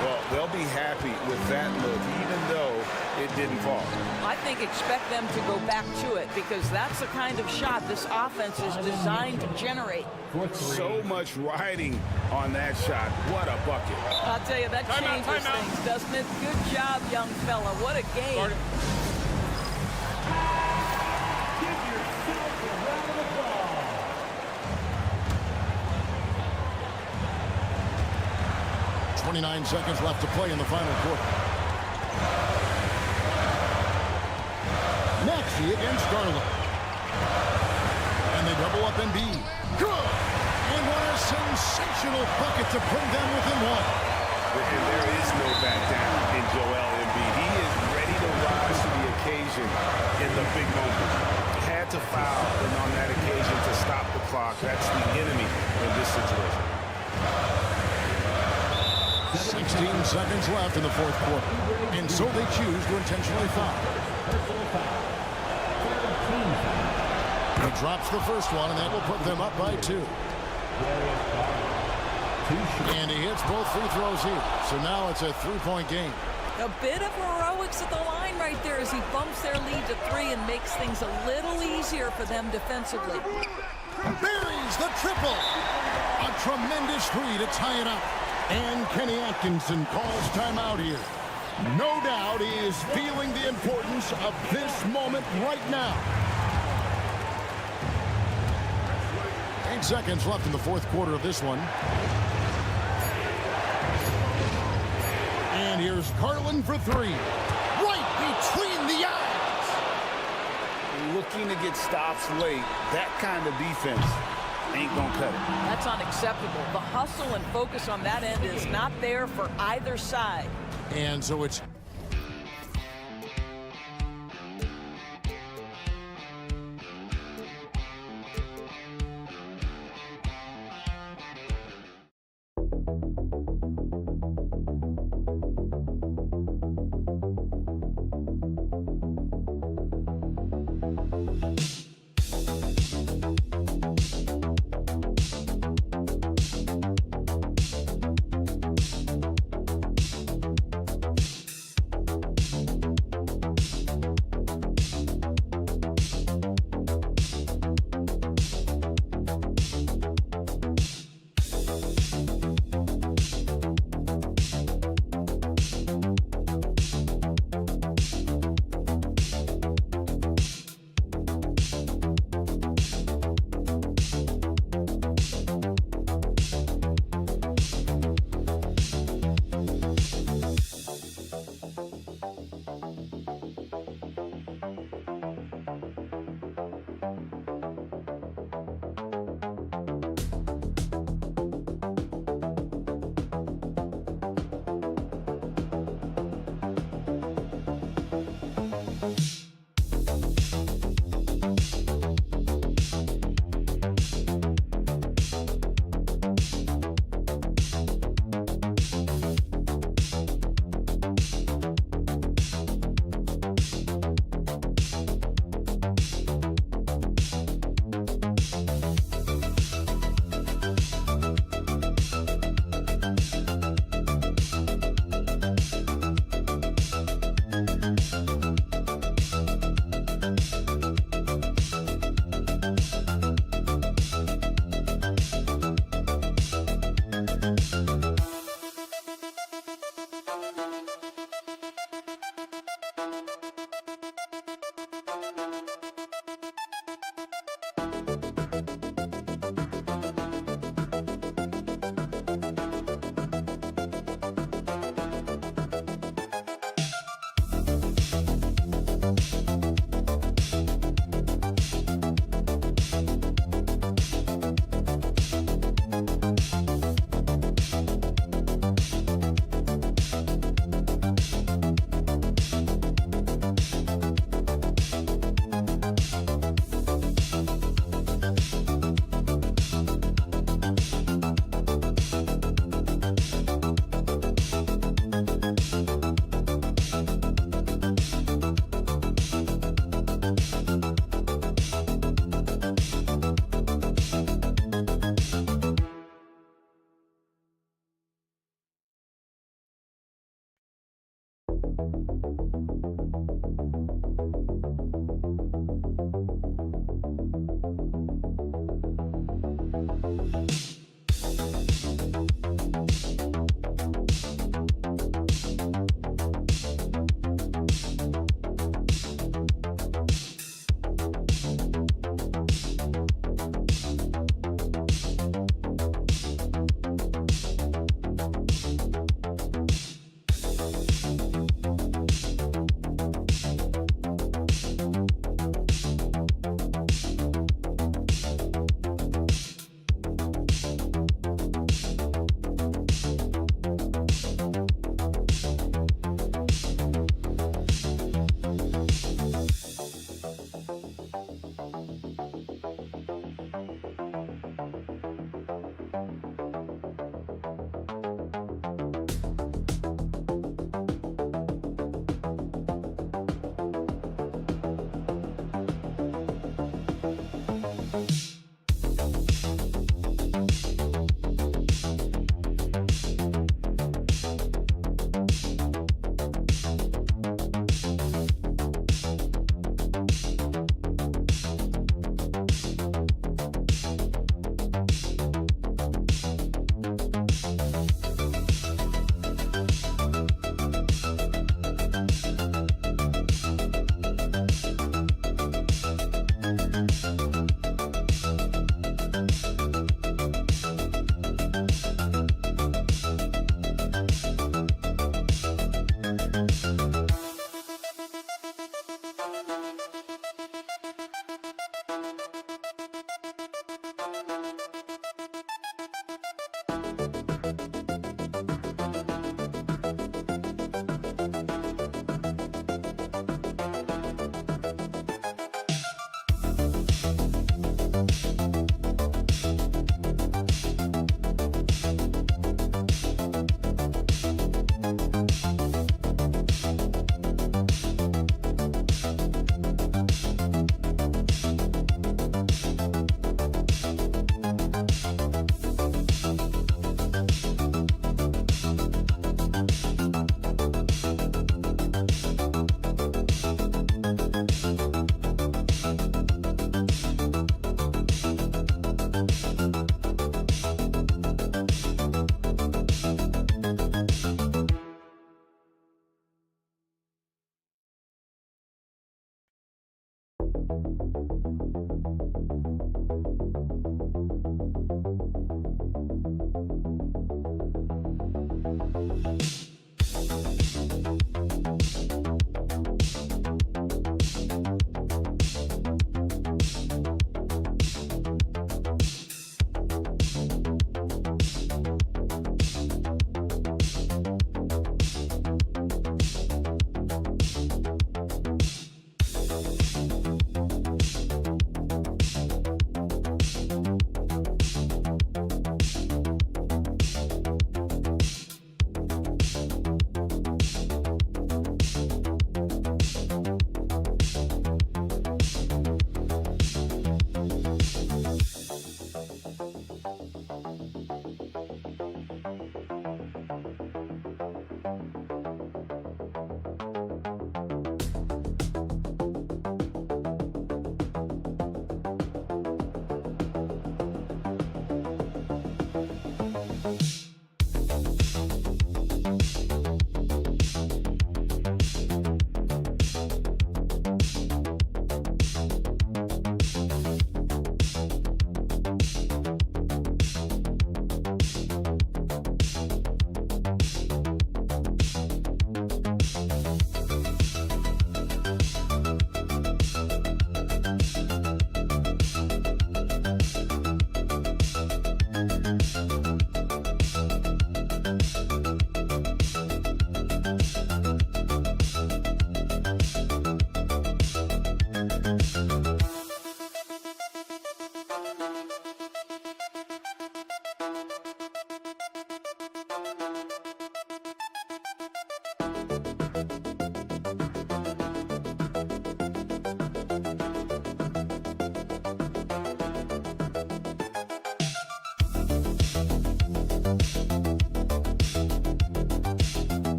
Well, they'll be happy with that look, even though it didn't fall. I think expect them to go back to it because that's the kind of shot this offense is designed to generate. So much riding on that shot. What a bucket. I'll tell you, that changes things, doesn't it? Good job, young fella. What a game. 29 seconds left to play in the final quarter. Maxey against Garland. And they double up Embiid. Good! And what a sensational bucket to bring them within one. And there is no back down in Joel Embiid. He is ready to rise to the occasion in the big moment. Had to foul, and on that occasion to stop the clock. That's the enemy in this situation. 16 seconds left in the fourth quarter. And so they choose to intentionally foul. He drops the first one, and that will put them up by 2. And he hits both free throws here. So now it's a 3-point game. A bit of heroics at the line right there as he bumps their lead to 3 and makes things a little easier for them defensively. Buries the triple. A tremendous 3 to tie it up. And Kenny Atkinson calls timeout here. No doubt he is feeling the importance of this moment right now. 8 seconds left in the fourth quarter of this one. And here's Garland for 3. Right between the eyes. Looking to get stops late, that kind of defense ain't gonna cut it. That's unacceptable. The hustle and focus on that end is not there for either side. And so it's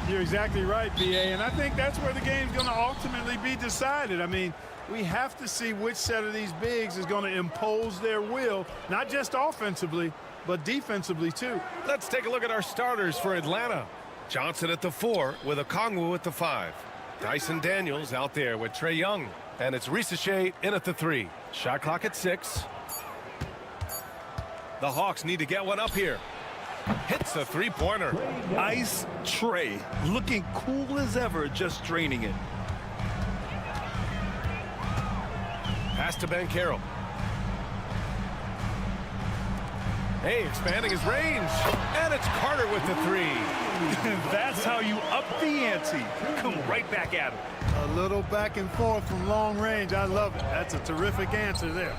You're exactly right, B.A., and I think that's where the game's going to ultimately be decided. I mean, we have to see which set of these bigs is going to impose their will, not just offensively, but defensively, too. Let's take a look at our starters for Atlanta. Johnson at the 4 with Okongwu at the 5. Dyson Daniels out there with Trae Young. And it's Ricochet in at the 3. Shot clock at 6. The Hawks need to get one up here. Hits a three-pointer. Ice Trae, looking cool as ever, just draining it. Pass to Banchero. Hey, expanding his range. And it's Carter with the 3. That's how you up the ante. Come right back at him. A little back and forth from long range. I love it. That's a terrific answer there.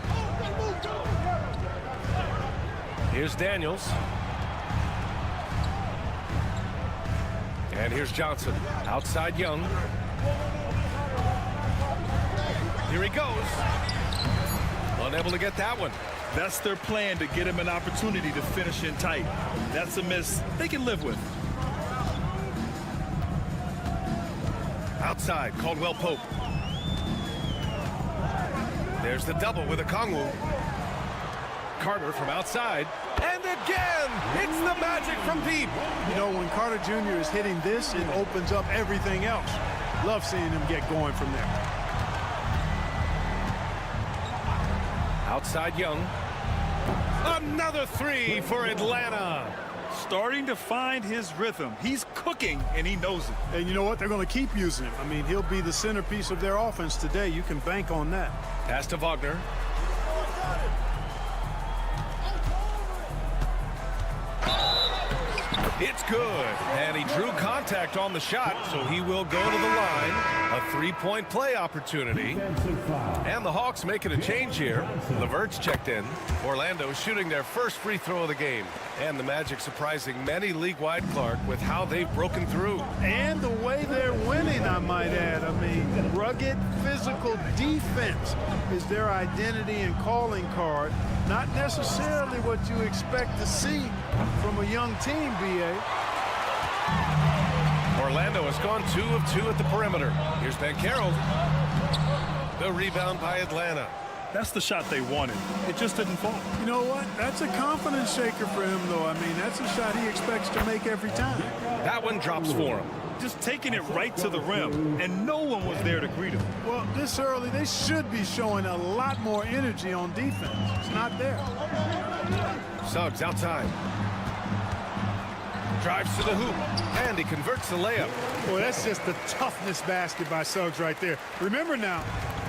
Here's Daniels. And here's Johnson. Outside Young. Here he goes. Unable to get that one. That's their plan, to get him an opportunity to finish in tight. That's a miss they can live with. Outside, Caldwell Pope. There's the double with Okongwu. Carter from outside. And again, it's the magic from deep. You know, when Carter Jr. is hitting this, it opens up everything else. Love seeing him get going from there. Outside Young. Another 3 for Atlanta. Starting to find his rhythm. He's cooking, and he knows it. And you know what? They're going to keep using him. I mean, he'll be the centerpiece of their offense today. You can bank on that. Pass to Wagner. It's good. And he drew contact on the shot, so he will go to the line. A 3-point play opportunity. And the Hawks making a change here. LeVert's checked in. Orlando shooting their first free throw of the game. And the Magic surprising many league-wide, Clark, with how they've broken through. And the way they're winning, I might add. I mean, rugged physical defense is their identity and calling card. not necessarily what you expect to see from a young team, B.A. Orlando has gone 2 of 2 at the perimeter. Here's Banchero. The rebound by Atlanta. That's the shot they wanted. It just didn't fall. You know what? That's a confidence shaker for him, though. I mean, that's a shot he expects to make every time. That one drops for him. Just taking it right to the rim, and no one was there to greet him. Well, this early, they should be showing a lot more energy on defense. It's not there. Suggs outside. Drives to the hoop, and he converts the layup. Boy, that's just the toughness basket by Suggs right there. Remember now,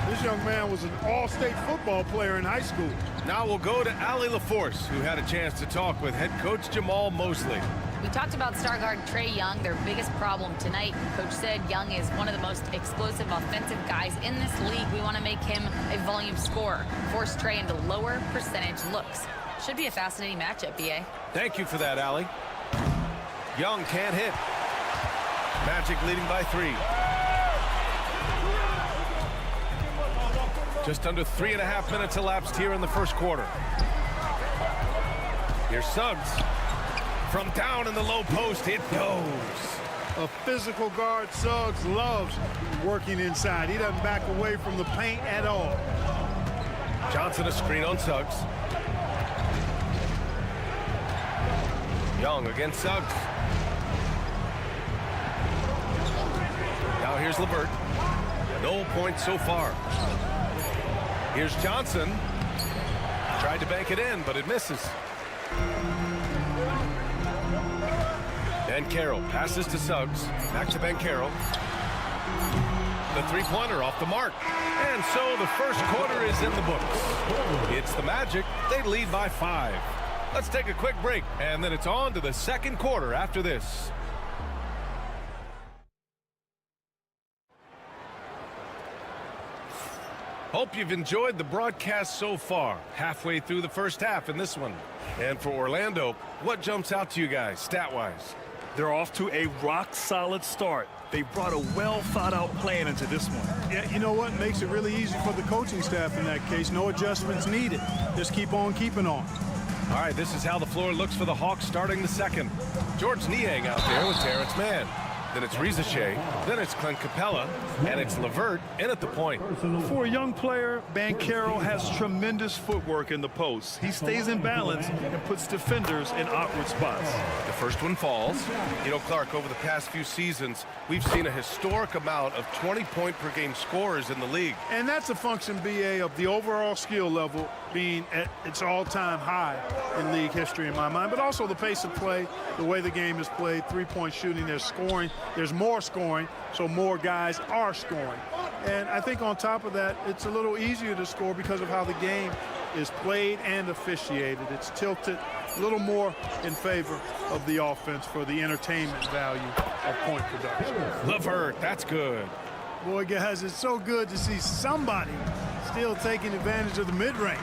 this young man was an all-state football player in high school. Now we'll go to Allie LaForce, who had a chance to talk with head coach Jamal Mosley. We talked about star guard Trae Young, their biggest problem tonight. Coach said Young is one of the most explosive offensive guys in this league. We want to make him a volume scorer, force Trae into lower percentage looks. Should be a fascinating matchup, B.A. Thank you for that, Allie. Young can't hit. Magic leading by 3. Just under 3.5 minutes elapsed here in the first quarter. Here's Suggs. From down in the low post, it goes. A physical guard, Suggs loves working inside. He doesn't back away from the paint at all. Johnson a screen on Suggs. Young against Suggs. Now here's LeVert. No points so far. Here's Johnson. Tried to bank it in, but it misses. Banchero passes to Suggs. Back to Banchero. The three-pointer off the mark. And so the first quarter is in the books. It's the Magic. They lead by 5. Let's take a quick break, and then it's on to the second quarter after this. Hope you've enjoyed the broadcast so far. Halfway through the first half in this one. And for Orlando, what jumps out to you guys, stat-wise? They're off to a rock-solid start. They brought a well-thought-out plan into this one. Yeah, you know what? Makes it really easy for the coaching staff in that case. No adjustments needed. Just keep on keeping on. All right, this is how the floor looks for the Hawks starting the second. George Niang out there with Terrence Mann. Then it's Rizachet, then it's Clint Capella, and it's LeVert in at the point. For a young player, Banchero has tremendous footwork in the post. He stays in balance and puts defenders in awkward spots. The first one falls. You know, Clark, over the past few seasons, we've seen a historic amount of 20-point-per-game scorers in the league. And that's a function, B.A., of the overall skill level being at its all-time high in league history in my mind, but also the pace of play, the way the game is played, three-point shooting, there's scoring. There's more scoring, so more guys are scoring. And I think on top of that, it's a little easier to score because of how the game is played and officiated. It's tilted a little more in favor of the offense for the entertainment value of point production. LeVert, that's good. Boy, guys, it's so good to see somebody still taking advantage of the mid-range.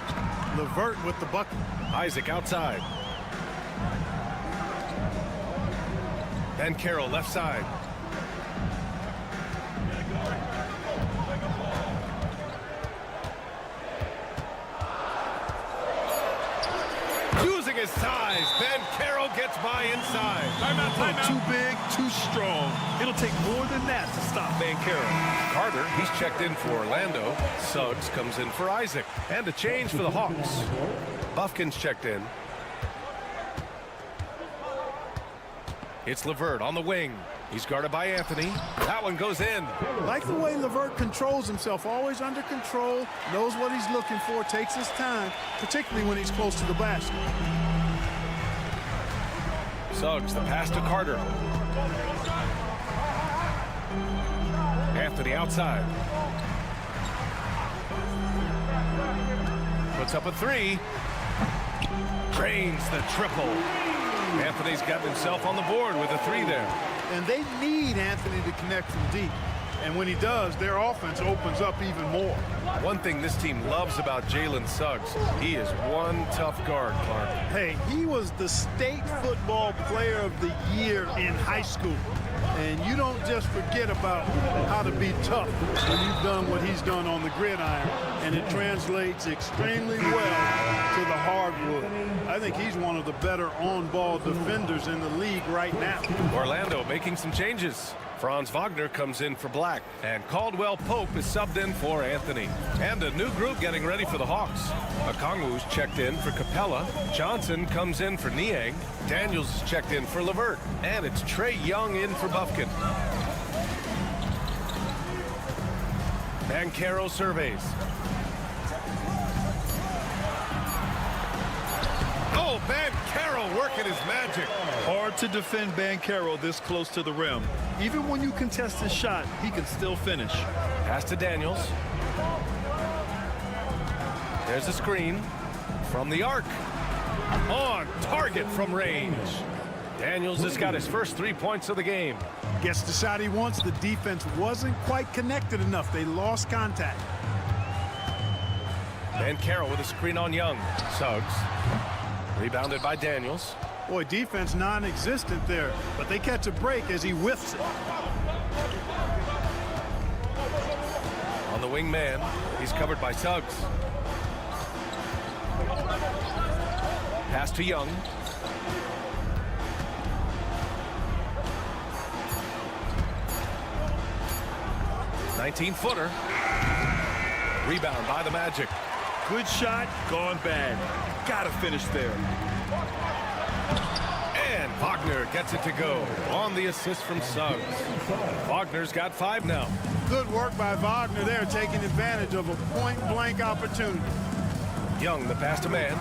LeVert with the bucket. Isaac outside. Banchero left side. Using his size, Banchero gets by inside. Timeout. Too big, too strong. It'll take more than that to stop Banchero. Carter, he's checked in for Orlando. Suggs comes in for Isaac. And a change for the Hawks. Buffkin's checked in. It's LeVert on the wing. He's guarded by Anthony. That one goes in. Like the way LeVert controls himself, always under control, knows what he's looking for, takes his time, particularly when he's close to the basket. Suggs, the pass to Carter. Anthony outside. Puts up a 3. Drains the triple. Anthony's got himself on the board with a 3 there. And they need Anthony to connect from deep. And when he does, their offense opens up even more. One thing this team loves about Jalen Suggs, he is one tough guard, Clark. Hey, he was the state football player of the year in high school. And you don't just forget about how to be tough when you've done what he's done on the gridiron. And it translates extremely well to the hardwood. I think he's one of the better on-ball defenders in the league right now. Orlando making some changes. Franz Wagner comes in for Black, and Caldwell Pope is subbed in for Anthony. And a new group getting ready for the Hawks. Okongwu's checked in for Capella. Johnson comes in for Niang. Daniels is checked in for Levert. And it's Trae Young in for Bufkin. Banchero surveys. Oh, Banchero working his magic. Hard to defend Banchero this close to the rim. Even when you contest his shot, he can still finish. Pass to Daniels. There's a screen from the arc. On target from range. Daniels has got his first 3 points of the game. Gets the shot he wants. The defense wasn't quite connected enough. They lost contact. Banchero with a screen on Young. Suggs. Rebounded by Daniels. Boy, defense non-existent there, but they catch a break as he whiffs it. On the wing man, he's covered by Suggs. Pass to Young. (19-footer). Rebound by the Magic. Good shot, gone bad. Gotta finish there. And Wagner gets it to go on the assist from Suggs. Wagner's got 5 now. Good work by Wagner there, taking advantage of a point-blank opportunity. Young, the pass to man.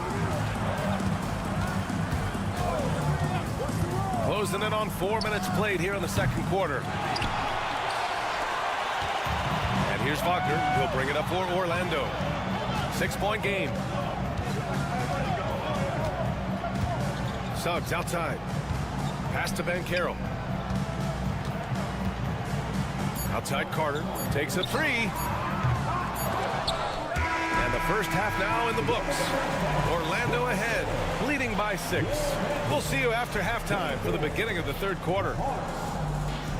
Closing in on 4 minutes played here in the second quarter. And here's Wagner. He'll bring it up for Orlando. 6-point game. Suggs outside. Pass to Banchero. Outside Carter. Takes a 3. And the first half now in the books. Orlando ahead, leading by 6. We'll see you after halftime for the beginning of the third quarter.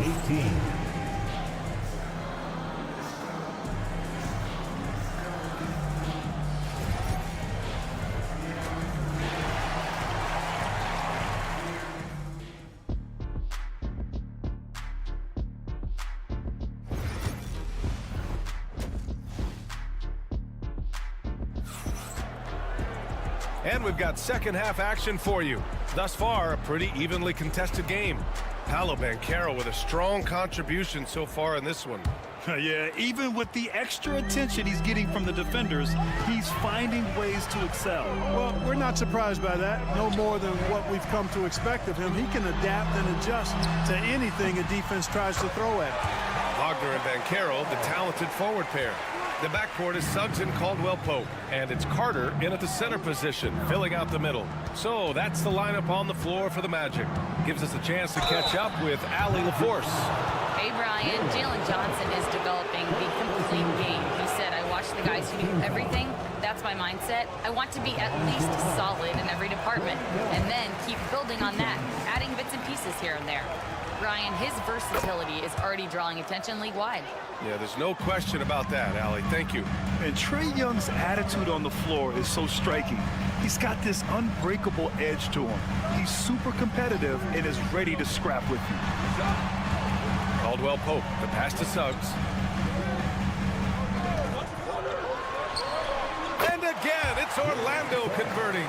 18. And we've got second half action for you. Thus far, a pretty evenly contested game. Paolo Banchero with a strong contribution so far in this one. Yeah, even with the extra attention he's getting from the defenders, he's finding ways to excel. Well, we're not surprised by that. No more than what we've come to expect of him. He can adapt and adjust to anything a defense tries to throw at him. Wagner and Banchero, the talented forward pair. The backcourt is Suggs and Caldwell Pope, and it's Carter in at the center position, filling out the middle. So that's the lineup on the floor for the Magic. Gives us a chance to catch up with Allie LaForce. Hey, Brian, Jalen Johnson is developing the complete game. He said, I watch the guys who do everything. That's my mindset. I want to be at least solid in every department, and then keep building on that, adding bits and pieces here and there. Brian, his versatility is already drawing attention league-wide. Yeah, there's no question about that, Allie. Thank you. And Trae Young's attitude on the floor is so striking. He's got this unbreakable edge to him. He's super competitive and is ready to scrap with you. Caldwell Pope, the pass to Suggs. And again, it's Orlando converting.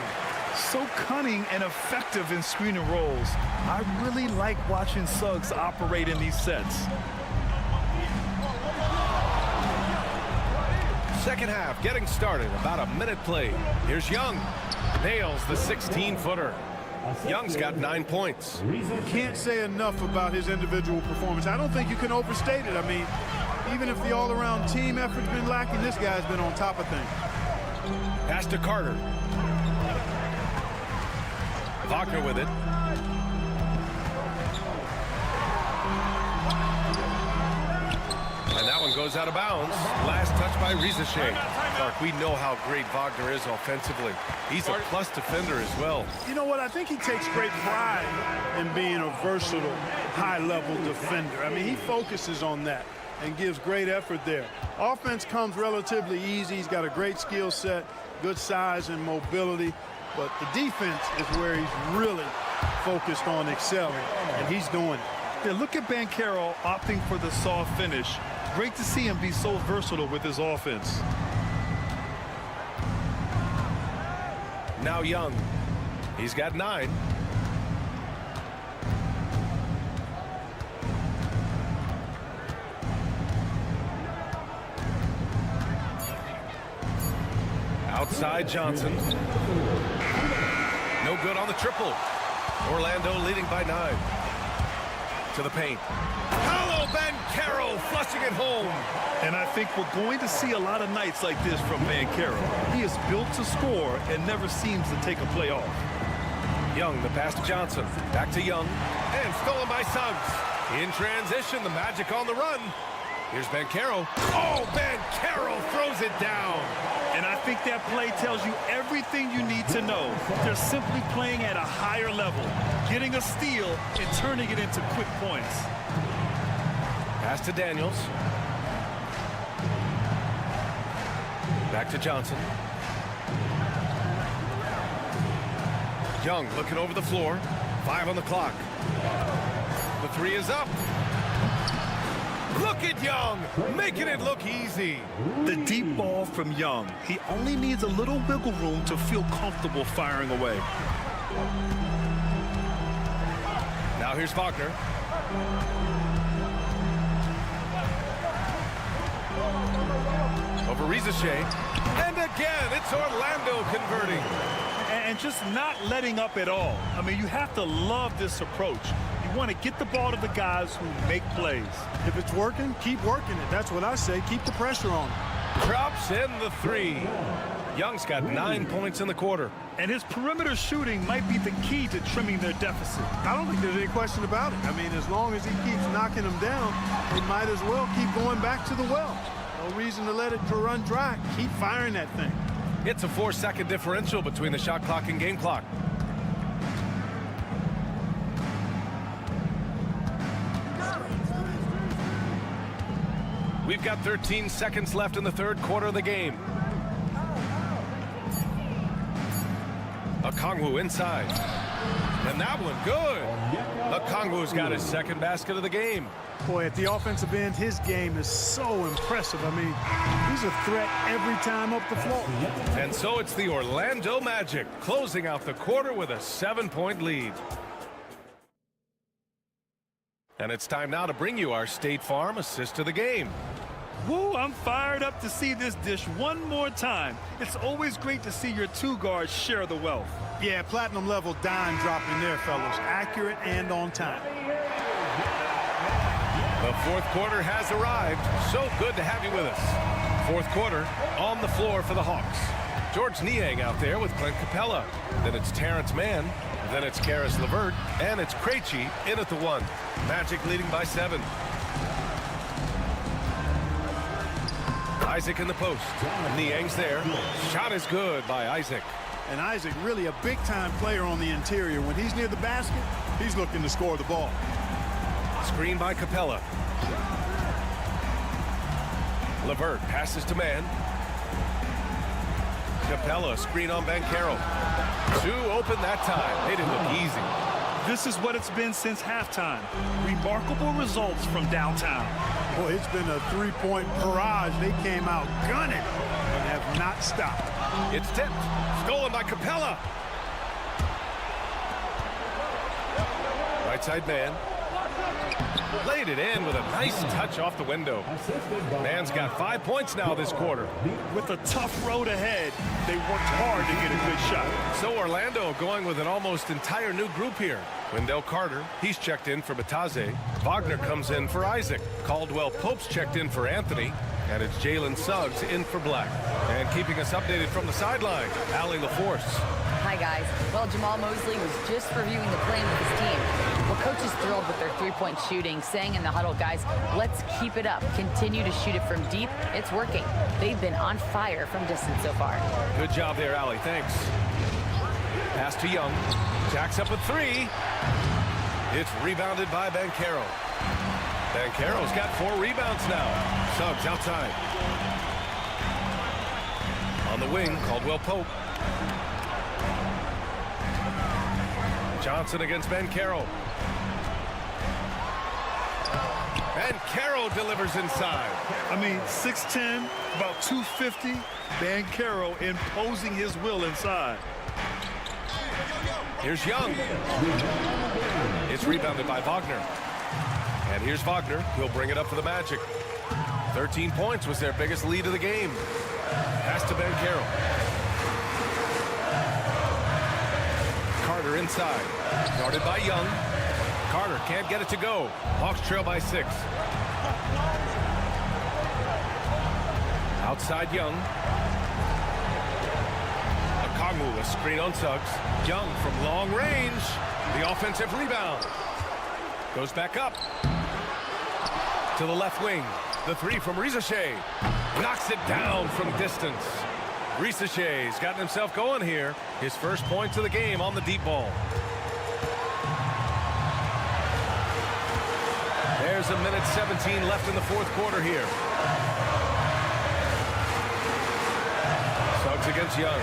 So cunning and effective in screen and rolls. I really like watching Suggs operate in these sets. Second half getting started, about a minute played. Here's Young, nails the 16-footer. Young's got 9 points. Can't say enough about his individual performance. I don't think you can overstate it. I mean, even if the all-around team effort's been lacking, this guy's been on top of things. Pass to Carter. Wagner with it. goes out of bounds. Last touch by Rizachet. Clark, we know how great Wagner is offensively. He's a plus defender as well. You know what? I think he takes great pride in being a versatile, high-level defender. I mean, he focuses on that and gives great effort there. Offense comes relatively easy. He's got a great skill set, good size and mobility. But the defense is where he's really focused on excelling, and he's doing it. Yeah, look at Banchero opting for the soft finish. Great to see him be so versatile with his offense. Now Young. He's got 9. Outside Johnson. No good on the triple. Orlando leading by 9. To the paint. Paolo Banchero flushing it home. And I think we're going to see a lot of nights like this from Banchero. He is built to score and never seems to take a play off. Young, the pass to Johnson. Back to Young. And stolen by Suggs. In transition, the Magic on the run. Here's Banchero. Oh, Banchero throws it down. And I think that play tells you everything you need to know. They're simply playing at a higher level, getting a steal and turning it into quick points. Pass to Daniels. Back to Johnson. Young looking over the floor. 5 on the clock. The 3 is up. Look at Young, making it look easy. The deep ball from Young. He only needs a little wiggle room to feel comfortable firing away. Now here's Wagner. Over Rizachet. And again, it's Orlando converting. And just not letting up at all. I mean, you have to love this approach. You want to get the ball to the guys who make plays. If it's working, keep working it. That's what I say. Keep the pressure on. Drops in the 3. Young's got 9 points in the quarter. And his perimeter shooting might be the key to trimming their deficit. I don't think there's any question about it. I mean, as long as he keeps knocking them down, they might as well keep going back to the well. No reason to let it run dry. Keep firing that thing. It's a 4-second differential between the shot clock and game clock. We've got 13 seconds left in the third quarter of the game. Okongwu inside. And that one good. Okongwu's got his second basket of the game. Boy, at the offensive end, his game is so impressive. I mean, he's a threat every time up the floor. And so it's the Orlando Magic closing out the quarter with a 7-point lead. And it's time now to bring you our State Farm assist of the game. Woo, I'm fired up to see this dish one more time. It's always great to see your 2 guards share the wealth. Yeah, platinum level dime dropping there, fellas. Accurate and on time. The fourth quarter has arrived. So good to have you with us. Fourth quarter on the floor for the Hawks. George Niang out there with Clint Capella. Then it's Terrence Mann. Then it's Karis LeVert. And it's Krejci in at the 1. Magic leading by 7. Isaac in the post. Niang's there. Shot is good by Isaac. And Isaac really a big-time player on the interior. When he's near the basket, he's looking to score the ball. Screen by Capella. LeVert passes to Mann. Capella screen on Banchero. 2 open that time. They didn't look easy. This is what it's been since halftime. Remarkable results from downtown. Boy, it's been a 3-point barrage. They came out gunning and have not stopped. It's tipped. Stolen by Capella. Right side man. Laid it in with a nice touch off the window. Mann's got 5 points now this quarter. With a tough road ahead, they worked hard to get a good shot. So Orlando going with an almost entire new group here. Wendell Carter, he's checked in for Bataze. Wagner comes in for Isaac. Caldwell Pope's checked in for Anthony. And it's Jalen Suggs in for Black. And keeping us updated from the sideline, Allie LaForce. guys. Well, Jamal Mosley was just reviewing the plan with his team. Well, coach is thrilled with their three-point shooting, saying in the huddle, guys, let's keep it up. Continue to shoot it from deep. It's working. They've been on fire from distance so far. Good job there, Allie. Thanks. Pass to Young. Jacks up a three. It's rebounded by Banchero. Banchero's got 4 rebounds now. Suggs outside. On the wing, Caldwell Pope. Johnson against Banchero. Banchero delivers inside. I mean, 6'10", about 250. Banchero imposing his will inside. Here's Young. It's rebounded by Wagner. And here's Wagner. He'll bring it up for the Magic. 13 points was their biggest lead of the game. Pass to Banchero. Carter inside. Guarded by Young. Carter can't get it to go. Hawks trail by 6. Outside Young. Okongwu, a screen on Suggs. Young from long range. The offensive rebound. Goes back up. To the left wing. The 3 from Risacher. Knocks it down from distance. Risacher's gotten himself going here. His first points of the game on the deep ball. There's 1:17 left in the fourth quarter here. Suggs against Young.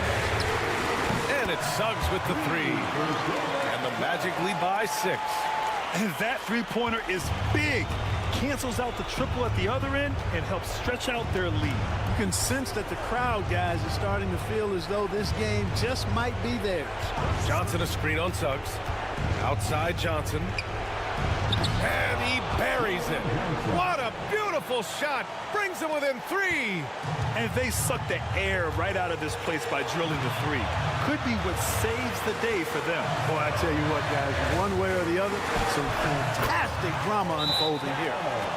And it's Suggs with the 3. And the Magic lead by 6. And that three-pointer is big. Cancels out the triple at the other end and helps stretch out their lead. You can sense that the crowd, guys, is starting to feel as though this game just might be theirs. Johnson a screen on Suggs. Outside Johnson. And he buries it. What a beautiful shot. Brings him within 3. And they suck the air right out of this place by drilling the 3. Could be what saves the day for them. Boy, I tell you what, guys, one way or the other, some fantastic drama unfolding here.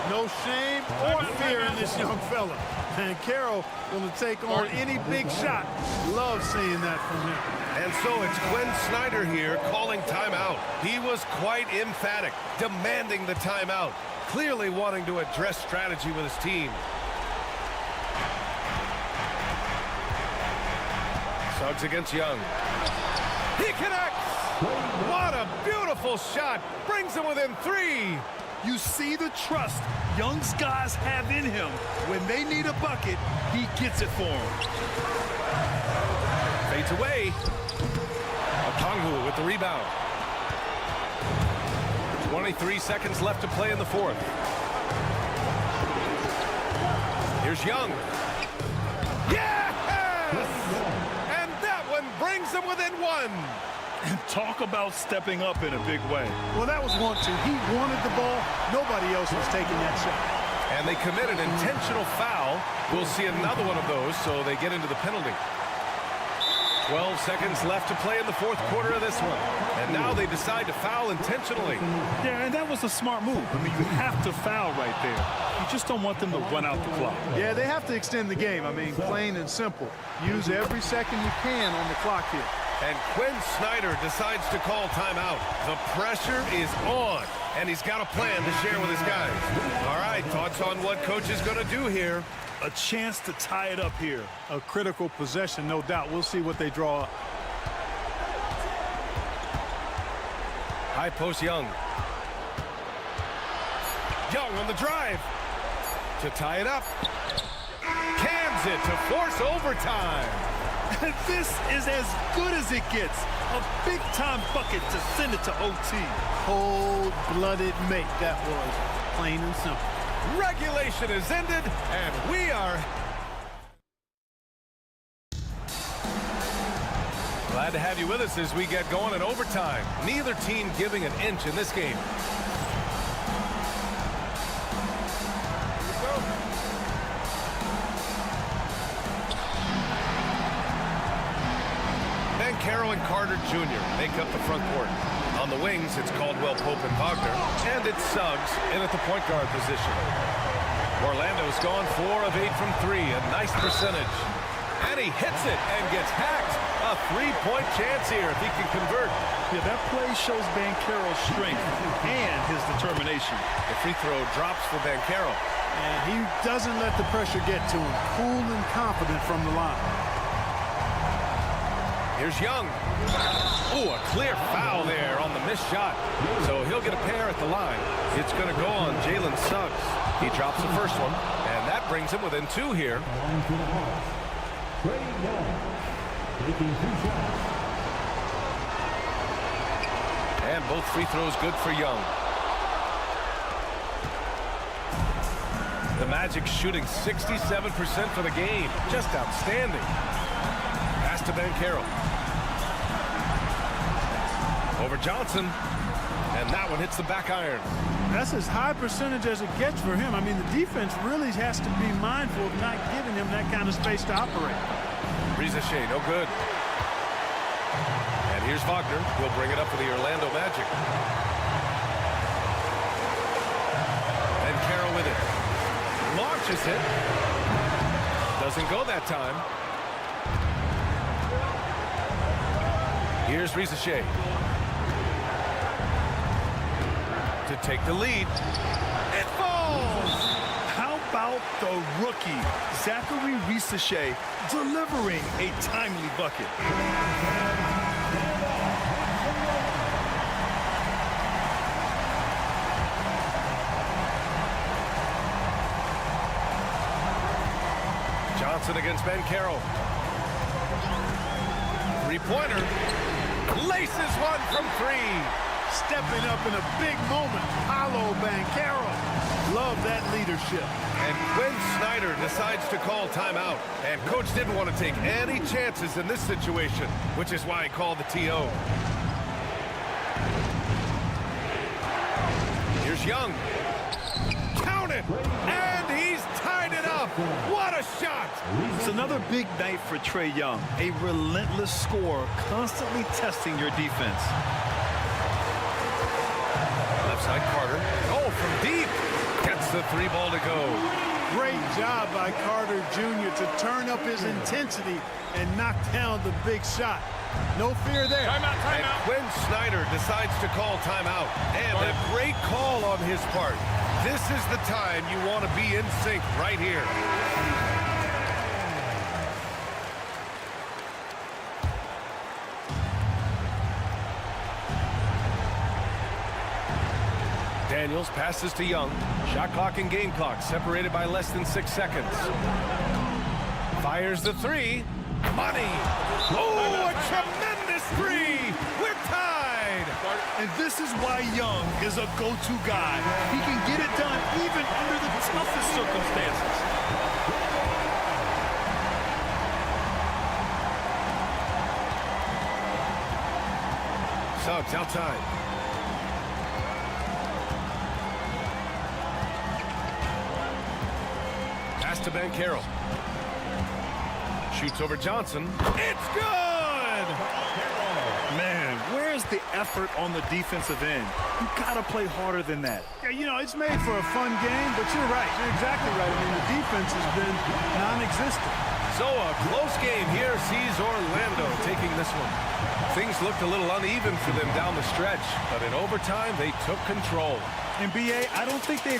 No shame or fear in this young fella. And Carroll going to take on any big shot. Love seeing that from him. And so it's Quinn Snyder here calling timeout. He was quite emphatic, demanding the timeout, clearly wanting to address strategy with his team. Suggs against Young. He connects! What a beautiful shot! Brings him within 3. You see the trust Young's guys have in him. When they need a bucket, he gets it for them. Fades away. Okongwu with the rebound. 23 seconds left to play in the fourth. Here's Young. Yes! And that one brings him within 1. And talk about stepping up in a big way. Well, that was 1-2. He wanted the ball. Nobody else was taking that shot. And they committed intentional foul. We'll see another one of those, so they get into the penalty. 12 seconds left to play in the fourth quarter of this one. And now they decide to foul intentionally. Yeah, and that was a smart move. I mean, you have to foul right there. You just don't want them to run out the clock. Yeah, they have to extend the game. I mean, plain and simple. Use every second you can on the clock here. And Quinn Snyder decides to call timeout. The pressure is on, and he's got a plan to share with his guys. All right, thoughts on what coach is going to do here? A chance to tie it up here. A critical possession, no doubt. We'll see what they draw up. High post Young. Young on the drive to tie it up. Cans it to force overtime. This is as good as it gets. A big-time bucket to send it to OT. Cold-blooded make that was. Plain and simple. Regulation is ended, and we are glad to have you with us as we get going in overtime. Neither team giving an inch in this game. Banchero and Carter Jr. make up the front court. On the wings, it's Caldwell Pope and Wagner, and it's Suggs in at the point guard position. Orlando's gone 4 of 8 from 3, a nice percentage. And he hits it and gets hacked. A three-point chance here if he can convert. Yeah, that play shows Banchero's strength and his determination. The free throw drops for Banchero. And he doesn't let the pressure get to him. Cool and confident from the line. Here's Young. Ooh, a clear foul there on the missed shot. So he'll get a pair at the line. It's going to go on Jalen Suggs. He drops the first one, and that brings him within 2 here. And both free throws good for Young. The Magic shooting 67% for the game. Just outstanding. Pass to Banchero. Over Johnson. And that one hits the back iron. That's as high percentage as it gets for him. I mean, the defense really has to be mindful of not giving him that kind of space to operate. Rizachet, no good. And here's Wagner. He'll bring it up for the Orlando Magic. Banchero with it. Launches it. Doesn't go that time. Here's Rizachet to take the lead. It falls! How about the rookie, Zachary Rizachet, delivering a timely bucket? Johnson against Banchero. Three-pointer. Laces one from 3. Stepping up in a big moment. Paolo Banchero. Love that leadership. And Quinn Snyder decides to call timeout. And coach didn't want to take any chances in this situation, which is why he called the TO. Here's Young. Count it! And he's tied it up! What a shot! It's another big night for Trae Young. A relentless scorer, constantly testing your defense. Left side Carter. Oh, from deep. Gets the 3 ball to go. Great job by Carter Jr. to turn up his intensity and knock down the big shot. No fear there. Timeout. And Quinn Snyder decides to call timeout. And a great call on his part. This is the time you want to be in sync right here. Daniels passes to Young. Shot clock and game clock separated by less than 6 seconds. Fires the 3. Money. Oh, a tremendous 3. We're tied. And this is why Young is a go-to guy. He can get it done even under the toughest circumstances. Suggs outside. Pass to Banchero. Shoots over Johnson. It's good! Man, where's the effort on the defensive end? You gotta play harder than that. Yeah, you know, it's made for a fun game, but you're right. You're exactly right. I mean, the defense has been non-existent. So a close game here sees Orlando taking this one. Things looked a little uneven for them down the stretch, but in overtime, they took control. And BA, I don't think they...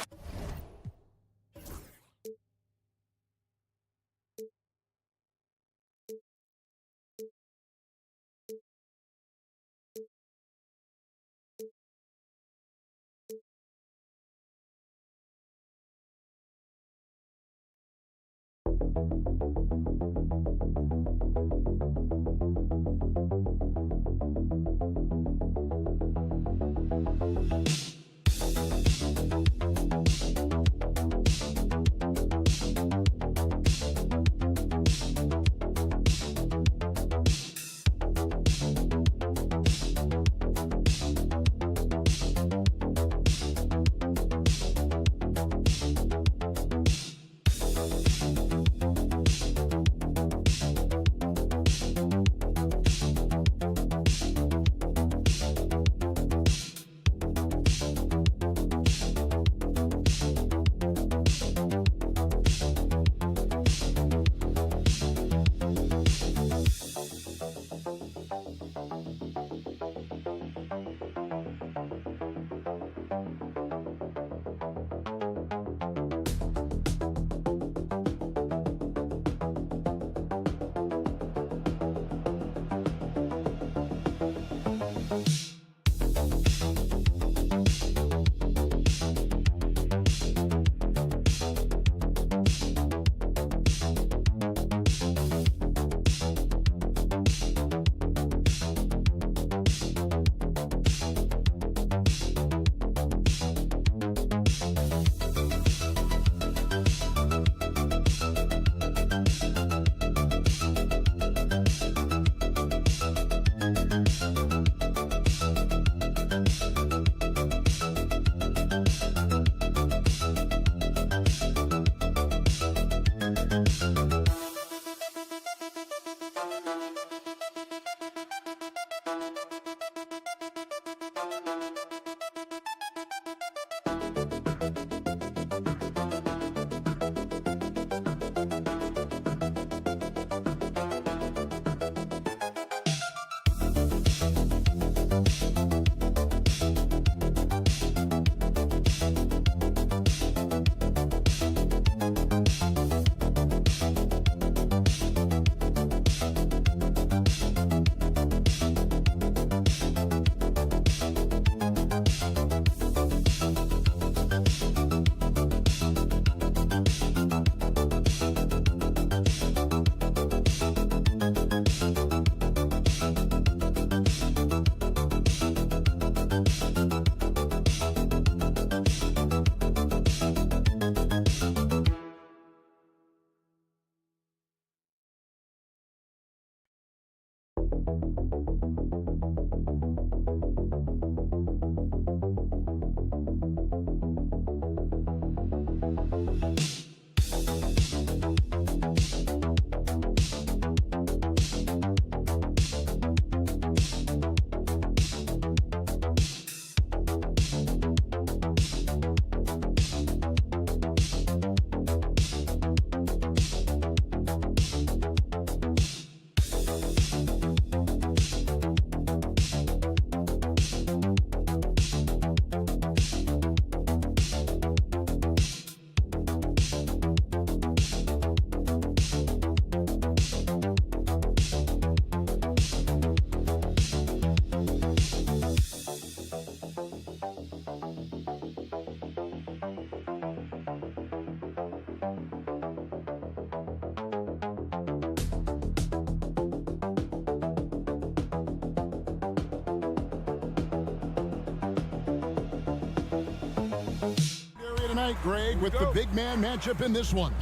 right, Greg, with the big man matchup in this one.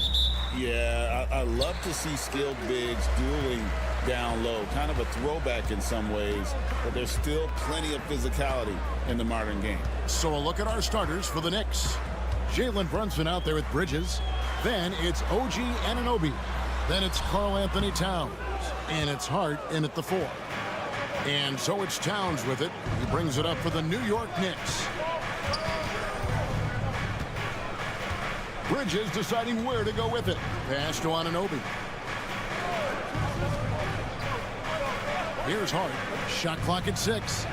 Yeah, I love to see skilled bigs dueling down low. Kind of a throwback in some ways, but there's still plenty of physicality in the modern game. So a look at our starters for the Knicks. Jalen Brunson out there with Bridges. Then it's OG Anunoby. Then it's Karl Anthony Towns. And it's Hart in at the 4. And so it's Towns with it. He brings it up for the New York Knicks. Bridges deciding where to go with it. Pass to Anunoby. Here's Hart. Shot clock at 6.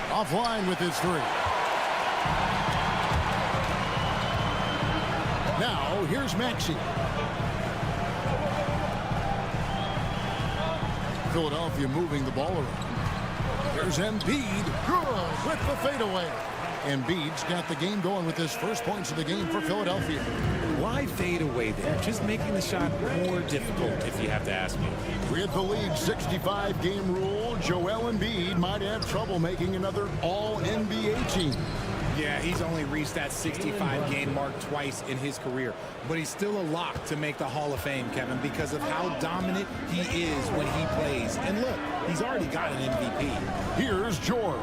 Offline with his 3. Now, here's Maxey. Philadelphia moving the ball around. Here's Embiid. Good with the fadeaway. Embiid's got the game going with his first points of the game for Philadelphia. Why fade away there? Just making the shot more difficult, if you have to ask me. With the league's 65-game rule, Joel Embiid might have trouble making another All-NBA team. Yeah, he's only reached that 65-game mark twice in his career, but he's still a lock to make the Hall of Fame, Kevin, because of how dominant he is when he plays. And look, he's already got an MVP. Here's George.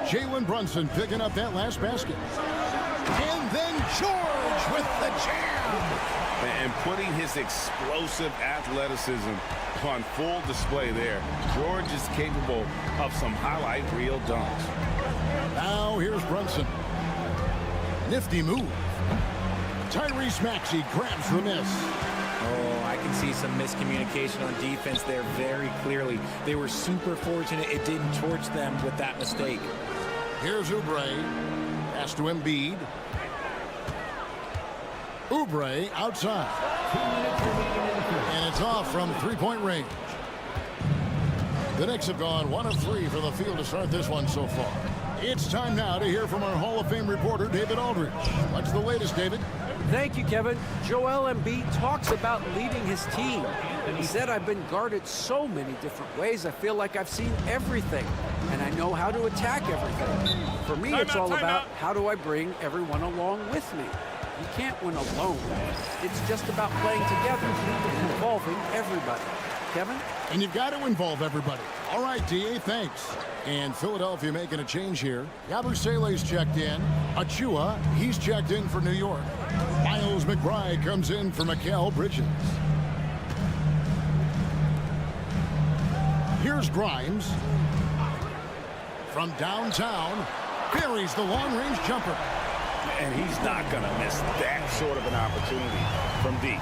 Jalen Brunson picking up that last basket. And then George with the jam. And putting his explosive athleticism on full display there. George is capable of some highlight reel dunks. Now here's Brunson. Nifty move. Tyrese Maxey grabs the miss. Oh, I can see some miscommunication on defense there very clearly. They were super fortunate it didn't torch them with that mistake. Here's Oubre. Pass to Embiid. Oubre outside. And it's off from three-point range. The Knicks have gone 1 of 3 for the field to start this one so far. It's time now to hear from our Hall of Fame reporter, David Aldridge. What's the latest, David? Thank you, Kevin. Joel Embiid talks about leading his team. He said, I've been guarded so many different ways. I feel like I've seen everything, and I know how to attack everything. For me, it's all about how do I bring everyone along with me. You can't win alone. It's just about playing together and involving everybody. Kevin? And you've got to involve everybody. All right, D.A., thanks. And Philadelphia making a change here. Yabusele's checked in. Achua, he's checked in for New York. Miles McBride comes in for Mikal Bridges. Here's Grimes. From downtown, buries the long-range jumper. And he's not going to miss that sort of an opportunity from deep.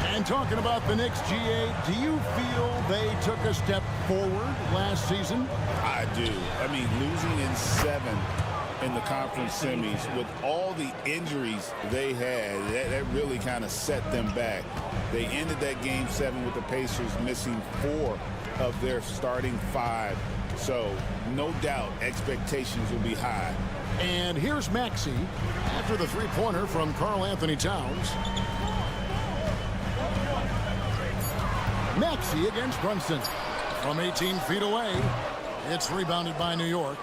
And talking about the Knicks, GA, do you feel they took a step forward last season? I do. I mean, losing in 7 in the conference semis with all the injuries they had, that really kind of set them back. They ended that game 7 with the Pacers missing 4 of their starting 5. So, no doubt, expectations will be high. And here's Maxey after the three-pointer from Karl Anthony Towns. Maxey against Brunson from 18 feet away. It's rebounded by New York.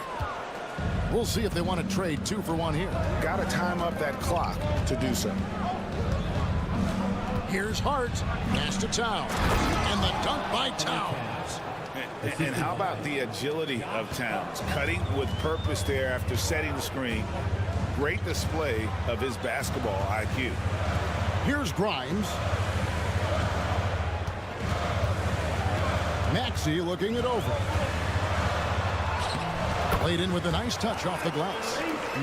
We'll see if they want to trade 2 for 1 here. Got to time up that clock to do so. Here's Hart. Pass to Towns. And the dunk by Towns. And how about the agility of Towns? Cutting with purpose there after setting the screen. Great display of his basketball IQ. Here's Grimes. Maxey looking it over. Played in with a nice touch off the glass.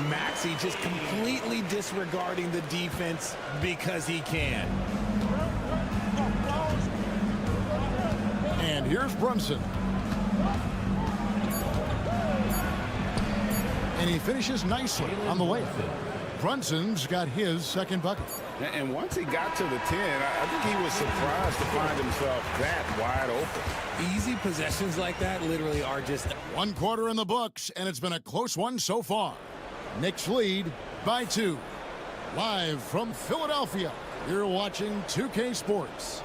Maxey just completely disregarding the defense because he can. And here's Brunson. And he finishes nicely on the layup. Brunson's got his second bucket. And once he got to the 10, I think he was surprised to find himself that wide open. Easy possessions like that literally are just... 1 quarter in the books, and it's been a close one so far. Knicks lead by 2. Live from Philadelphia, you're watching 2K Sports.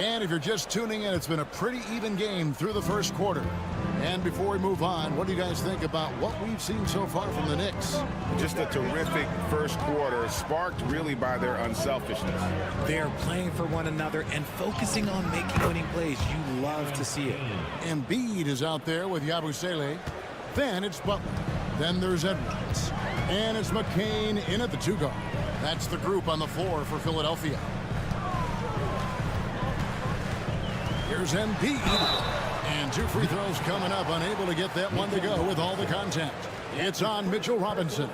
And if you're just tuning in, it's been a pretty even game through the first quarter. And before we move on, what do you guys think about what we've seen so far from the Knicks? Just a terrific first quarter, sparked really by their unselfishness. They're playing for one another and focusing on making winning plays. You love to see it. Embiid is out there with Yabusele. Then it's Butler. Then there's Edwards. And it's McCain in at the 2 guard. That's the group on the floor for Philadelphia. Here's Embiid. And 2 free throws coming up, unable to get that one to go with all the contact. It's on Mitchell Robinson.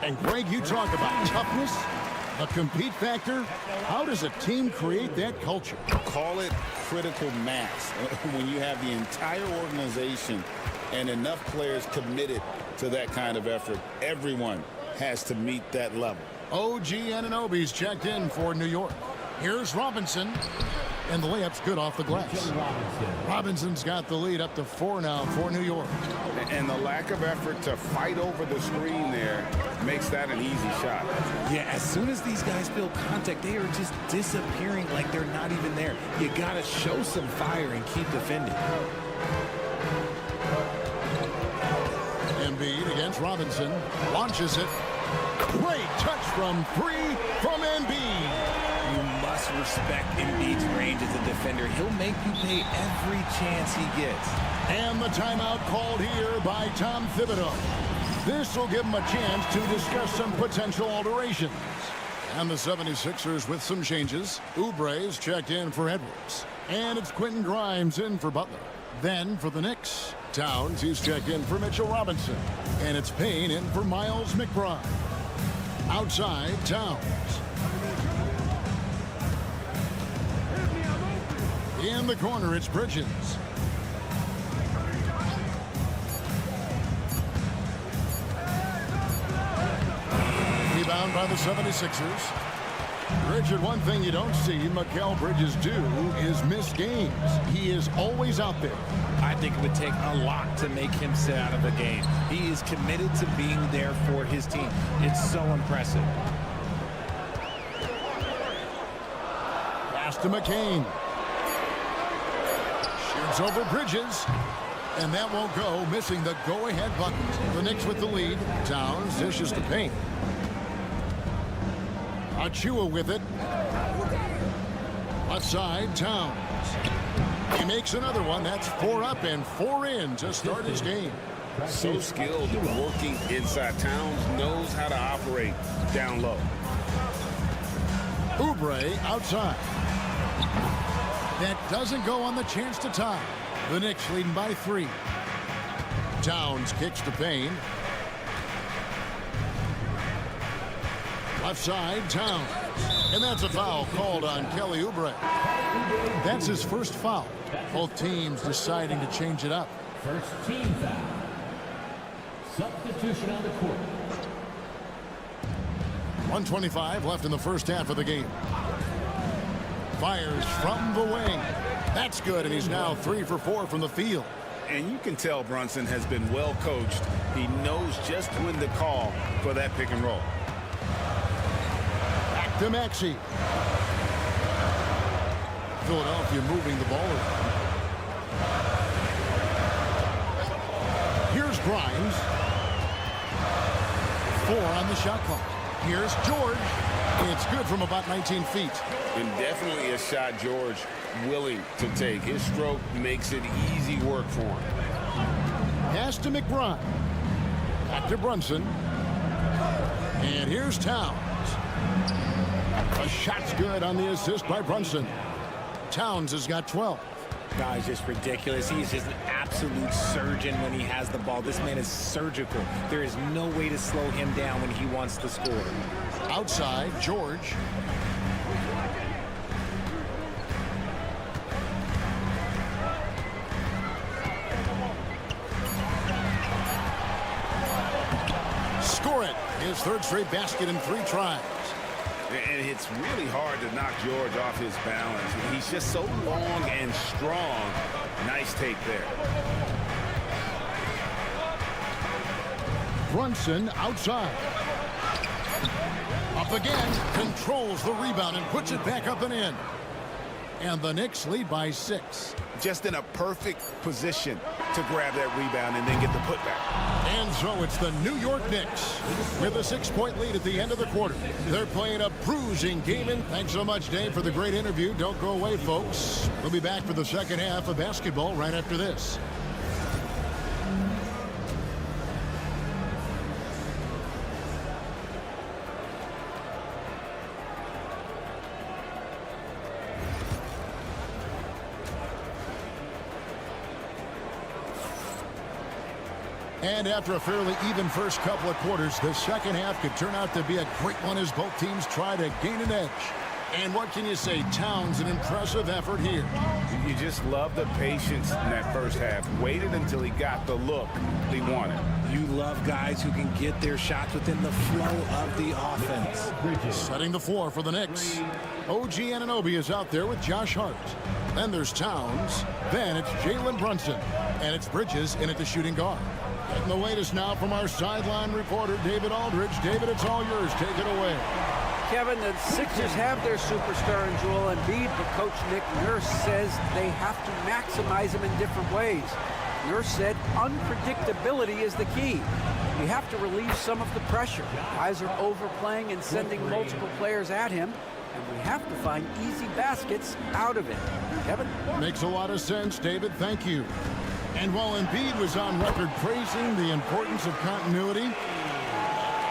And Greg, you talk about toughness, a compete factor. How does a team create that culture? Call it critical mass. When you have the entire organization and enough players committed to that kind of effort, everyone has to meet that level. OG Anunoby's checked in for New York. Here's Robinson. And the layup's good off the glass. Robinson's got the lead up to 4 now for New York. And the lack of effort to fight over the screen there makes that an easy shot. Yeah, as soon as these guys feel contact, they are just disappearing like they're not even there. You got to show some fire and keep defending. Embiid against Robinson. Launches it. Great touch from 3 from Embiid. You must respect Embiid's range as a defender. He'll make you pay every chance he gets. And the timeout called here by Tom Thibodeau. This will give him a chance to discuss some potential alterations. And the 76ers with some changes. Oubre's checked in for Edwards. And it's Quentin Grimes in for Butler. Then for the Knicks, Towns, he's checked in for Mitchell Robinson. And it's Payne in for Miles McBride. Outside, Towns. In the corner, it's Bridges. Rebound by the 76ers. Richard, one thing you don't see Mikal Bridges do is miss games. He is always out there. I think it would take a lot to make him sit out of a game. He is committed to being there for his team. It's so impressive. Pass to McCain. Shoots over Bridges. And that won't go, missing the go-ahead bucket. The Knicks with the lead. Towns dishes to Payne. Achua with it. Left side, Towns. He makes another one. That's 4 up and 4 in to start his game. So skilled working inside. Towns knows how to operate down low. Oubre outside. That doesn't go on the chance to tie. The Knicks leading by 3. Towns kicks to Payne. Left side, Towns. And that's a foul called on Kelly Oubre. That's his first foul. Both teams deciding to change it up. First team foul. Substitution on the court. 1:25 left in the first half of the game. Fires from the wing. That's good, and he's now 3 for 4 from the field. And you can tell Brunson has been well coached. He knows just when to call for that pick and roll. Back to Maxey. Philadelphia moving the ball around. Here's Grimes. 4 on the shot clock. Here's George. It's good from about 19 feet. And definitely a shot George willing to take. His stroke makes it easy work for him. Pass to McBride. Back to Brunson. And here's Towns. A shot's good on the assist by Brunson. Towns has got 12. Guy's just ridiculous. He's just an absolute surgeon when he has the ball. This man is surgical. There is no way to slow him down when he wants to score. Outside, George. Score it. His 3rd straight basket in 3 tries. And it's really hard to knock George off his balance. He's just so long and strong. Nice take there. Brunson outside. Up again. Controls the rebound and puts it back up and in. And the Knicks lead by 6. Just in a perfect position to grab that rebound and then get the putback. And so it's the New York Knicks with a 6-point lead at the end of the quarter. They're playing a bruising game. And thanks so much, Dave, for the great interview. Don't go away, folks. We'll be back for the second half of basketball right after this. And after a fairly even first couple of quarters, the second half could turn out to be a great one as both teams try to gain an edge. And what can you say? Towns, an impressive effort here. You just love the patience in that first half. Waited until he got the look he wanted. You love guys who can get their shots within the flow of the offense. Setting the floor for the Knicks. OG Anunoby is out there with Josh Hart. Then there's Towns. Then it's Jalen Brunson. And it's Bridges in at the shooting guard. Getting the latest now from our sideline reporter, David Aldridge. David, it's all yours. Take it away. Kevin, the Sixers have their superstar in Joel Embiid, but Coach Nick Nurse says they have to maximize him in different ways. Nurse said unpredictability is the key. You have to relieve some of the pressure. Guys are overplaying and sending multiple players at him, and we have to find easy baskets out of it. Kevin? Makes a lot of sense, David. Thank you. And while Embiid was on record praising the importance of continuity,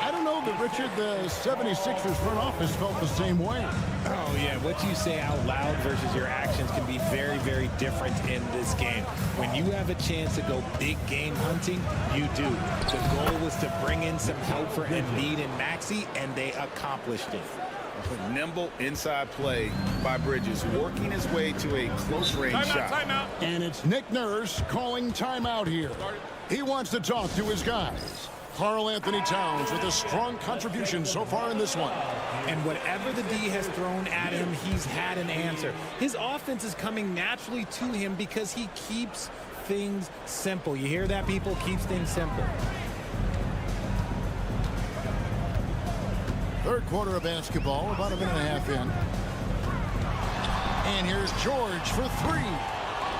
I don't know that, Richard, the 76ers front office felt the same way. Oh, yeah. What you say out loud versus your actions can be very, very different in this game. When you have a chance to go big game hunting, you do. The goal was to bring in some help for Embiid and Maxey, and they accomplished it. Nimble inside play by Bridges, working his way to a close-range shot. Timeout. And it's Nick Nurse calling timeout here. He wants to talk to his guys. Karl Anthony Towns with a strong contribution so far in this one. And whatever the D has thrown at him, he's had an answer. His offense is coming naturally to him because he keeps things simple. You hear that, people? Keeps things simple. Third quarter of basketball, about a minute and a half in. And here's George for 3.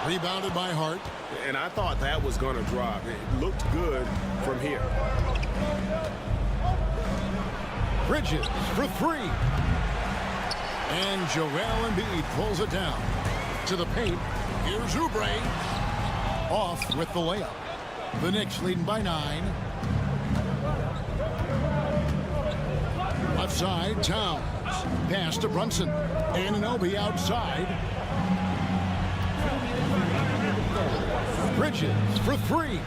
Rebounded by Hart. And I thought that was going to drop. It looked good from here. Bridges for 3. And Joel Embiid pulls it down. To the paint. Here's Oubre. Off with the layup. The Knicks leading by 9. Left side, Towns. Pass to Brunson. Anunoby outside. Bridges for 3.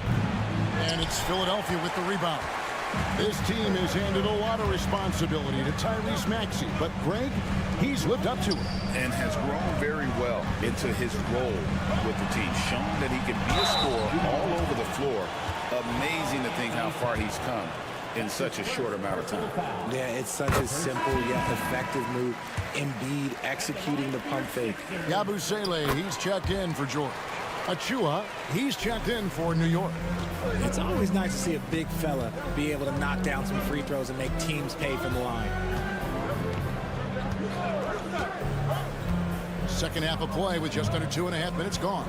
And it's Philadelphia with the rebound. This team has handed a lot of responsibility to Tyrese Maxey, but Greg, he's lived up to it. And has grown very well into his role with the team, shown that he can be a scorer all over the floor. Amazing to think how far he's come in such a short amount of time. Yeah, it's such a simple yet effective move. Embiid executing the pump fake. Yabusele, he's checked in for George. Achua, he's checked in for New York. It's always nice to see a big fella be able to knock down some free throws and make teams pay from the line. Second half of play with just under 2.5 minutes gone.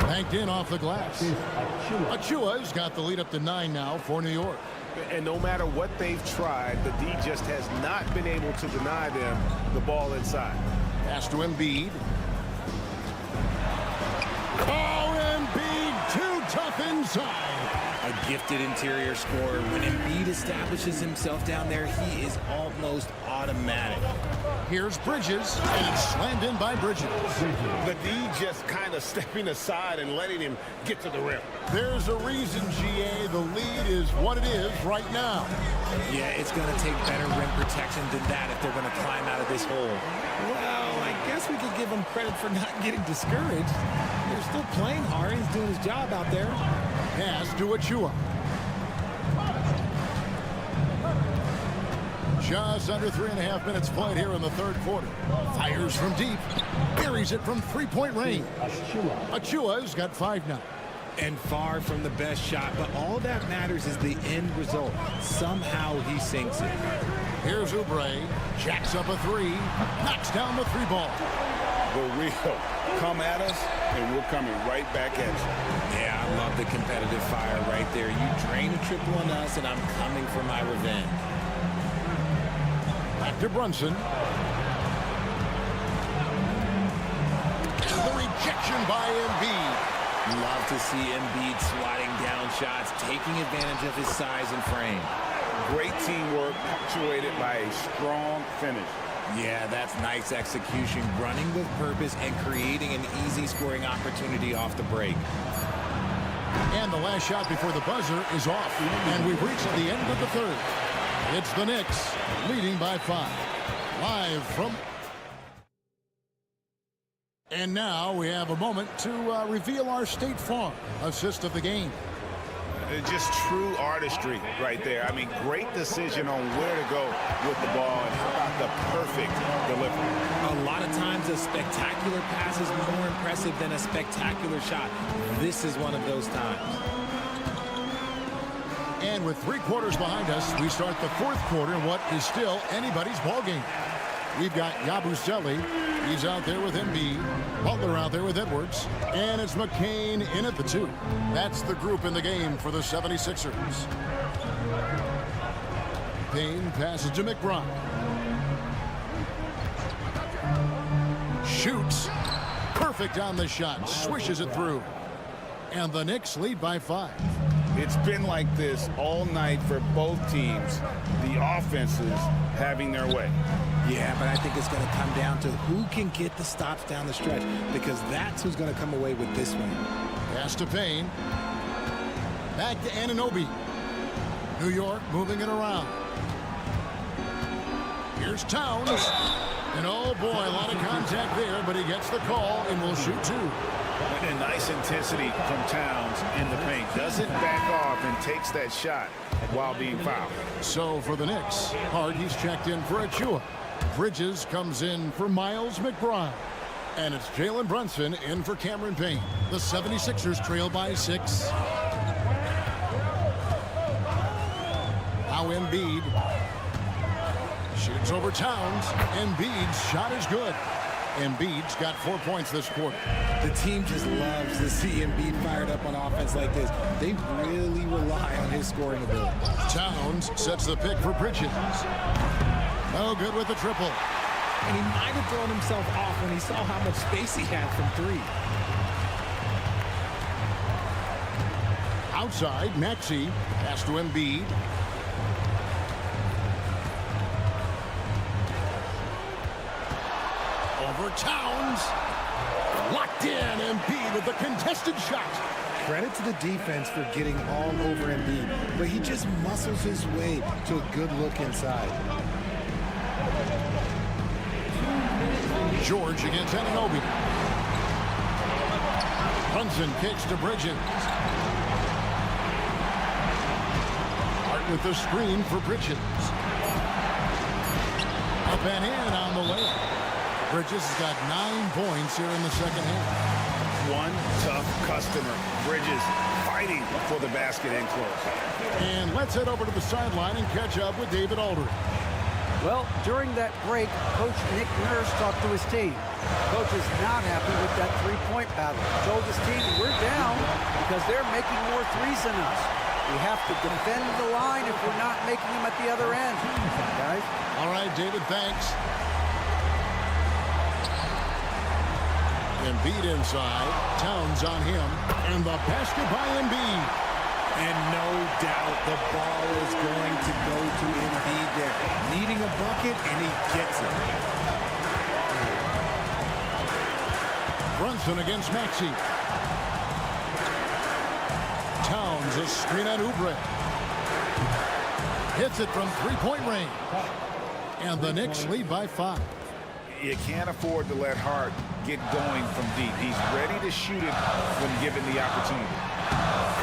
Banked in off the glass. Achua's got the lead up to 9 now for New York. And no matter what they've tried, the D just has not been able to deny them the ball inside. Pass to Embiid. Oh, Embiid, too tough inside. A gifted interior scorer. When Embiid establishes himself down there, he is almost automatic. Here's Bridges, and it's slammed in by Bridges. The D just kind of stepping aside and letting him get to the rim. There's a reason, GA, the lead is what it is right now. Yeah, it's going to take better rim protection than that if they're going to climb out of this hole. Well, I guess we could give him credit for not getting discouraged. They're still playing hard. He's doing his job out there. Pass to Achua. Just under 3.5 minutes played here in the third quarter. Fires from deep. Buries it from 3-point range. Achua's got 5 now. And far from the best shot, but all that matters is the end result. Somehow he sinks it. Here's Oubre, jacks up a three, knocks down the three ball. The real come at us, and we're coming right back at you. Yeah, I love the competitive fire right there. You drain a triple on us, and I'm coming for my revenge. Back to Brunson. The rejection by Embiid. Love to see Embiid swatting down shots, taking advantage of his size and frame. Great teamwork, punctuated by a strong finish. Yeah, that's nice execution, running with purpose and creating an easy scoring opportunity off the break. And the last shot before the buzzer is off. And we've reached the end of the third. It's the Knicks leading by 5. Live from... And now we have a moment to reveal our State Farm assist of the game. Just true artistry right there. I mean, great decision on where to go with the ball, and how about the perfect delivery. A lot of times a spectacular pass is more impressive than a spectacular shot. This is one of those times. And with 3 quarters behind us, we start the 4th quarter in what is still anybody's ball game. We've got Yabusele. He's out there with Embiid. Butler out there with Edwards. And it's McCain in at the 2. That's the group in the game for the 76ers. Payne passes to McBride. Shoots. Perfect on the shot. Swishes it through. And the Knicks lead by 5. It's been like this all night for both teams. The offenses having their way. Yeah, but I think it's going to come down to who can get the stops down the stretch, because that's who's going to come away with this one. Pass to Payne. Back to Anunoby. New York moving it around. Here's Towns. And oh boy, a lot of contact there, but he gets the call and will shoot 2. And nice intensity from Towns in the paint. Doesn't back off and takes that shot while being fouled. So for the Knicks, Hardy's checked in for Achua. Bridges comes in for Miles McBride. And it's Jalen Brunson in for Cameron Payne. The 76ers trail by 6. Now Embiid shoots over Towns. Embiid's shot is good. Embiid's got 4 points this quarter. The team just loves to see Embiid fired up on offense like this. They really rely on his scoring ability. Towns sets the pick for Bridges. No good with the triple. And he might have thrown himself off when he saw how much space he had from 3. Outside, Maxey pass to Embiid. Over Towns. Locked in. Embiid with the contested shot. Credit to the defense for getting all over Embiid, but he just muscles his way to a good look inside. George against Anunoby. Brunson kicks to Bridges. Hart with the screen for Bridges. Up and in on the layup. Bridges has got 9 points here in the second half. One tough customer. Bridges fighting for the basket and close. And let's head over to the sideline and catch up with David Aldridge. Well, during that break, Coach Nick Nurse talked to his team. Coach is not happy with that three-point battle. Told his team, we're down because they're making more threes than us. We have to defend the line if we're not making them at the other end. Guys? All right, David, thanks. Embiid inside. Towns on him. And the basket by Embiid. And no doubt the ball is going to go to Embiid there. Needing a bucket, and he gets it. Brunson against Maxey. Towns a screen on Oubre. Hits it from three-point range. And the Knicks lead by 5. You can't afford to let Hart get going from deep. He's ready to shoot it when given the opportunity.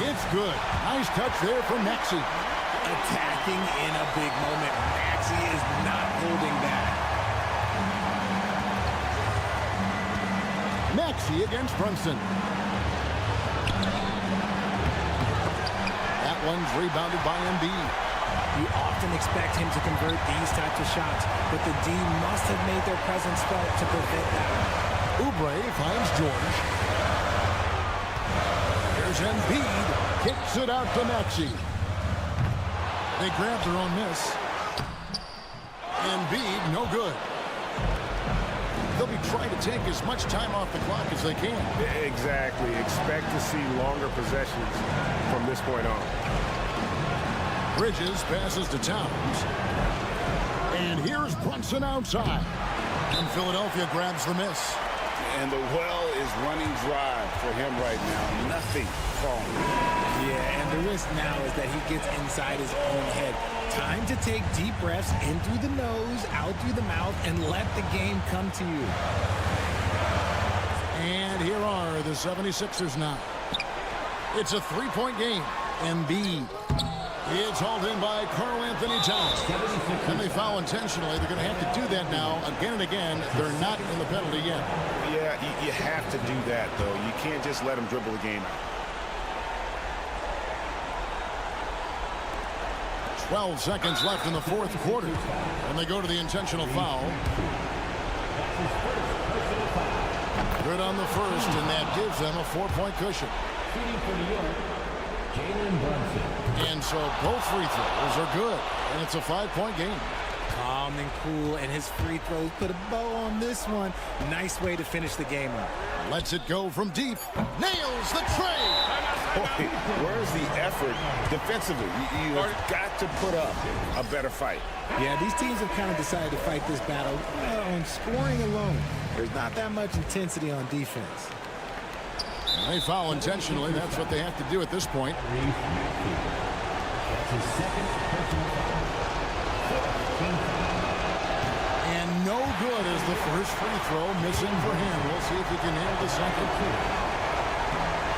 It's good. Nice touch there from Maxey. Attacking in a big moment. Maxey is not holding back. Maxey against Brunson. That one's rebounded by Embiid. You often expect him to convert these types of shots, but the D must have made their presence felt to prevent that. Oubre finds George. Here's Embiid. Kicks it out to Maxey. They grab their own miss. Embiid, no good. They'll be trying to take as much time off the clock as they can. Exactly. Expect to see longer possessions from this point on. Bridges passes to Towns. And here's Brunson outside. And Philadelphia grabs the miss. And the well is running dry for him right now. Nothing falling. Yeah, and the risk now is that he gets inside his own head. Time to take deep breaths in through the nose, out through the mouth, and let the game come to you. And here are the 76ers now. It's a three-point game. Embiid. It's hauled in by Karl Anthony Towns. And they foul intentionally. They're going to have to do that now again and again. They're not in the penalty yet. Yeah, you have to do that, though. You can't just let them dribble the game out. 12 seconds left in the fourth quarter. And they go to the intentional foul. Good on the first, and that gives them a 4-point cushion. And so both free throws are good, and it's a 5-point game. Calm and cool, and his free throws put a bow on this one. Nice way to finish the game up. Lets it go from deep. Nails the tray. Boy, where's the effort defensively? You've got to put up a better fight. Yeah, these teams have kind of decided to fight this battle on scoring alone. There's not that much intensity on defense. They foul intentionally. That's what they have to do at this point. And no good is the first free throw, missing for him. We'll see if he can nail the second.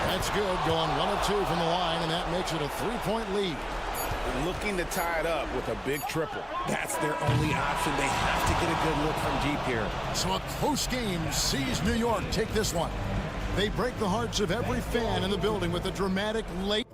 That's good, going 1 of 2 from the line, and that makes it a 3-point lead. Looking to tie it up with a big triple. That's their only option. They have to get a good look from deep here. So a close game sees New York take this one. They break the hearts of every fan in the building with a dramatic late.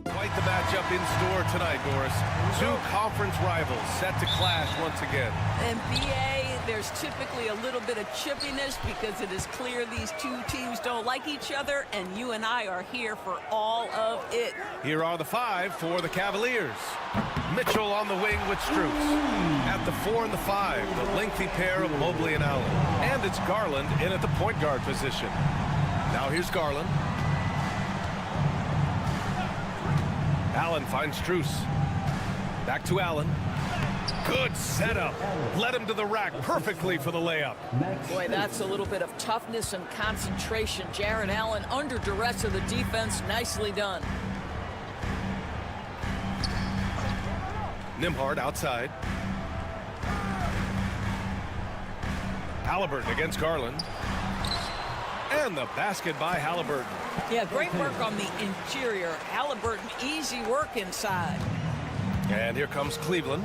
Quite the matchup in store tonight, Doris. Two conference rivals set to clash once again. In BA, there's typically a little bit of chippiness because it is clear these two teams don't like each other, and you and I are here for all of it. Here are the five for the Cavaliers. Mitchell on the wing with Strus. At the 4 and the 5, the lengthy pair of Mobley and Allen. And it's Garland in at the point guard position. Now here's Garland. Allen finds Strus. Back to Allen. Good setup. Led him to the rack perfectly for the layup. Boy, that's a little bit of toughness and concentration. Jarrett Allen under duress of the defense. Nicely done. Nembhard outside. Halliburton against Garland. And the basket by Halliburton. Yeah, great work on the interior. Halliburton, easy work inside. And here comes Cleveland.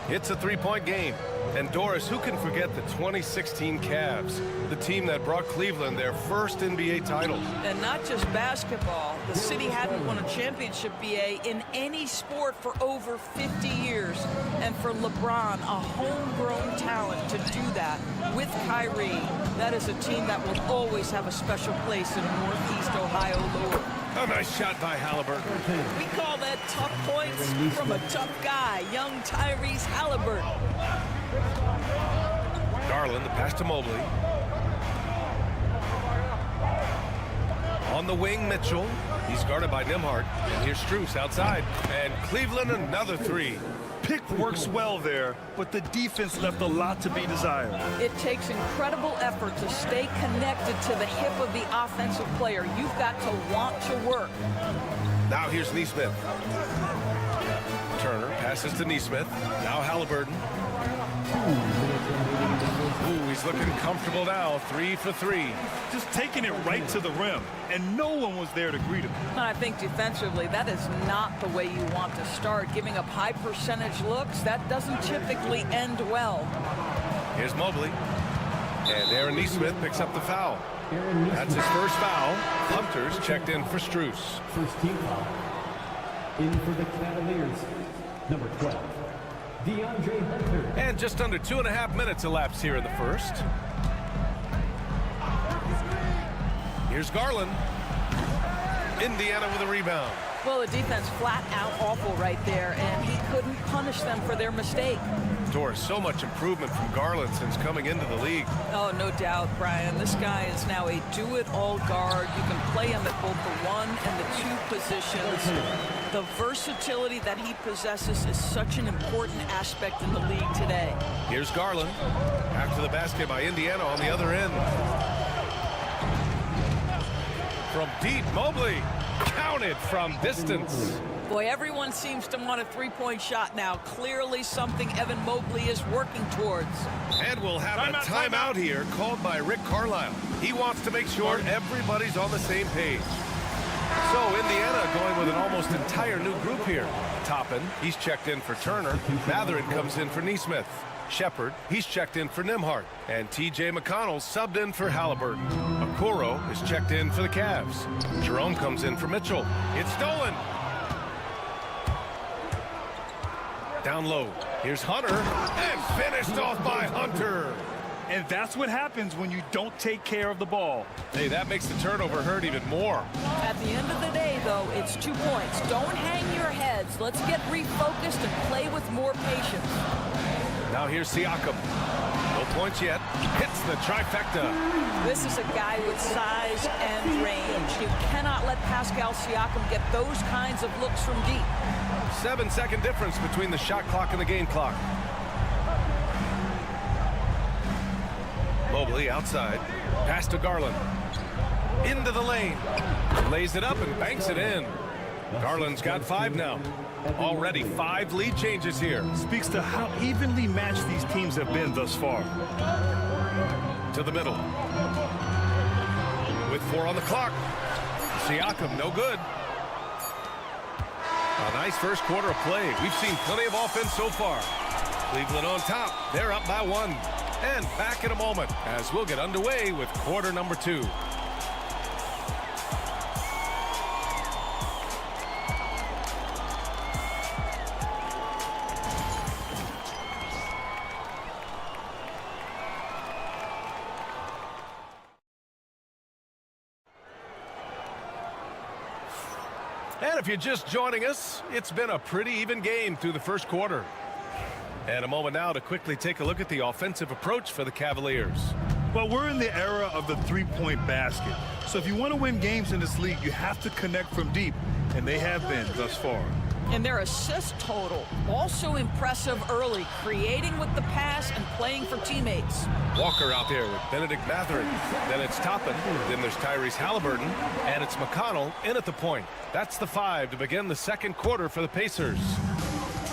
It's a three-point game. And Doris, who can forget the 2016 Cavs, the team that brought Cleveland their first NBA title? And not just basketball. The city hadn't won a championship, BA, in any sport for over 50 years. And for LeBron, a homegrown talent, to do that with Kyrie, that is a team that will always have a special place in Northeast Ohio lore. A nice shot by Halliburton. We call that tough points from a tough guy, young Tyrese Halliburton. Garland, the pass to Mobley. On the wing, Mitchell. He's guarded by Nembhard. And here's Strus outside. And Cleveland, another three. Pick works well there, but the defense left a lot to be desired. It takes incredible effort to stay connected to the hip of the offensive player. You've got to want to work. Now here's Nesmith. Turner passes to Nesmith. Now Halliburton. Ooh, he's looking comfortable now. 3 for 3. Just taking it right to the rim, and no one was there to greet him. I think defensively, that is not the way you want to start. Giving up high percentage looks, that doesn't typically end well. Here's Mobley. And Aaron Nesmith picks up the foul. That's his first foul. Hunter's checked in for Strus. First team foul. In for the Cavaliers, number 12, DeAndre Hunter. And just under 2.5 minutes elapsed here in the first. Here's Garland. Indiana with a rebound. Well, the defense flat out awful right there, and he couldn't punish them for their mistake. Doris, so much improvement from Garland since coming into the league. Oh, no doubt, Brian. This guy is now a do-it-all guard. You can play him at both the 1 and the 2 positions. The versatility that he possesses is such an important aspect in the league today. Here's Garland. After the basket by Indiana on the other end. From deep, Mobley. Counted from distance. Boy, everyone seems to want a three-point shot now. Clearly something Evan Mobley is working towards. And we'll have a timeout here called by Rick Carlisle. He wants to make sure everybody's on the same page. So Indiana going with an almost entire new group here. Toppin, he's checked in for Turner. Mathurin comes in for Nesmith. Shepard, he's checked in for Nembhard. And T.J. McConnell subbed in for Halliburton. Okoro is checked in for the Cavs. Jerome comes in for Mitchell. It's stolen. Down low. Here's Hunter. And finished off by Hunter. And that's what happens when you don't take care of the ball. Hey, that makes the turnover hurt even more. At the end of the day, though, it's 2 points. Don't hang your heads. Let's get refocused and play with more patience. Now here's Siakam. points yet. Hits the trifecta. This is a guy with size and range. You cannot let Pascal Siakam get those kinds of looks from deep. 7-second difference between the shot clock and the game clock. Mobley outside. Pass to Garland. Into the lane. Lays it up and banks it in. Garland's got 5 now. Already 5 lead changes here. Speaks to how evenly matched these teams have been thus far. To the middle. With 4 on the clock. Siakam, no good. A nice first quarter of play. We've seen plenty of offense so far. Cleveland on top. They're up by 1. And back in a moment as we'll get underway with quarter number 2. And if you're just joining us, it's been a pretty even game through the first quarter. And a moment now to quickly take a look at the offensive approach for the Cavaliers. Well, we're in the era of the three-point basket. So if you want to win games in this league, you have to connect from deep, and they have been thus far. And their assist total, also impressive early, creating with the pass and playing for teammates. Walker out there with Benedict Mathurin. Then it's Toppin. Then there's Tyrese Halliburton. And it's McConnell in at the point. That's the 5 to begin the second quarter for the Pacers.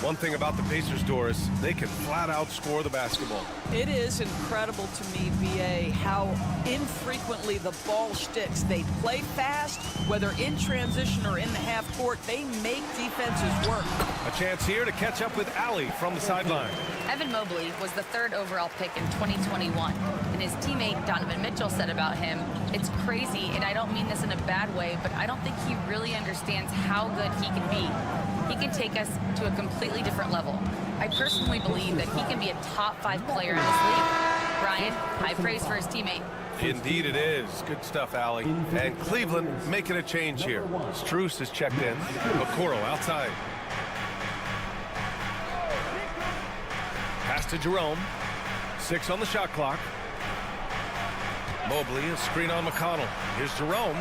One thing about the Pacers, Doris, they can flat out score the basketball. It is incredible to me, VA, how infrequently the ball sticks. They play fast, whether in transition or in the half court. They make defenses work. A chance here to catch up with Allie from the sideline. Evan Mobley was the 3rd overall pick in 2021. And his teammate Donovan Mitchell said about him, "It's crazy, and I don't mean this in a bad way, but I don't think he really understands how good he can be. He can take us to a completely different level. I personally believe that he can be a top 5 player in this league." Brian, high praise for his teammate. Indeed it is. Good stuff, Allie. And Cleveland making a change here. Strus is checked in. Okoro outside. Pass to Jerome. 6 on the shot clock. Mobley, a screen on McConnell. Here's Jerome.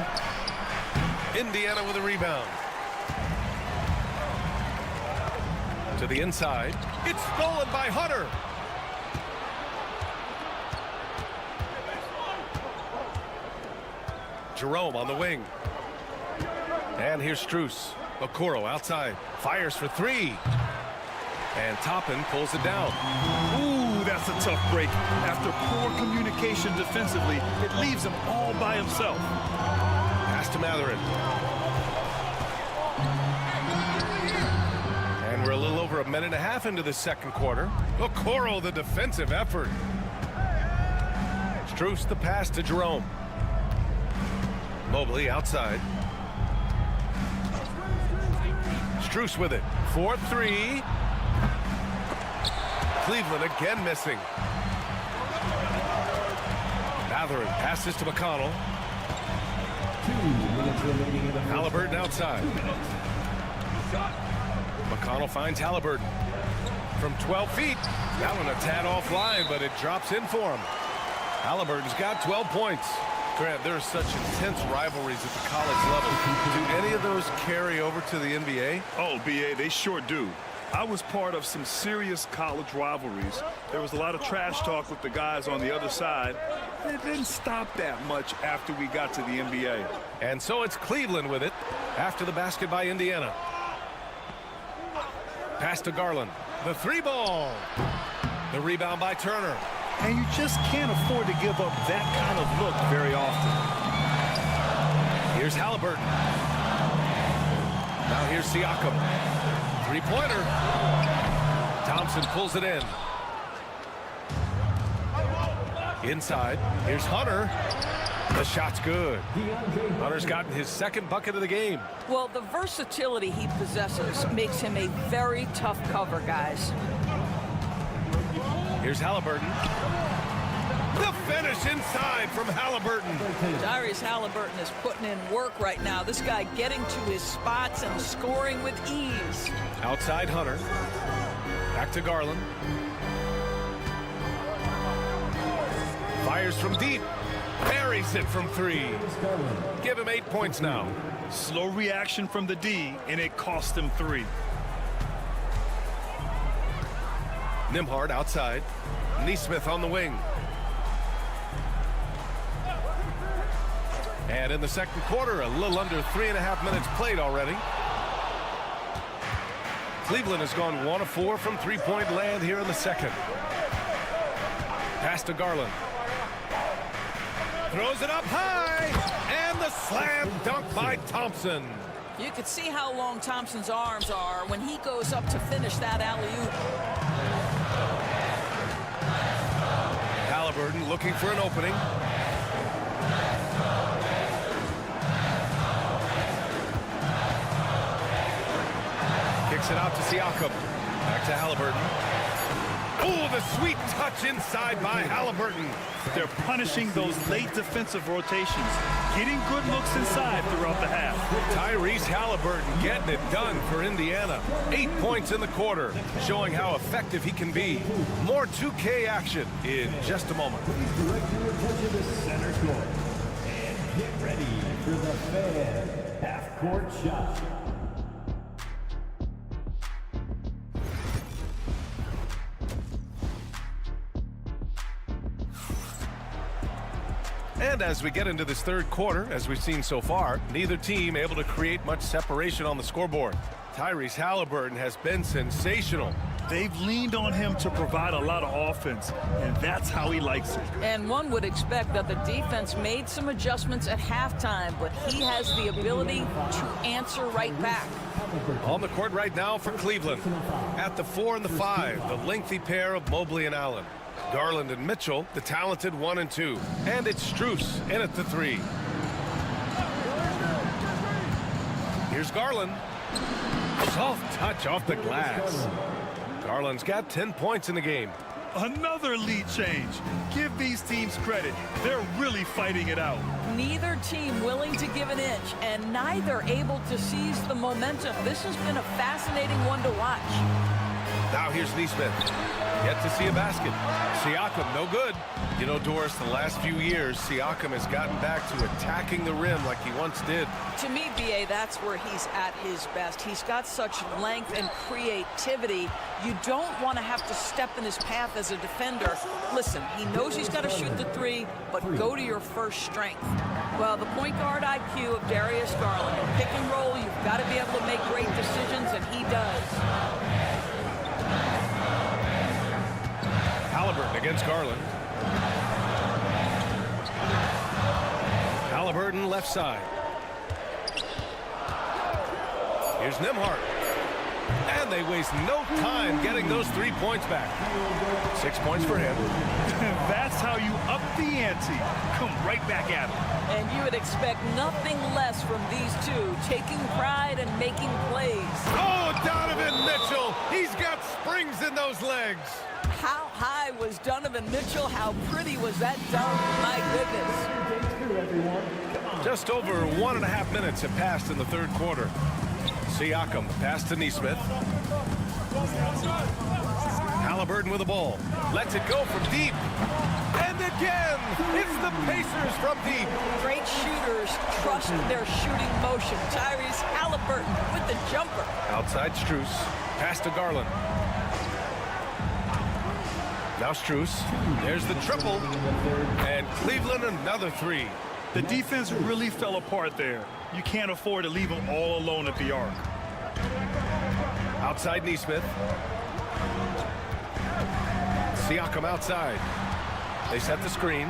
Indiana with a rebound. To the inside. It's stolen by Hunter. Jerome on the wing. And here's Strus. Okoro outside. Fires for 3. And Toppin pulls it down. Ooh, that's a tough break. After poor communication defensively, it leaves him all by himself. Pass to Mathurin. And we're a little over a minute and a half into the second quarter. Okoro, the defensive effort. Strus the pass to Jerome. Mobley outside. Strus with it. 4-3. Cleveland again missing. Mathurin passes to McConnell. 2 minutes remaining in the Halliburton outside. McConnell finds Halliburton. From 12 feet. That one a tad offline, but it drops in for him. Halliburton's got 12 points. Grant, there are such intense rivalries at the college level. Do any of those carry over to the NBA? Oh, BA, they sure do. I was part of some serious college rivalries. There was a lot of trash talk with the guys on the other side. It didn't stop that much after we got to the NBA. And so it's Cleveland with it after the basket by Indiana. Pass to Garland. The 3 ball. The rebound by Turner. And you just can't afford to give up that kind of look very often. Here's Halliburton. Now here's Siakam. 3-pointer. Thompson pulls it in. Inside. Here's Hunter. The shot's good. Hunter's gotten his 2nd bucket of the game. Well, the versatility he possesses makes him a very tough cover, guys. Here's Halliburton. The finish inside from Halliburton. Tyrese Halliburton is putting in work right now. This guy getting to his spots and scoring with ease. Outside Hunter. Back to Garland. Fires from deep. Buries it from 3. Give him 8 points now. Slow reaction from the D, and it cost him 3. Nembhard outside. Nesmith on the wing. And in the second quarter, a little under 3.5 minutes played already. Cleveland has gone 1 of 4 from three-point land here in the second. Pass to Garland. Throws it up high, and the slam dunk by Thompson. You could see how long Thompson's arms are when he goes up to finish that alley-oop. Halliburton looking for an opening. Kicks it out to Siakam. Back to Halliburton. Oh, the sweet touch inside by Halliburton. They're punishing those late defensive rotations, getting good looks inside throughout the half. Tyrese Halliburton getting it done for Indiana. 8 points in the quarter, showing how effective he can be. More 2K action in just a moment. Please direct your attention to center court and get ready for the fan half-court shot. And as we get into this third quarter, as we've seen so far, neither team able to create much separation on the scoreboard. Tyrese Halliburton has been sensational. They've leaned on him to provide a lot of offense, and that's how he likes it. And one would expect that the defense made some adjustments at halftime, but he has the ability to answer right back. On the court right now for Cleveland. At the 4 and the 5, the lengthy pair of Mobley and Allen. Garland and Mitchell, the talented 1 and 2. And it's Strus in at the 3. Here's Garland. Soft touch off the glass. Garland's got 10 points in the game. Another lead change. Give these teams credit. They're really fighting it out. Neither team willing to give an inch, and neither able to seize the momentum. This has been a fascinating one to watch. Now here's Nesmith. Yet to see a basket. Siakam, no good. You know, Doris, the last few years, Siakam has gotten back to attacking the rim like he once did. To me, B.A., that's where he's at his best. He's got such length and creativity. You don't want to have to step in his path as a defender. Listen, he knows he's got to shoot the 3, but go to your first strength. Well, the point guard IQ of Darius Garland. In pick and roll, you've got to be able to make great decisions, and he does. Halliburton against Garland. Halliburton left side. Here's Nembhard. And they waste no time getting those 3 points back. 6 points for him. That's how you up the ante. Come right back at him. And you would expect nothing less from these two, taking pride and making plays. Oh, Donovan Mitchell. He's got springs in those legs. How high was Donovan Mitchell? How pretty was that dunk? My goodness. Just over 1.5 minutes have passed in the third quarter. Siakam, pass to Nesmith. Halliburton with the ball. Lets it go from deep. And again, it's the Pacers from deep. Great shooters trust their shooting motion. Tyrese Halliburton with the jumper. Outside Strus. Pass to Garland. Now Strus. There's the triple. And Cleveland another 3. The defense really fell apart there. You can't afford to leave them all alone at the arc. Outside Nesmith. Siakam outside. They set the screen.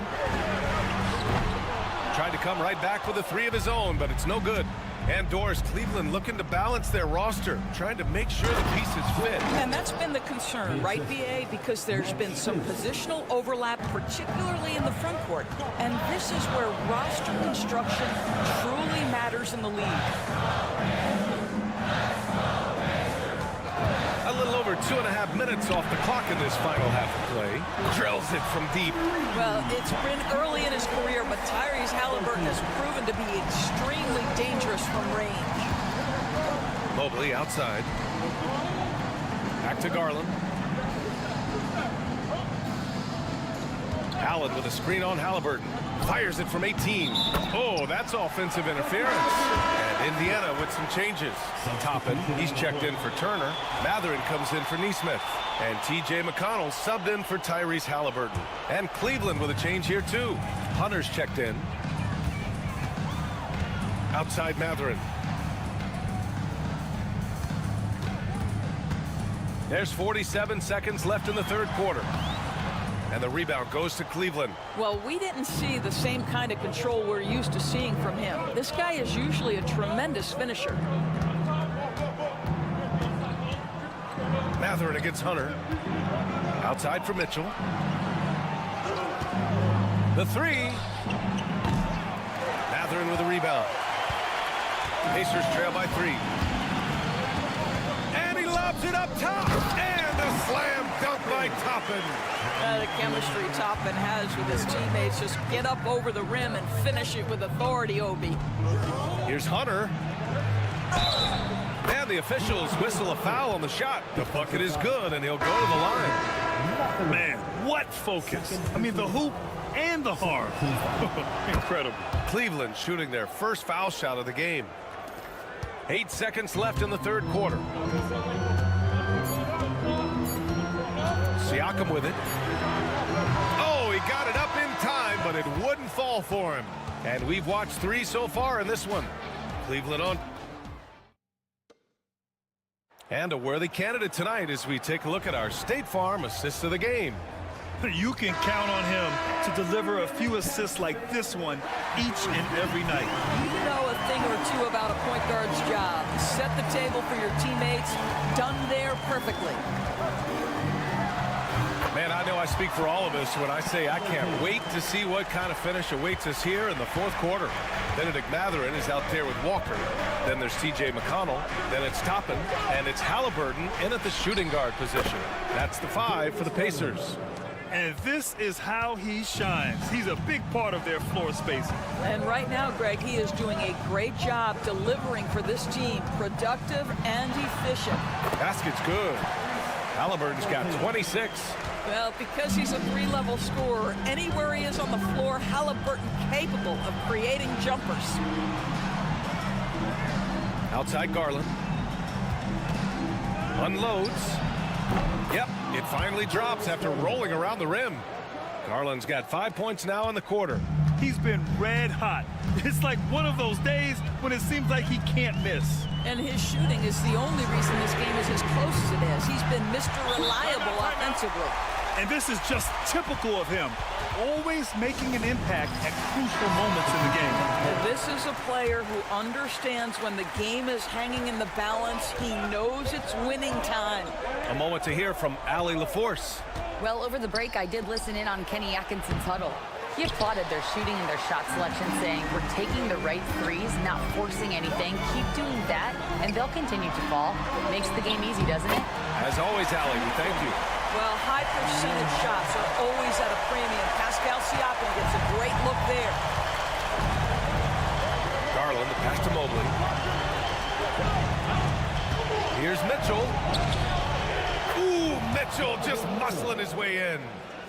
Tried to come right back with a 3 of his own, but it's no good. And Doris, Cleveland looking to balance their roster, trying to make sure the pieces fit. And that's been the concern, right, B.A.? Because there's been some positional overlap, particularly in the front court. And this is where roster construction truly matters in the league. A little over 2.5 minutes off the clock in this final half of play. Drills it from deep. Well, it's been early in his career, but Tyrese Halliburton has proven to be extremely dangerous from range. Mobley outside. Back to Garland. Allen with a screen on Halliburton. Fires it from 18. Oh, that's offensive interference. And Indiana with some changes. Toppin, he's checked in for Turner. Mathurin comes in for Nesmith. And T.J. McConnell subbed in for Tyrese Halliburton. And Cleveland with a change here, too. Hunter's checked in. Outside Mathurin. There's 47 seconds left in the third quarter. And the rebound goes to Cleveland. Well, we didn't see the same kind of control we're used to seeing from him. This guy is usually a tremendous finisher. Mathurin against Hunter. Outside for Mitchell. The three. Mathurin with a rebound. Pacers trail by 3. And he lobs it up top. And a slam dunk by Toppin. The chemistry Toppin has with his teammates. Just get up over the rim and finish it with authority, Obi. Here's Hunter. And the officials whistle a foul on the shot. The bucket is good, and he'll go to the line. Man, what focus. I mean, the hoop and the harm. Incredible. Cleveland shooting their first foul shot of the game. 8 seconds left in the third quarter. Siakam with it. Oh, he got it up in time, but it wouldn't fall for him. And we've watched 3 so far in this one. Cleveland on. And a worthy candidate tonight as we take a look at our State Farm assist of the game. You can count on him to deliver a few assists like this one each and every night. You know a thing or two about a point guard's job. Set the table for your teammates. Done there perfectly. Man, I know I speak for all of us when I say I can't wait to see what kind of finish awaits us here in the fourth quarter. Benedict Mathurin is out there with Walker. Then there's T.J. McConnell. Then it's Toppin. And it's Halliburton in at the shooting guard position. That's the 5 for the Pacers. And this is how he shines. He's a big part of their floor spacing. And right now, Greg, he is doing a great job delivering for this team. Productive and efficient. Basket's good. Halliburton's got 26. Well, because he's a 3-level scorer, anywhere he is on the floor, Halliburton capable of creating jumpers. Outside Garland. Unloads. Yep, it finally drops after rolling around the rim. Garland's got 5 points now in the quarter. He's been red hot. It's like one of those days when it seems like he can't miss. And his shooting is the only reason this game is as close as it is. He's been Mr. Reliable offensively. And this is just typical of him. Always making an impact at crucial moments in the game. And this is a player who understands when the game is hanging in the balance. He knows it's winning time. A moment to hear from Allie LaForce. Well, over the break, I did listen in on Kenny Atkinson's huddle. He applauded their shooting and their shot selection, saying, we're taking the right threes, not forcing anything. Keep doing that, and they'll continue to fall. Makes the game easy, doesn't it? As always, Allie, we thank you. Well, high percentage shots are always at a premium. Pascal Siakam gets a great look there. Garland, the pass to Mobley. Here's Mitchell. Ooh, Mitchell just muscling his way in.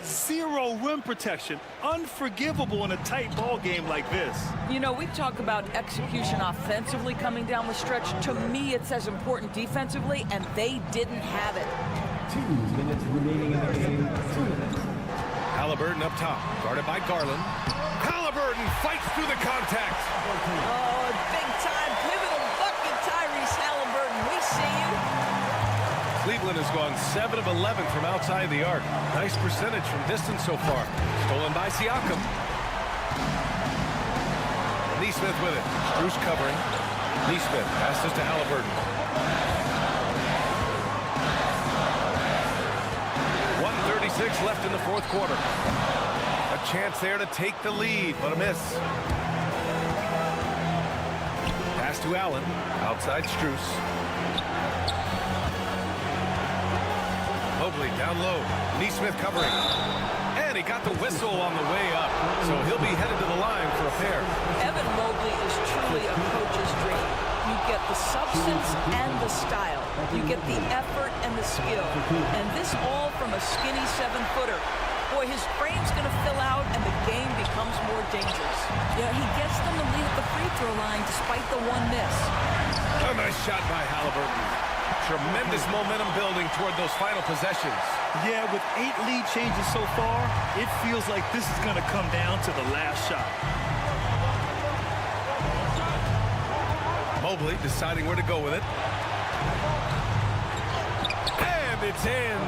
Zero rim protection. Unforgivable in a tight ball game like this. You know, we talk about execution offensively coming down the stretch. To me, it's as important defensively, and they didn't have it. 2 minutes remaining in the game. 2 minutes. Halliburton up top, guarded by Garland. Halliburton fights through the contact. Oh, big-time pivotal bucket, Tyrese Halliburton. We see you. Cleveland has gone 7 of 11 from outside the arc. Nice percentage from distance so far. Stolen by Siakam. Nesmith with it. Strus covering. Nesmith passes to Halliburton. 1:36 left in the fourth quarter. A chance there to take the lead, but a miss. Pass to Allen. Outside Strus. Mobley down low. Nesmith covering. And he got the whistle on the way up. So he'll be headed to the line for a pair. Evan Mobley is truly a coach's dream. You get the substance and the style. You get the effort and the skill. And this all from a skinny 7-footer. boy, his frame's going to fill out and the game becomes more dangerous. Yeah, he gets them to lead at the free throw line despite the one miss. A nice shot by Halliburton. Tremendous momentum building toward those final possessions. Yeah, with 8 lead changes so far, it feels like this is going to come down to the last shot. Mobley deciding where to go with it. And it's in.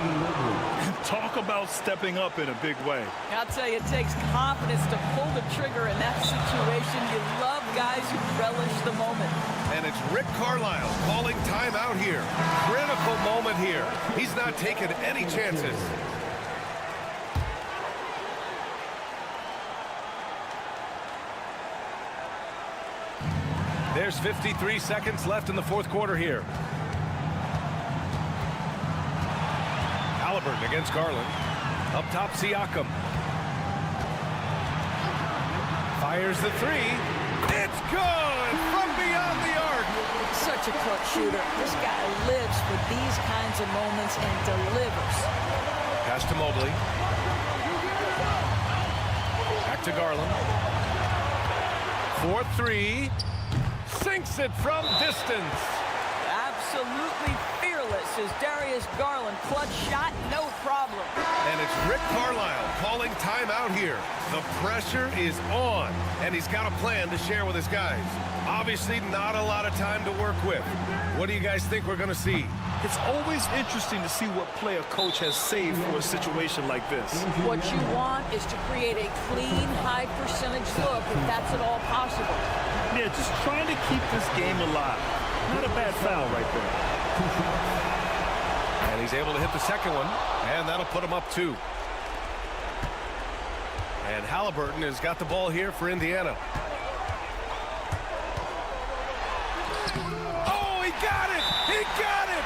Talk about stepping up in a big way. I'll tell you, it takes confidence to pull the trigger in that situation. You love guys who relish the moment. And it's Rick Carlisle calling timeout here. Critical moment here. He's not taking any chances. There's 53 seconds left in the fourth quarter here. Halliburton against Garland. Up top, Siakam. Fires the three. It's good from beyond the arc. Such a clutch shooter. This guy lives for these kinds of moments and delivers. Pass to Mobley. Back to Garland. 4-3. Sinks it from distance. Absolutely fearless is Darius Garland. Clutch shot, no problem. And it's Rick Carlisle calling timeout here. The pressure is on, and he's got a plan to share with his guys. Obviously, not a lot of time to work with. What do you guys think we're going to see? It's always interesting to see what play a coach has saved for a situation like this. What you want is to create a clean, high-percentage look, if that's at all possible. Yeah, just trying to keep this game alive. Not a bad foul right there. And he's able to hit the second one, and that'll put him up 2. And Halliburton has got the ball here for Indiana. Oh, he got it! He got it!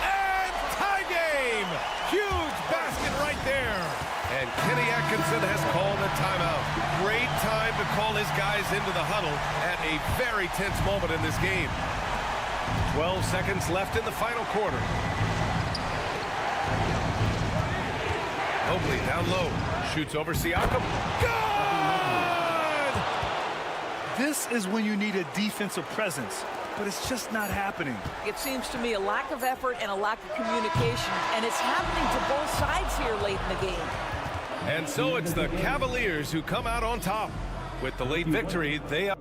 And tie game! Huge basket right there. And Kenny Atkinson has called a timeout. Great time to call his guys into the huddle at a very tense moment in this game. 12 seconds left in the final quarter. Mobley down low. Shoots over Siakam. Good! This is when you need a defensive presence, but it's just not happening. It seems to me a lack of effort and a lack of communication, and it's happening to both sides here late in the game. And so it's the Cavaliers who come out on top. With the late victory, they are...